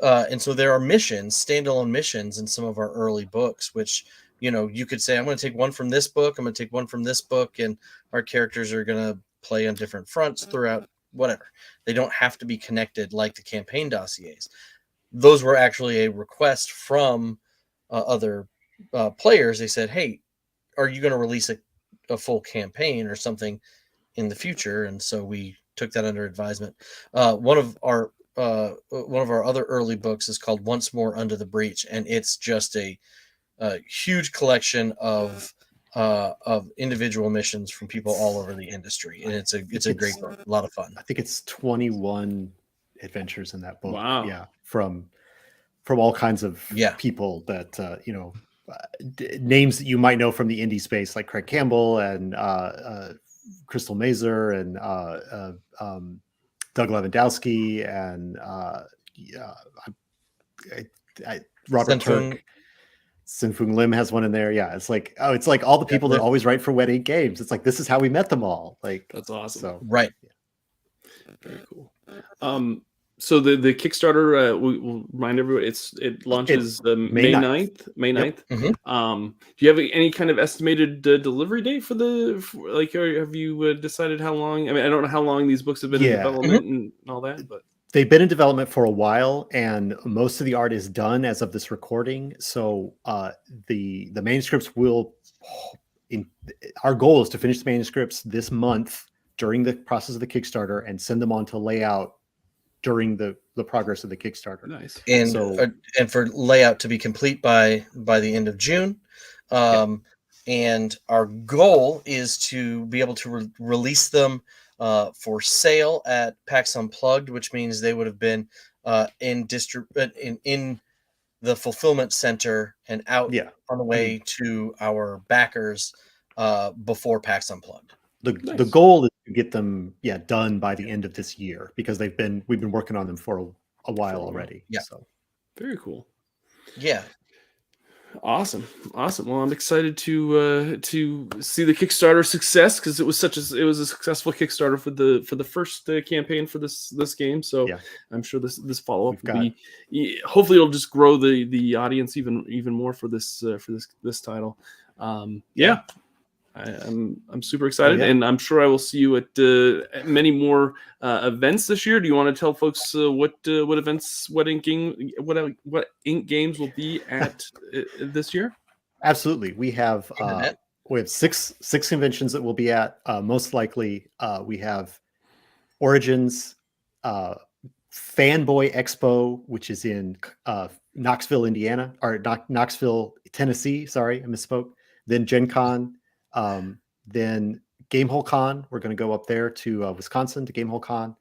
And so there are standalone missions in some of our early books, which, you could say, I'm going to take one from this book. I'm going to take one from this book, and our characters are going to play on different fronts throughout whatever. They don't have to be connected like the campaign dossiers. Those were actually a request from other players. They said, hey, are you going to release a full campaign or something in the future? And so we took that under advisement. One of our other early books is called Once More Under the Breach, and it's just a huge collection of individual missions from people all over the industry, and it's a great book, a lot of fun. I think it's 21 adventures in that book. Wow. Yeah, from all kinds of people that names that you might know from the indie space, like Craig Campbell and Crystal Mazer and Doug Lewandowski and Robert Turk. Sinfung Lim has one in there. Yeah, it's like all the people that always write for Wet Ink Games. It's like, this is how we met them all. Like, that's awesome. So, right. Yeah. Very cool. So the Kickstarter, we'll remind everyone, it launches May 9th. May 9th. Yep. Do you have any kind of estimated delivery date for have you decided how long? I mean, I don't know how long these books have been in development and all that, but they've been in development for a while, and most of the art is done as of this recording. So the manuscripts our goal is to finish the manuscripts this month during the process of the Kickstarter and send them on to layout during the progress of the Kickstarter. Nice. And for layout to be complete by the end of June. And our goal is to be able to release them for sale at PAX Unplugged, which means they would have been in the fulfillment center and out on the way to our backers before PAX Unplugged. The goal is to get them done by the end of this year, because we've been working on them for a while already. Yeah. So very cool. Yeah. Awesome. Well, I'm excited to see the Kickstarter success, because it was a successful Kickstarter for the first campaign for this game. So I'm sure this follow up will be, hopefully it'll just grow the audience even more for this title. I'm super excited, and I'm sure I will see you at many more events this year. Do you want to tell folks what events, what Ink Games will be at this year? Absolutely, we have 6 conventions that we'll be at. Most likely, we have Origins, Fanboy Expo, which is in Knoxville, Indiana, or Knoxville, Tennessee. Sorry, I misspoke. Then Gen Con. Then Gamehole Con, we're going to go up there to Wisconsin to Gamehole Con.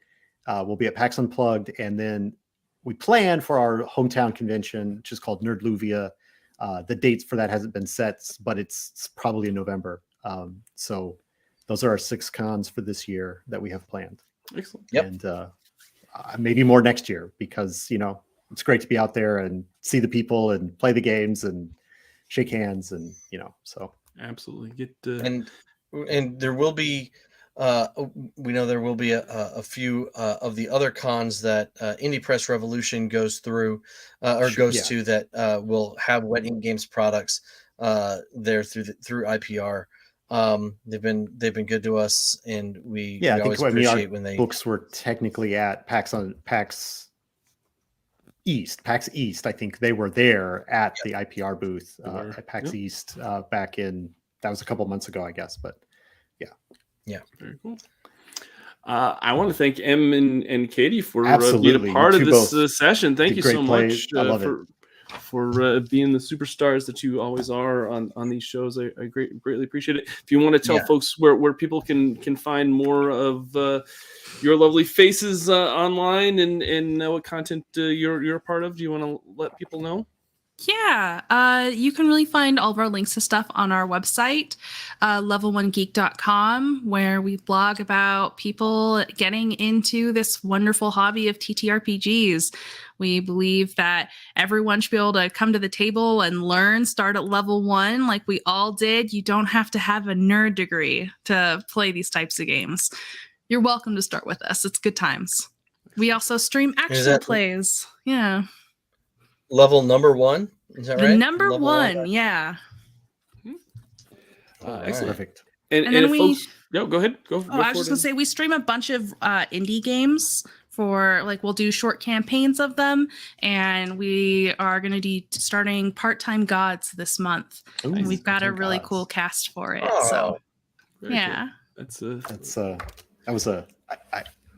We'll be at PAX Unplugged, and then we plan for our hometown convention, which is called Nerdluvia. The dates for that hasn't been set, but it's probably in November. So those are our 6 cons for this year that we have planned. Excellent. Yep. And maybe more next year, because it's great to be out there and see the people and play the games and shake hands, and so. Absolutely. And there will be we know there will be a few of the other cons that Indie Press Revolution goes through to that will have Wet Ink Games products there through IPR. They've been good to us, and we always appreciate when they books were technically at PAX East, PAX East. I think they were there at the IPR booth at PAX East back in, that was a couple months ago, I guess. But yeah, very cool. I want to thank Em and Katie for being a Absolutely. part You of two this both session. Thank did you great so play. much I love it. for being the superstars that you always are on these shows. I greatly appreciate it. If you want to tell folks where people can find more of your lovely faces online and what content you're a part of, do you want to let people know? Yeah, you can really find all of our links to stuff on our website, level1geek.com, where we blog about people getting into this wonderful hobby of TTRPGs. We believe that everyone should be able to come to the table and learn, start at level 1 like we all did. You don't have to have a nerd degree to play these types of games. You're welcome to start with us. It's good times. We also stream actual plays. Yeah. Level number 1, is that right? The number level 1, yeah. Excellent. Perfect. And then if folks, go ahead. Go I was just gonna say we stream a bunch of indie games for we'll do short campaigns of them, and we are gonna be starting Part-Time Gods this month. Ooh, and we've got a really Gods. cool cast for it. Oh, so yeah, cool.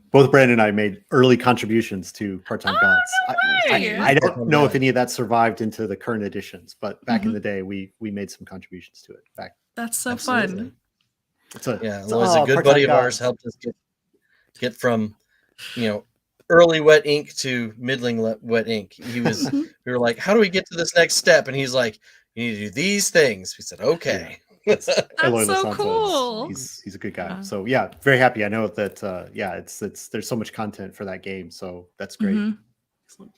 Both Brandon and I made early contributions to Part-Time Gods. I don't know if any of that survived into the current editions, but back in the day, we made some contributions to it. That's so fun. Lloyd's a good buddy of ours, helped us get from early wet ink to middling wet ink. He was we were like, how do we get to this next step? And he's like, you need to do these things. We said, okay. That's so cool. He's a good guy. So yeah, very happy. I know that it's there's so much content for that game, so that's great. Excellent.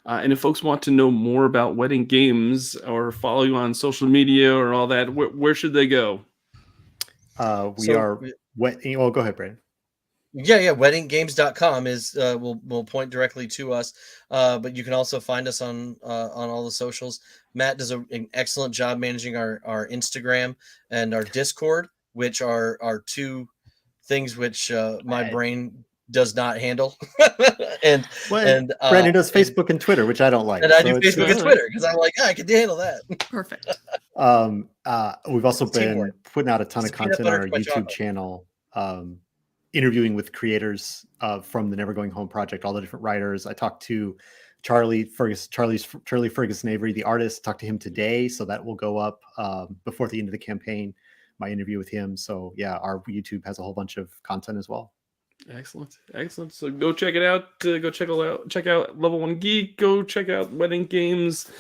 And if folks want to know more about Wedding Games or follow you on social media or all that, where should they go? Go ahead, Brandon. Yeah, weddinggames.com is will point directly to us, but you can also find us on all the socials. Matt does an excellent job managing our Instagram and our Discord, which are two things which my brain does not handle. and Brandon does Facebook and Twitter, which I don't like. And I do Facebook and Twitter because I'm like, I can handle that. Perfect. We've also been putting out a ton of content on our YouTube channel. Interviewing with creators from the Never Going Home project, all the different writers. I talked to Charlie Ferguson Avery, the artist. Talked to him today, so that will go up before the end of the campaign. My interview with him. So yeah, our YouTube has a whole bunch of content as well. Excellent. So go check it out. Check out Level 1 Geek. Go check out Wedding Games.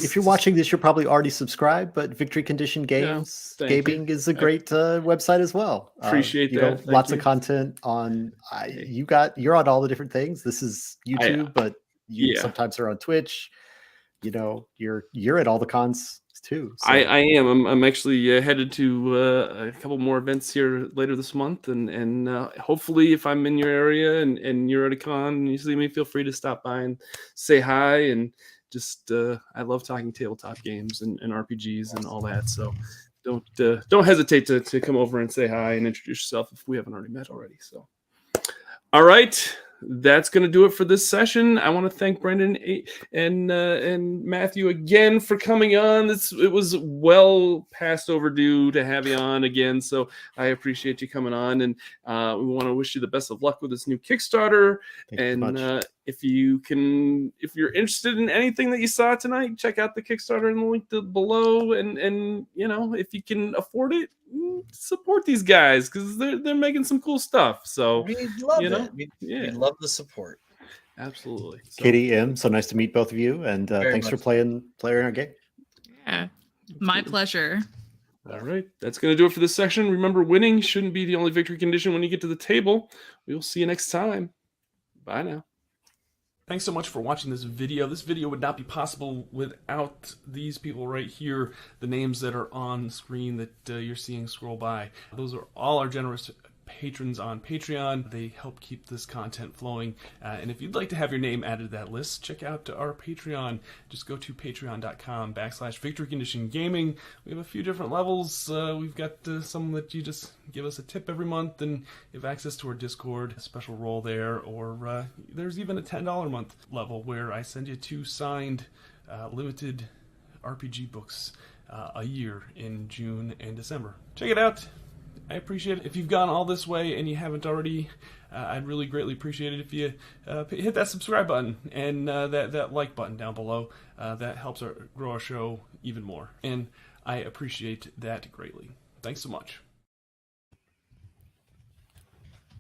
If you're watching this, you're probably already subscribed, but Victory Condition Games Gaming is a great website as well. Appreciate that. Lots of content on. You're on all the different things. This is YouTube, but you sometimes are on Twitch. You're at all the cons too. So. I am. I'm actually headed to a couple more events here later this month, and hopefully, if I'm in your area and you're at a con and you see me, feel free to stop by and say hi. And just I love talking tabletop games and RPGs and all that. So don't hesitate to come over and say hi and introduce yourself if we haven't already met already. So all right. That's going to do it for this session. I want to thank Brendan and Matthew again for coming on. It was well past overdue to have you on again, so I appreciate you coming on. And we want to wish you the best of luck with this new Kickstarter. If you're interested in anything that you saw tonight, check out the Kickstarter in the link below. And if you can afford it, support these guys because they're making some cool stuff. So we love it. We love the support. Absolutely. So, Katie, M, so nice to meet both of you, and thanks for playing our game. Yeah, my pleasure. All right, that's going to do it for this section. Remember, winning shouldn't be the only victory condition when you get to the table. We will see you next time. Bye now. Thanks so much for watching this video. This video would not be possible without these people right here, the names that are on the screen that you're seeing scroll by. Those are all our generous patrons on Patreon. They help keep this content flowing. And if you'd like to have your name added to that list, check out our Patreon. Just go to patreon.com/Victory Condition Gaming. We have a few different levels. We've got some that you just give us a tip every month and you have access to our Discord, a special role there, or there's even a $10 a month level where I send you 2 signed limited RPG books a year in June and December. Check it out. I appreciate it. If you've gone all this way and you haven't already, I'd really greatly appreciate it if you hit that subscribe button and that like button down below. That helps grow our show even more. And I appreciate that greatly. Thanks so much.